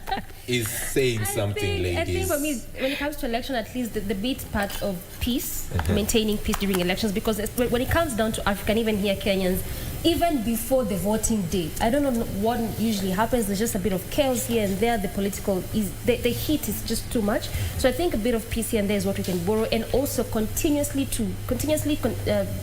is saying something, ladies.
I think for me, when it comes to election, at least the bit part of peace, maintaining peace during elections, because when it comes down to Africa, and even here Kenyans, even before the voting day, I don't know what usually happens. There's just a bit of chaos here and there. The political the heat is just too much. So I think a bit of peace here and there is what we can borrow, and also continuously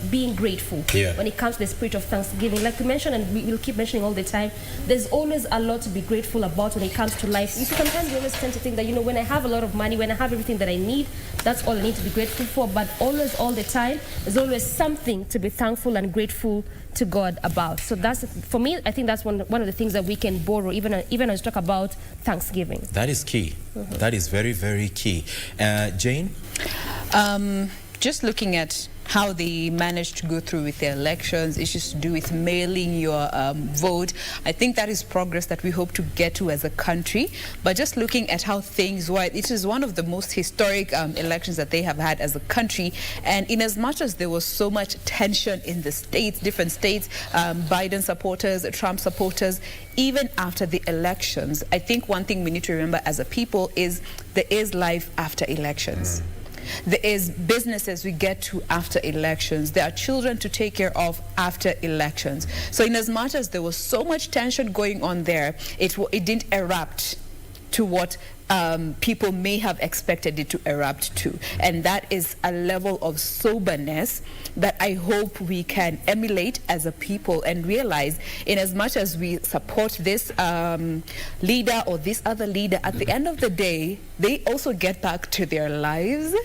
being grateful when it comes to the spirit of Thanksgiving. Like we mentioned, and we'll keep mentioning all the time, there's always a lot to be grateful about when it comes to life. You see, sometimes we always tend to think that, you know, when I have a lot of money, when I have everything that I need, that's all I need to be grateful for. But always, all the time, there's always something to be thankful and grateful to God about. So that's, for me, I think that's one of the things that we can borrow, even as we talk about Thanksgiving.
That is key. That is very, very key. Jane?
Just looking at how they managed to go through with their elections, issues to do with mailing your vote. I think that is progress that we hope to get to as a country. But just looking at how things were, it is one of the most historic elections that they have had as a country. And in as much as there was so much tension in the states, different states, Biden supporters, Trump supporters, even after the elections, I think one thing we need to remember as a people is there is life after elections. There is businesses we get to after elections. There are children to take care of after elections. So in as much as there was so much tension going on there, it didn't erupt to what people may have expected it to erupt to. And that is a level of soberness that I hope we can emulate as a people and realize, in as much as we support this leader or this other leader, at the end of the day, they also get back to their lives,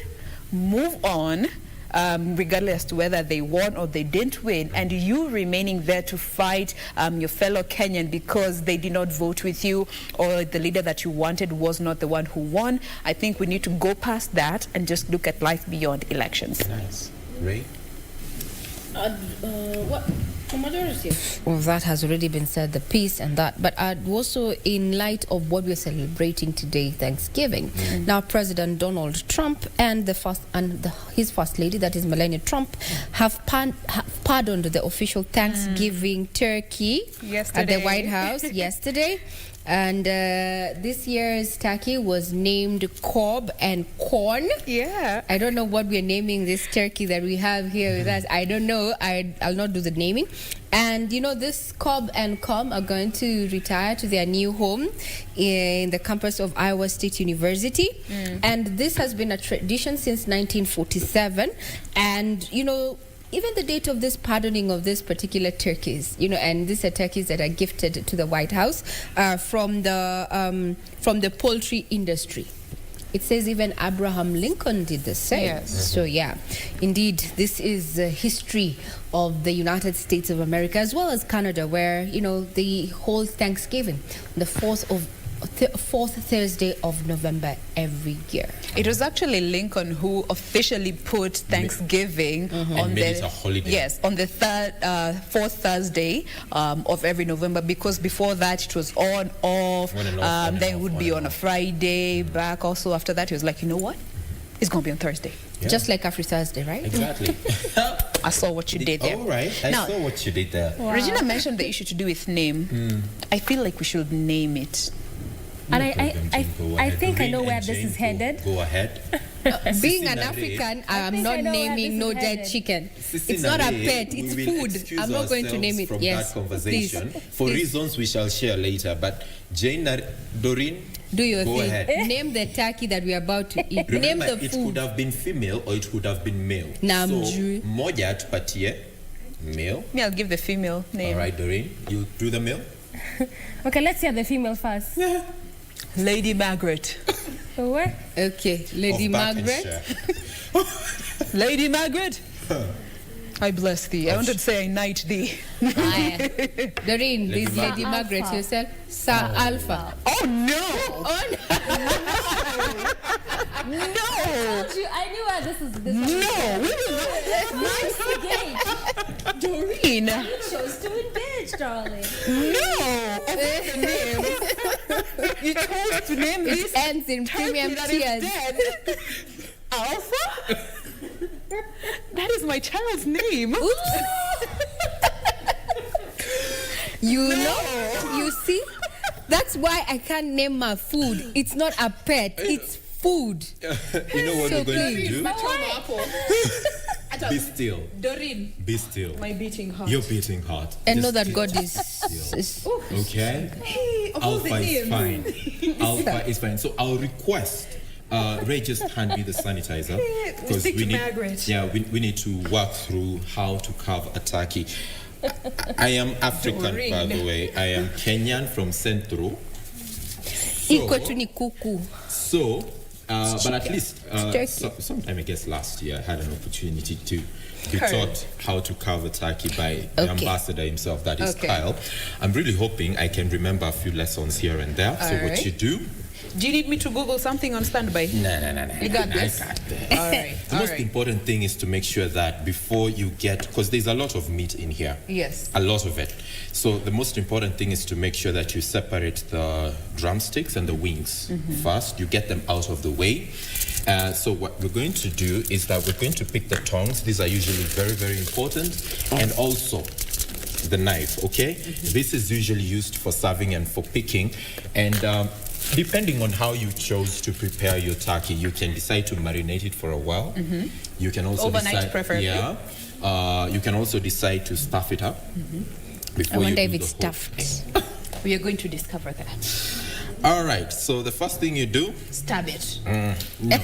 move on, regardless to whether they won or they didn't win, and you remaining there to fight your fellow Kenyan because they did not vote with you or the leader that you wanted was not the one who won. I think we need to go past that and just look at life beyond elections.
Nice. Ray?
Well, that has already been said, the peace and that. But also, in light of what we're celebrating today, Thanksgiving, now President Donald Trump and his first lady, that is Melania Trump, have pardoned the official Thanksgiving turkey at the White House yesterday. And this year's turkey was named Cobb and Corn.
Yeah.
I don't know what we're naming this turkey that we have here with us. I don't know. I'll not do the naming. And, you know, this Cobb and Corn are going to retire to their new home in the campus of Iowa State University. And this has been a tradition since 1947. And, you know, even the date of this pardoning of this particular turkeys, you know, and these are turkeys that are gifted to the White House from the poultry industry. It says even Abraham Lincoln did the same.
Yes.
So yeah, indeed, this is the history of the United States of America as well as Canada, where, you know, they hold Thanksgiving, the 4th of fourth Thursday of November every year.
It was actually Lincoln who officially put Thanksgiving on
made it a holiday.
Yes, on the fourth Thursday of every November, because before that it was on, off, then it would be on a Friday, back also. After that, he was like, you know what? It's going to be on Thursday.
Yeah.
Just like every Thursday, right?
Exactly.
I saw what you did there.
All right, I saw what you did there.
Wow. Regina mentioned the issue to do with name. I feel like we should name it.
And I think I know where this is headed.
Go ahead.
Being an African, I'm not naming no dead chicken. It's not a pet, it's food. I'm not going to name it.
From
yes,
that conversation,
please.
for reasons we shall share later. But Jane, Doreen,
do your
go
thing.
ahead.
Name the turkey that we're about to eat.
Remember,
Name the
it
food.
could have been female or it could have been male.
Namju.
So, moja tupatie male.
Me, I'll give the female name.
All right, Doreen, you do the male.
Okay, let's hear the female first.
Lady Margaret.
What?
Okay, Lady Margaret.
Lady Margaret. I bless thee. I wanted to say I knight thee.
Doreen, this Lady Margaret yourself. Sir Alpha.
Oh no!
Oh
no!
No! I knew where this is.
No!
Nice game.
Doreen.
You chose to engage, darling.
No! You chose to name this.
It ends in premium tears.
Alpha? That is my child's name.
You know, you see, that's why I can't name my food. It's not a pet, it's food.
You know what
So
we're going to do? Be still.
Doreen.
Be still.
My beating heart.
Your beating heart.
And know
Just
that
keep
God
still.
is
Okay?
Hey,
Alpha is fine. Alpha is fine. So I'll request Ray just hand me the sanitizer because
Stick to Margaret.
Yeah, we need to work through how to carve a turkey. I am African,
Doreen.
by the way. I am Kenyan from Centro.
Iko tu ni kuku.
So, but at least
Turkey.
sometime I guess last year I had an opportunity to be
Heard.
taught how to carve a turkey by the ambassador himself, that is Kyle. I'm really hoping I can remember a few lessons here and there. So what
Alright.
you do?
Do you need me to Google something on standby?
No.
You got this?
I got this.
All right.
The most important thing is to make sure that before you get, because there's a lot of meat in here.
Yes.
A lot of it. So the most important thing is to make sure that you separate the drumsticks and the wings first. You get them out of the way. So what we're going to do is that we're going to pick the tongs. These are usually very, very important. And also the knife, okay? This is usually used for serving and for picking. And depending on how you chose to prepare your turkey, you can decide to marinate it for a while. You can also
Overnight,
decide,
preferably.
Yeah. You can also decide to stuff it up. Before
I wonder
you
if
do
it's
the whole
stuffed.
We are going to discover that.
All right. So the first thing you do.
Stab it.
No,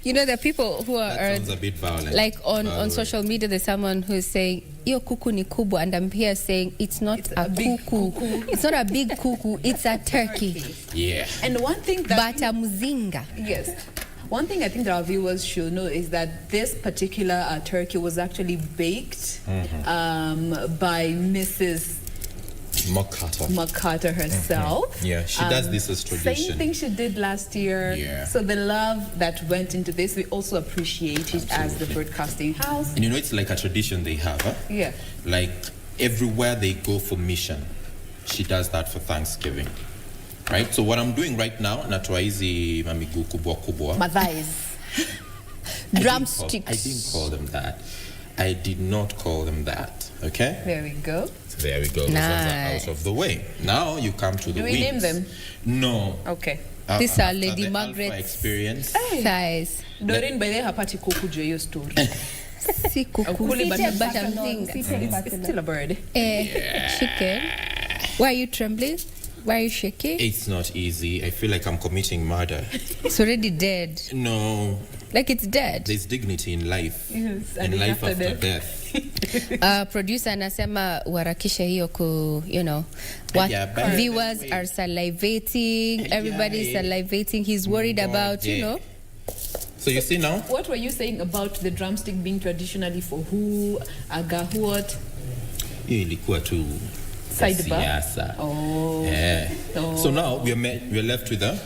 You know, there are people who are
that sounds a bit violent.
like
by the way.
on social media. There's someone who's saying "Iyo kuku ni kubwa," and I'm here saying it's not a kuku. It's not a big kuku. It's a turkey.
Yeah.
And one thing that
Bata muzinga.
Yes. One thing I think that our viewers should know is that this particular turkey was actually baked by Mrs. McCarter herself.
Yeah, she does this as tradition.
Same thing she did last year.
Yeah.
So the love that went into this, we also appreciate it as the broadcasting house.
And you know, it's like a tradition they have. Huh?
Yeah.
Like everywhere they go for mission, she does that for Thanksgiving. Right? So what I'm doing right now, natoa hizi mamigu kubwa kubwa.
Mathais.
I
Drumsticks.
didn't call them that. I did not call them that. Okay?
There we go.
So there we go. Those ones are out of the way. Now you come to the
Do we
wings.
name them?
No.
Okay.
These are
After
Lady
the
Margaret's
Alpha experience.
thighs.
Doreen, by the way, hapati kuku juu ya hiyo story.
Si kuku.
Ukuli bata
Mzinga.
It's still a bird.
Chicken. Why are you trembling? Why are you shaking?
It's not easy. I feel like I'm committing murder.
It's already dead.
No.
Like it's dead.
There's dignity in life.
Yes,
and life after death.
Producer anasema warakisha hiyo ku, you know, what
Yeah,
viewers are salivating, everybody's salivating. He's worried about, you know.
So you see now?
What were you saying about the drumstick being traditionally for who, agahuot?
Hiyo ilikuwa tu
Sidebar?
Yes, sir.
Oh.
Yeah.
Oh.
So now we're left with the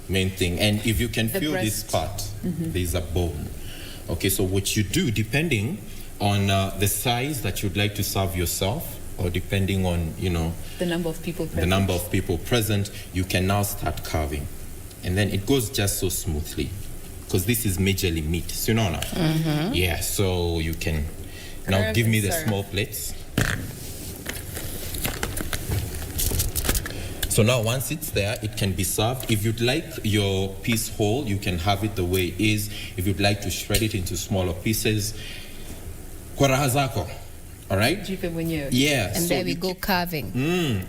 main thing. And if you can
The
feel this
breast.
part, there's a bone. Okay, so what you do, depending on the size that you'd like to serve yourself, or depending on,
The number of people present.
you can now start carving. And then it goes just so smoothly. Because this is majorly meat. So you know now? Yeah, so you can now
Curve
give me
and
the
serve.
small plates. So now once it's there, it can be served. If you'd like your piece whole, you can have it the way it is. If you'd like to shred it into smaller pieces, kwa raha zako. All right?
Jipe mwenyewe.
Yeah.
And
so
there we go, carving.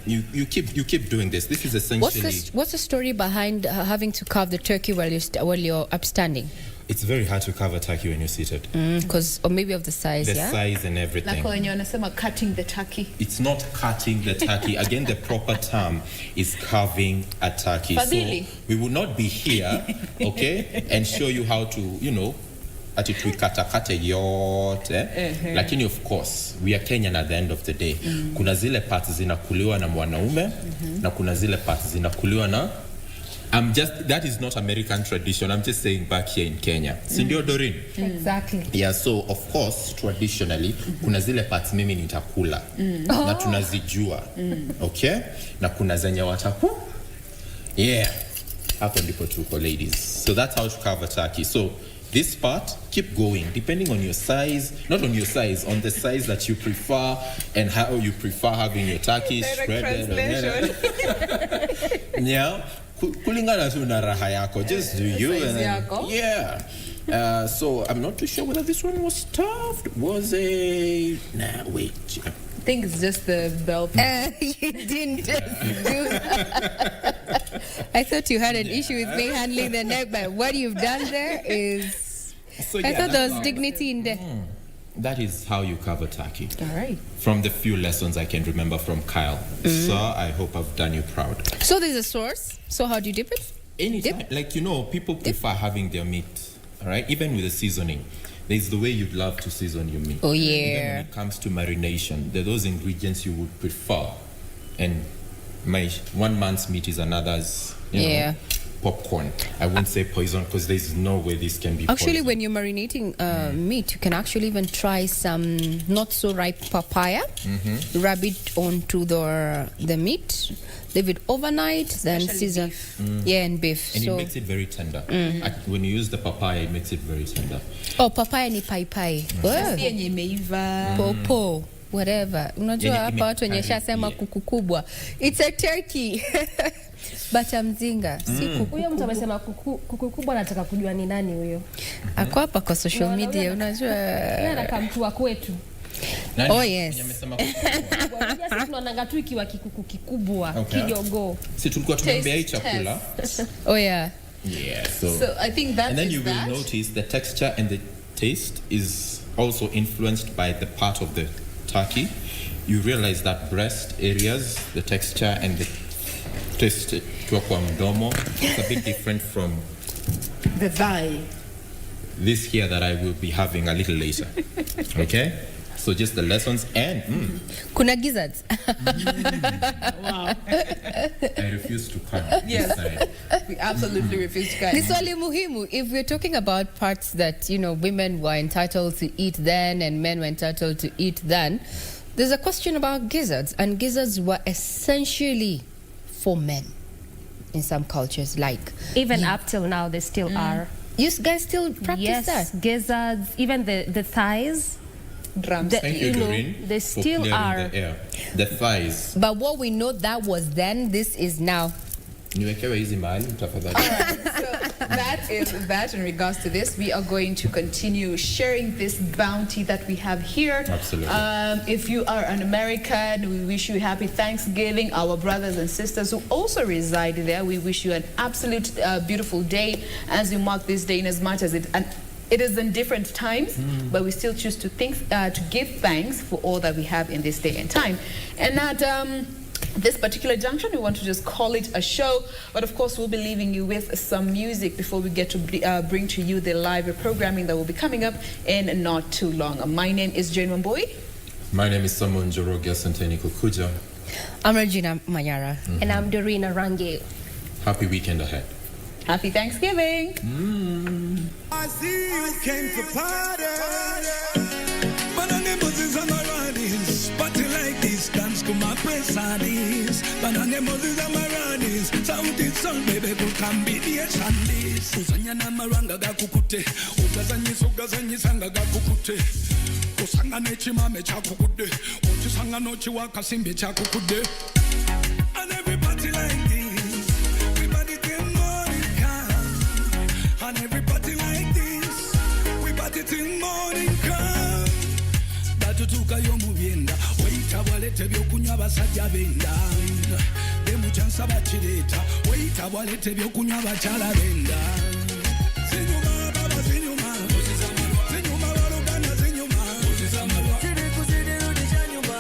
you keep doing this. This is essentially.
What's the story behind having to carve the turkey while you're upstanding?
It's very hard to carve a turkey when you're seated.
Because, or maybe of the size,
The
yeah?
size and everything.
Like when wanasema cutting the turkey.
It's not cutting the turkey. Again, the proper term is carving a turkey.
Fadhili.
So we will not be here, okay, and show you how to, ati tuikatakate yote. Lakini of course, we are Kenyan at the end of the day. Kuna zile parts zinakuliwa na mwanaume, na kuna zile parts zinakuliwa na that is not American tradition. I'm just saying back here in Kenya. Sindio Doreen?
Exactly.
Yeah, so of course, traditionally, kuna zile parts mimi nitakula. Na tunazijua. Okay? Na kuna zenye wataku. Yeah. Hapo ndipo tuko, ladies. So that's how to carve a turkey. So this part, keep going, depending on your size, not on your size, on the size that you prefer and how you prefer having your turkey shredded. Yeah. Kulingana tu na raha yako, just do you. And then, yeah. So I'm not too sure whether this one was stuffed. Was a wait.
I think it's just the bell.
You didn't do that. I thought you had an issue with me handling the neck, but what you've done there is.
So,
I thought there was dignity in there.
That is how you cover turkey.
All right.
From the few lessons I can remember from Kyle. Sir, I hope I've done you proud.
So there's a source. So how do you dip it?
Anytime. Like, people prefer having their meat, all right? Even with the seasoning. There's the way you'd love to season your meat.
Oh, yeah.
Even when it comes to marination, there are those ingredients you would prefer. And one man's meat is another's, popcorn. I won't say poison because there's no way this can be
Actually,
poison.
when you're marinating meat, you can actually even try some not so ripe papaya, rub it onto the meat, leave it overnight, then season. Yeah, and beef.
And
so
it makes it very tender. When you use the papaya, it makes it very tender.
Oh, papaya ni pai.
Yenye imeiva.
Popo. Whatever. Unajua hapa watu wenye shasema kuku kubwa. It's a turkey. Bata mzinga. Si kuku.
Huyo mtu amesema kuku kubwa, anataka kujua ni nani huyo.
Ako hapa kwa social media, unajua.
Yeye anakaa mtu wa kwetu.
Nani?
Oh yes.
Unajua sisi tunaonanga tu ikiwa kikuku kikubwa, kidogo.
Si tulikuwa tumeambia hii chakula.
Oh yeah.
Yeah,
So I think that
and then
is
you will
that.
notice the texture and the taste is also influenced by the part of the turkey. You realize that breast areas, the texture and the taste kwa mdomo, it's a bit different from
The thigh.
this here that I will be having a little later. Okay? So just the lessons and
Kuna gizzards.
Wow.
I refuse to come.
Yes.
this side.
We absolutely refuse to
Ni swali muhimu. If we're talking about parts that, women were entitled to eat then and men were entitled to eat then, there's a question about gizzards. And gizzards were essentially for men in some cultures. Like
Even up till now, they still are.
You guys still practice that?
Yes, gizzards, even the thighs.
Drums.
Thank you, Doreen,
they
for
still
clearing
are.
the air. The thighs.
But what we know that was then, this is now.
Niwekewe hizi mahali tafadhali.
That is that in regards to this. We are going to continue sharing this bounty that we have here.
Absolutely.
If you are an American, we wish you happy Thanksgiving. Our brothers and sisters who also reside there, we wish you an absolute beautiful day as you mark this day, in as much as it is in different times, but we still choose to give thanks for all that we have in this day and time. And at this particular junction, we want to just call it a show, but of course we'll be leaving you with some music before we get to bring to you the live programming that will be coming up in not too long. My name is Jane Wambui.
My name is Simon Jorogia Santeni Kukuja.
I'm Regina Mayara.
And I'm Dorina Range.
Happy weekend ahead.
Happy Thanksgiving.
I see you came to party. Banane Moses and Maradis. Party like this, dance to my presadis. Banane Moses and Maradis. Sound it song, baby, go combination this. Usanya na maranga gakukute. Ugazanyi sanga gakukute. Kusanga nechi mame chakukude. Uchisanga nochi wakasimbe chakukude. And everybody like this. And everybody like this, we party till morning come. Datutuka yo mubyenda, waita walete byokunywa basajja benda. Demu chansa bachireta, waita walete byokunywa bachala benda. Zinyuma baba zinyuma, zinyuma waluganda zinyuma, chiri kuzidi rudi chanyuma.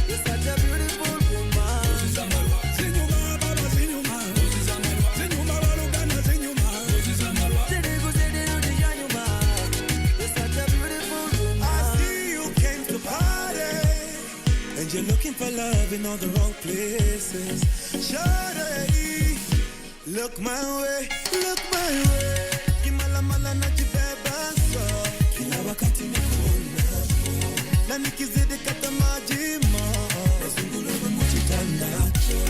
You're such a beautiful woman. Zinyuma baba zinyuma, zinyuma waluganda zinyuma. And you're looking for love in all the wrong places. Shawty, look my way, look my way. Kimala mala na jibeba so. Kila wakati nikuona na nikizidi kata majima. Nasungulu mchitanacho.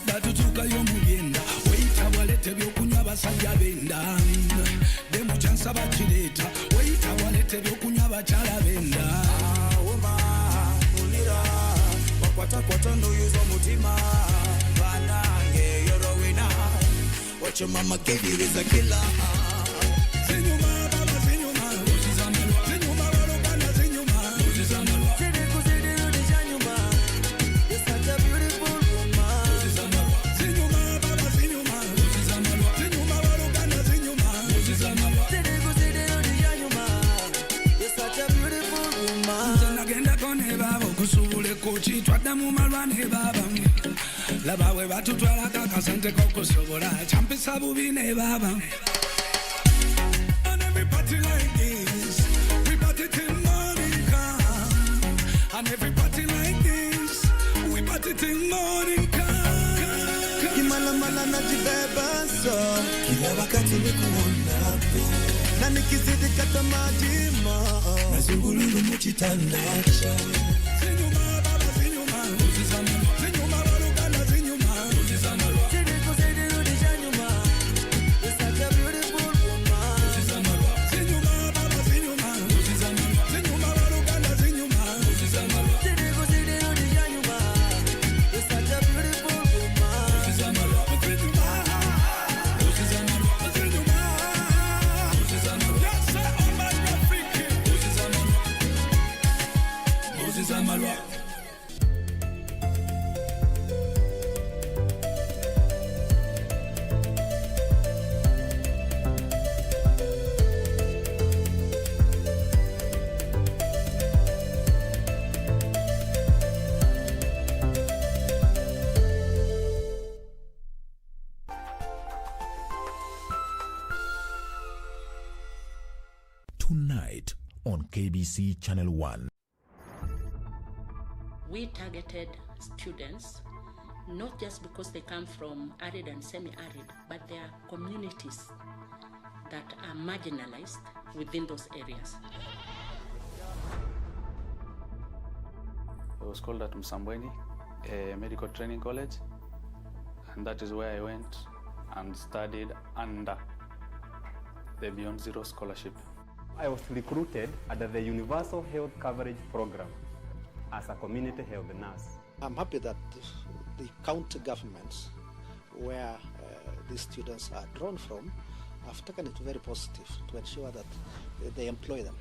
Datutuka yo mubyenda, waita walete byokunywa basajja benda. Demu chansa bachireta, waita walete byokunywa bachala benda. Kwata no use mutima banange you're a winner. What your mama gave you is a killer. Zinyuma baba zinyuma, zinyuma waluganda zinyuma, zidi kuzidi rudi chanyuma. You're such a beautiful woman. Zinyuma baba zinyuma, zinyuma waluganda zinyuma, zidi kuzidi rudi chanyuma. You're such a beautiful woman. Nagenda kone babo kusubule kochi twada mu malwane baba. Laba we batutwala kakasente kokusobola champisa bubi ne baba. And every party like this, we party till morning come. And every party like this, we party till morning come. Kimala mala na jibeba so. Kila wakati nikuona na nikizidi kata majima. Nazungululu mchitanacha. Zinyuma baba zinyuma, zinyuma waluganda zinyuma, zidi kuzidi rudi chanyuma. You're such a beautiful woman. Zinyuma baba zinyuma, zinyuma waluganda zinyuma, zidi kuzidi rudi chanyuma. You're such a beautiful woman.
Tonight on KBC Channel 1.
We targeted students not just because they come from arid and semi-arid, but there are communities that are marginalized within those areas.
I was called at Msambweni, a medical training college, and that is where I went and studied under the Beyond Zero scholarship.
I was recruited under the Universal Health Coverage Program as a community health nurse.
I'm happy that the county governments, where these students are drawn from, have taken it very positive to ensure that they employ them.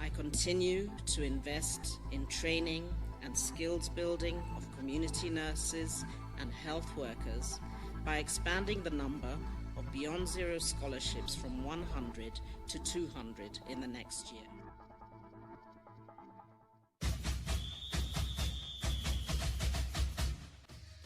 I continue to invest in training and skills building of community nurses and health workers by expanding the number of Beyond Zero scholarships from 100 to 200 in the next year.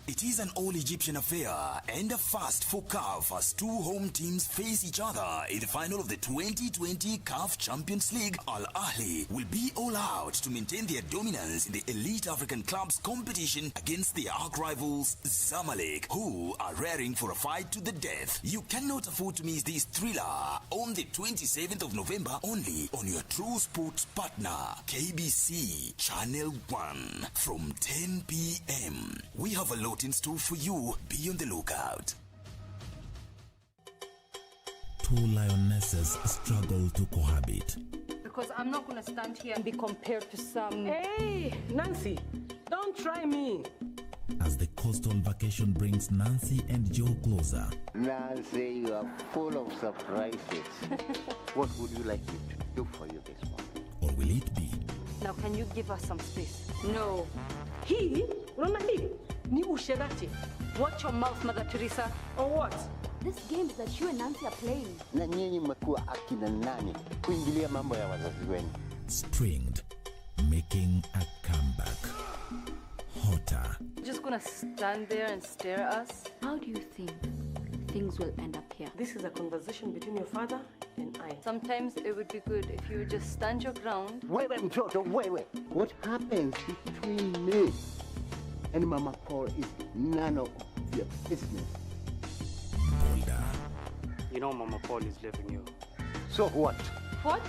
It is an all-Egyptian affair and a first for CAF as two home teams face each other in the final of the 2020 CAF Champions League. Al Ahly will be all out to maintain their dominance in the Elite African Clubs competition against their arch rivals Zamalek, who are raring for a fight to the death. You cannot afford to miss this thriller on the 27th of November only on your True Sports partner, KBC Channel 1 from 10 p.m. We have a lot in store for you. Be on the lookout.
Two lionesses struggle to cohabit.
Because I'm not going to stand here and be compared to some...
Hey, Nancy, don't try me.
As the coastal vacation brings Nancy and Joe closer.
Nancy, you are full of surprises. What would you like me to do for you this morning?
Or will it be?
Now, can you give us some space?
No. He? Unaona hii? Ni usherati.
Watch your mouth, Mother Teresa.
Or what?
This game that you and Nancy are playing.
Na nyinyi mmekuwa akina nani kuingilia mambo ya wazazi wenu?
Stringed, making a comeback. Hotter.
Just gonna stand there and stare at us?
How do you think things will end up here?
This is a conversation between your father and I.
Sometimes it would be good if you would just stand your ground.
Wait, Mtoto, wait. What happens between me and Mama Paul is none of your business.
Bolder.
You know Mama Paul is leaving you.
So what?
What?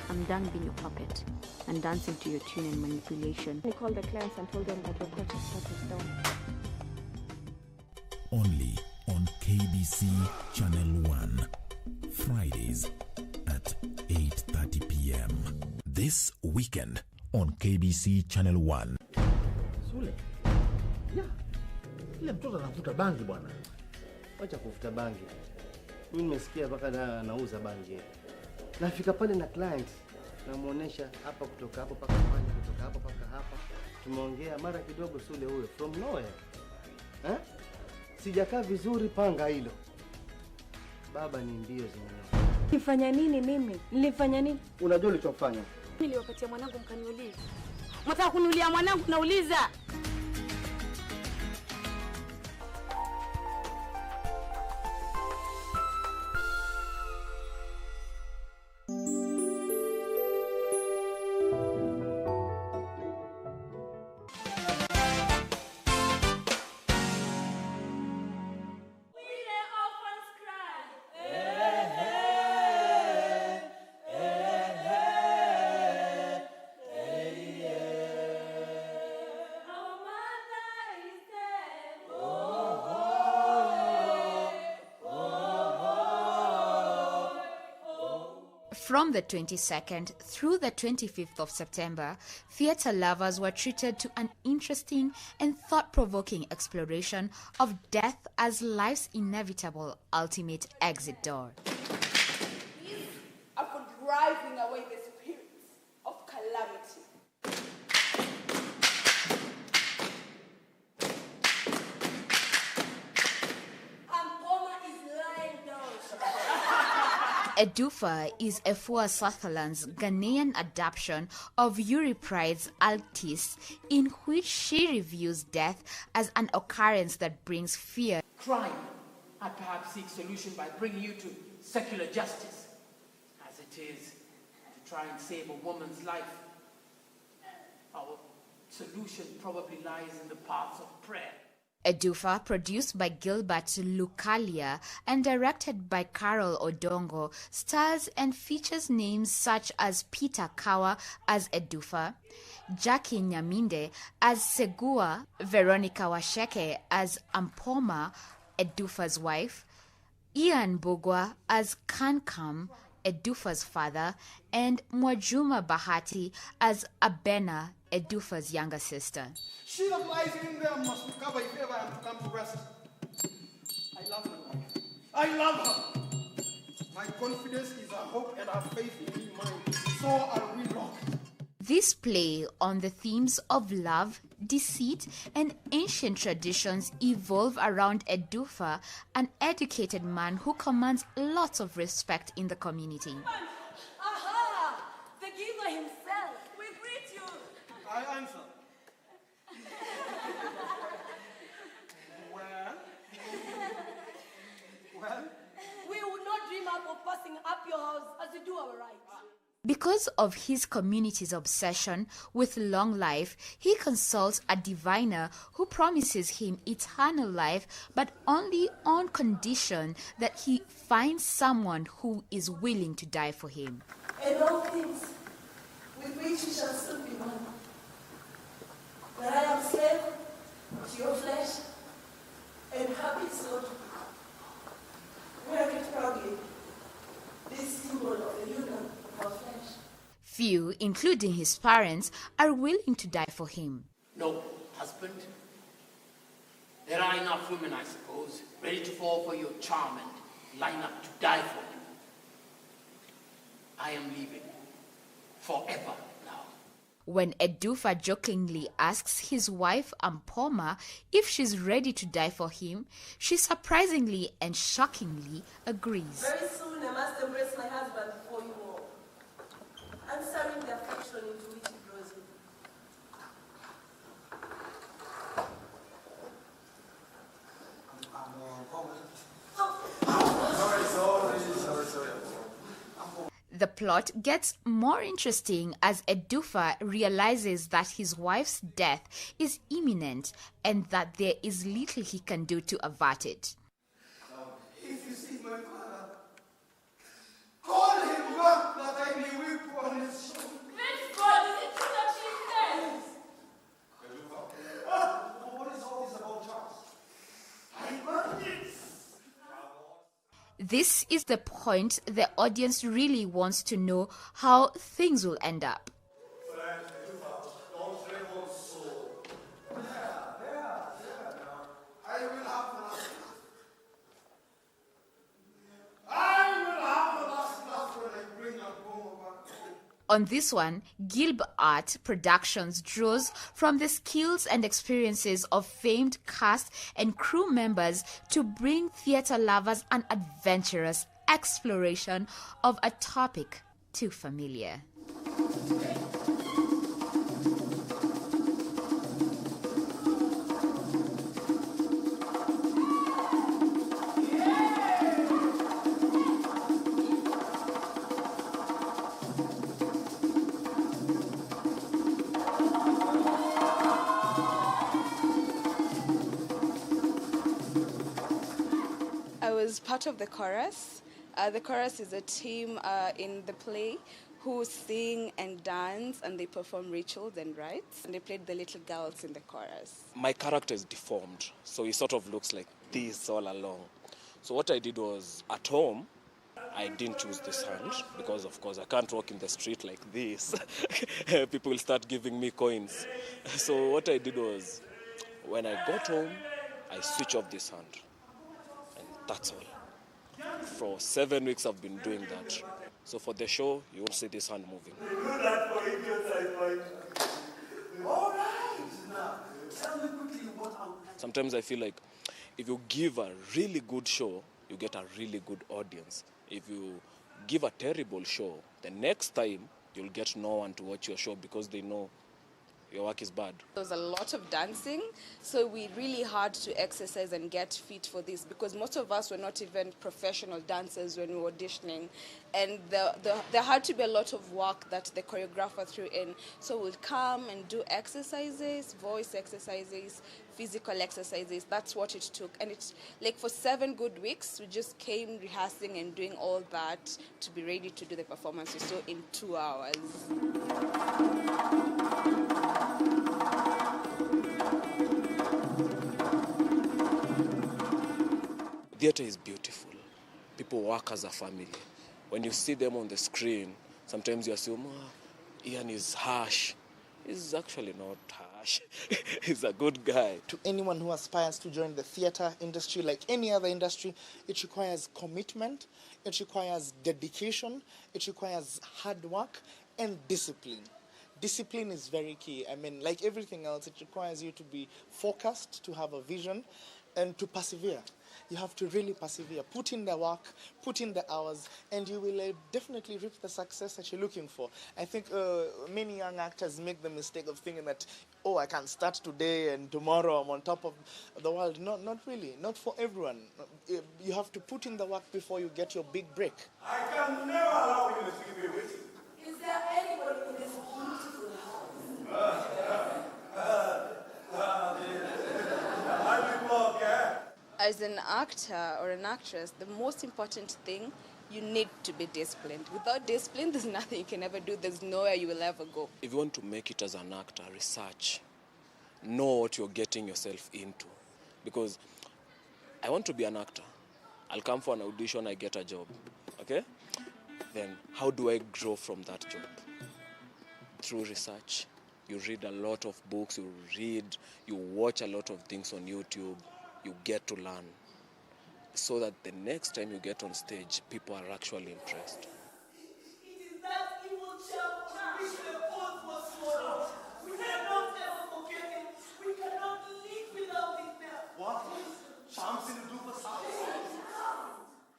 I'm done being your puppet and dancing to your tune and manipulation.
We called the clients and told them that your purchase status down.
Only on KBC Channel 1. Fridays at 8:30 p.m. This weekend on KBC Channel 1.
Sule. Ya. Ile mtoto anavuta bangi bwana. Wacha kuvuta bangi. Mimi nimesikia mpaka na anauza bangi. Nafika pale na client namuonesha hapa kutoka hapo paka pale kutoka hapo paka hapa. Tumeongea mara kidogo Sule huyo from nowhere. Sijakaa vizuri panga hilo. Baba ni mbio zimenyooka.
Nilifanya nini mimi? Nilifanya nini?
Unajua ulichofanya?
Niliwapatia mwanangu mkaniuliza. Mtaka kuniulia mwanangu nauliza.
From the 22nd through the 25th of September, theatre lovers were treated to an interesting and thought-provoking exploration of death as life's inevitable ultimate exit door.
These are for driving away the spirits of calamity.
Edufa is Efua Sutherland's Ghanaian adaptation of Euripides' Alcestis, in which she reviews death as an occurrence that brings fear.
Crime, and perhaps seek solution by bringing you to secular justice, as it is to try and save a woman's life. Our solution probably lies in the paths of prayer.
Edufa, produced by Gilbert Lucalia and directed by Carol Odongo, stars and features names such as Peter Kawa as Edufa, Jackie Nyaminde as Segua, Veronica Washeke as Ampoma, Edufa's wife, Ian Bogwa as Kankam, Edufa's father, and Mwajuma Bahati as Abena, Edufa's younger sister.
She that lies in there must recover if ever I am to come to rest. I love my wife. I love her. My confidence is her hope and her faith in me mine. So are we locked.
This play on the themes of love, deceit, and ancient traditions evolve around Edufa, an educated man who commands lots of respect in the community.
Aha! The giver himself. We greet you.
I answer.
fussing up your house as we do our right.
Because of his community's obsession with long life, he consults a diviner who promises him eternal life, but only on condition that he finds someone who is willing to die for him.
And all things with which we shall still be one. That I am slave to your flesh and happy so to wear it proudly, this symbol of the union of our flesh.
Few, including his parents, are willing to die for him.
No, husband. There are enough women, I suppose, ready to fall for your charm and line up to die for you. I am leaving. Forever now.
When Edufa jokingly asks his wife Ampoma if she's ready to die for him, she surprisingly and shockingly agrees.
Very soon I must embrace my husband before you all, answering the affection into which he draws me.
Sorry.
The plot gets more interesting as Edufa realizes that his wife's death is imminent and that there is little he can do to avert it.
If you see my father, call him back that I may weep on his shoulder.
Thank God, is it true that she is dead?
What is all this about, Charles? I want it.
This is the point the audience really wants to know how things will end up. On this one, Gilbert Productions draws from the skills and experiences of famed cast and crew members to bring theatre lovers an adventurous exploration of a topic too familiar.
I was part of the chorus. The chorus is a team in the play who sing and dance and they perform rituals and rites. And they played the little girls in the chorus.
My character is deformed, so he sort of looks like this all along. So what I did was, at home, I didn't choose this hand because, of course, I can't walk in the street like this. People will start giving me coins. So what I did was, when I got home, I switched off this hand. And that's all. For 7 weeks, I've been doing that. So for the show, you won't see this hand moving.
Do that for idiots, I find. All right. Now, tell me quickly what I would like.
Sometimes I feel like if you give a really good show, you get a really good audience. If you give a terrible show, the next time you'll get no one to watch your show because they know your work is bad.
There was a lot of dancing, so we really had to exercise and get fit for this because most of us were not even professional dancers when we were auditioning. And there had to be a lot of work that the choreographer threw in. So we'd come and do exercises, voice exercises, physical exercises. That's what it took. And it's like for 7 good weeks, we just came rehearsing and doing all that to be ready to do the performances. So in 2 hours.
Theatre is beautiful. People work as a family. When you see them on the screen, sometimes you assume, Ian is harsh. He's actually not harsh. He's a good guy.
To anyone who aspires to join the theatre industry, like any other industry, it requires commitment, it requires dedication, it requires hard work and discipline. Discipline is very key. I mean, like everything else, it requires you to be focused, to have a vision, and to persevere. You have to really persevere. Put in the work, put in the hours, and you will definitely reap the success that you're looking for. I think many young actors make the mistake of thinking that, oh, I can start today and tomorrow I'm on top of the world. No, not really. Not for everyone. You have to put in the work before you get your big break.
I can never allow you to keep me waiting. Is there anybody in this beautiful house?
As an actor or an actress, the most important thing, you need to be disciplined. Without discipline, there's nothing you can ever do. There's nowhere you will ever go.
If you want to make it as an actor, research. Know what you're getting yourself into. Because I want to be an actor. I'll come for an audition, I get a job. Okay? Then how do I grow from that job? Through research. You read a lot of books, you watch a lot of things on YouTube. You get to learn so that the next time you get on stage, people are actually impressed.
It is that evil child on which the oath was sworn. We cannot ever forget it. We cannot live without it now. What? Something to do for something?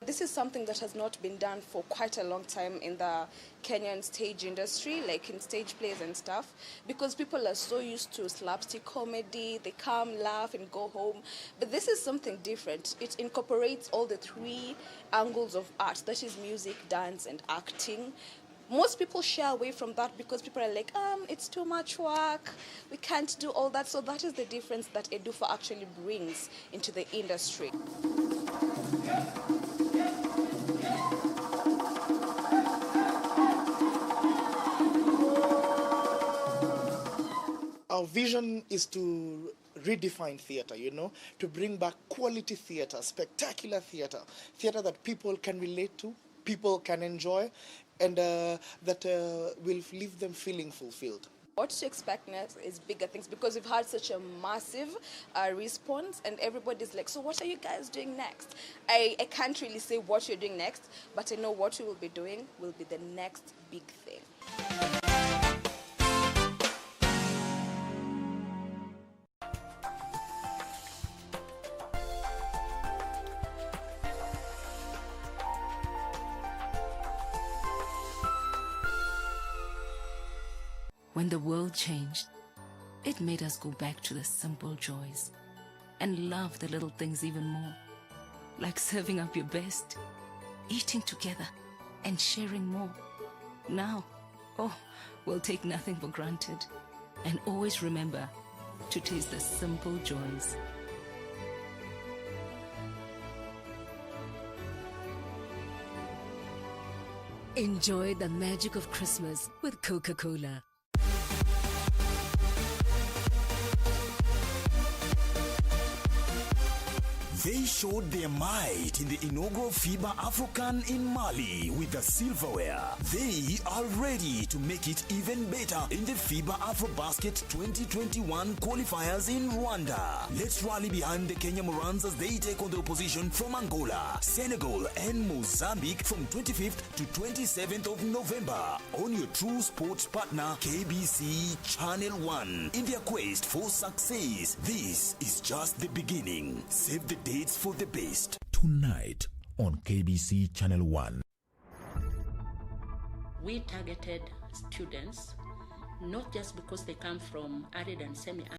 This is something that has not been done for quite a long time in the Kenyan stage industry, like in stage plays and stuff, because people are so used to slapstick comedy, they come, laugh, and go home. But this is something different. It incorporates all the three angles of art, that is music, dance, and acting. Most people shy away from that because people are like, it's too much work, we can't do all that. So that is the difference that Edufa actually brings into the industry.
Our vision is to redefine theater, to bring back quality theater, spectacular theater that people can relate to, people can enjoy, and that will leave them feeling fulfilled.
What to expect next is bigger things because we've had such a massive response and everybody's like, so what are you guys doing next? I can't really say what you're doing next, but I know what we will be doing will be the next big thing.
When the world changed, it made us go back to the simple joys and love the little things even more, like serving up your best, eating together, and sharing more. Now, we'll take nothing for granted and always remember to taste the simple joys. Enjoy the magic of Christmas with Coca-Cola.
They showed their might in the inaugural FIBA African in Mali with the silverware. They are ready to make it even better in the FIBA AfroBasket 2021 qualifiers in Rwanda. Let's rally behind the Kenya Morans as they take on the opposition from Angola, Senegal, and Mozambique from 25th to 27th of November on your true sports partner KBC Channel 1 in their quest for success. This is just the beginning. Save the dates for the best.
Tonight on KBC Channel 1.
We targeted students not just because they come from arid and semi-arid.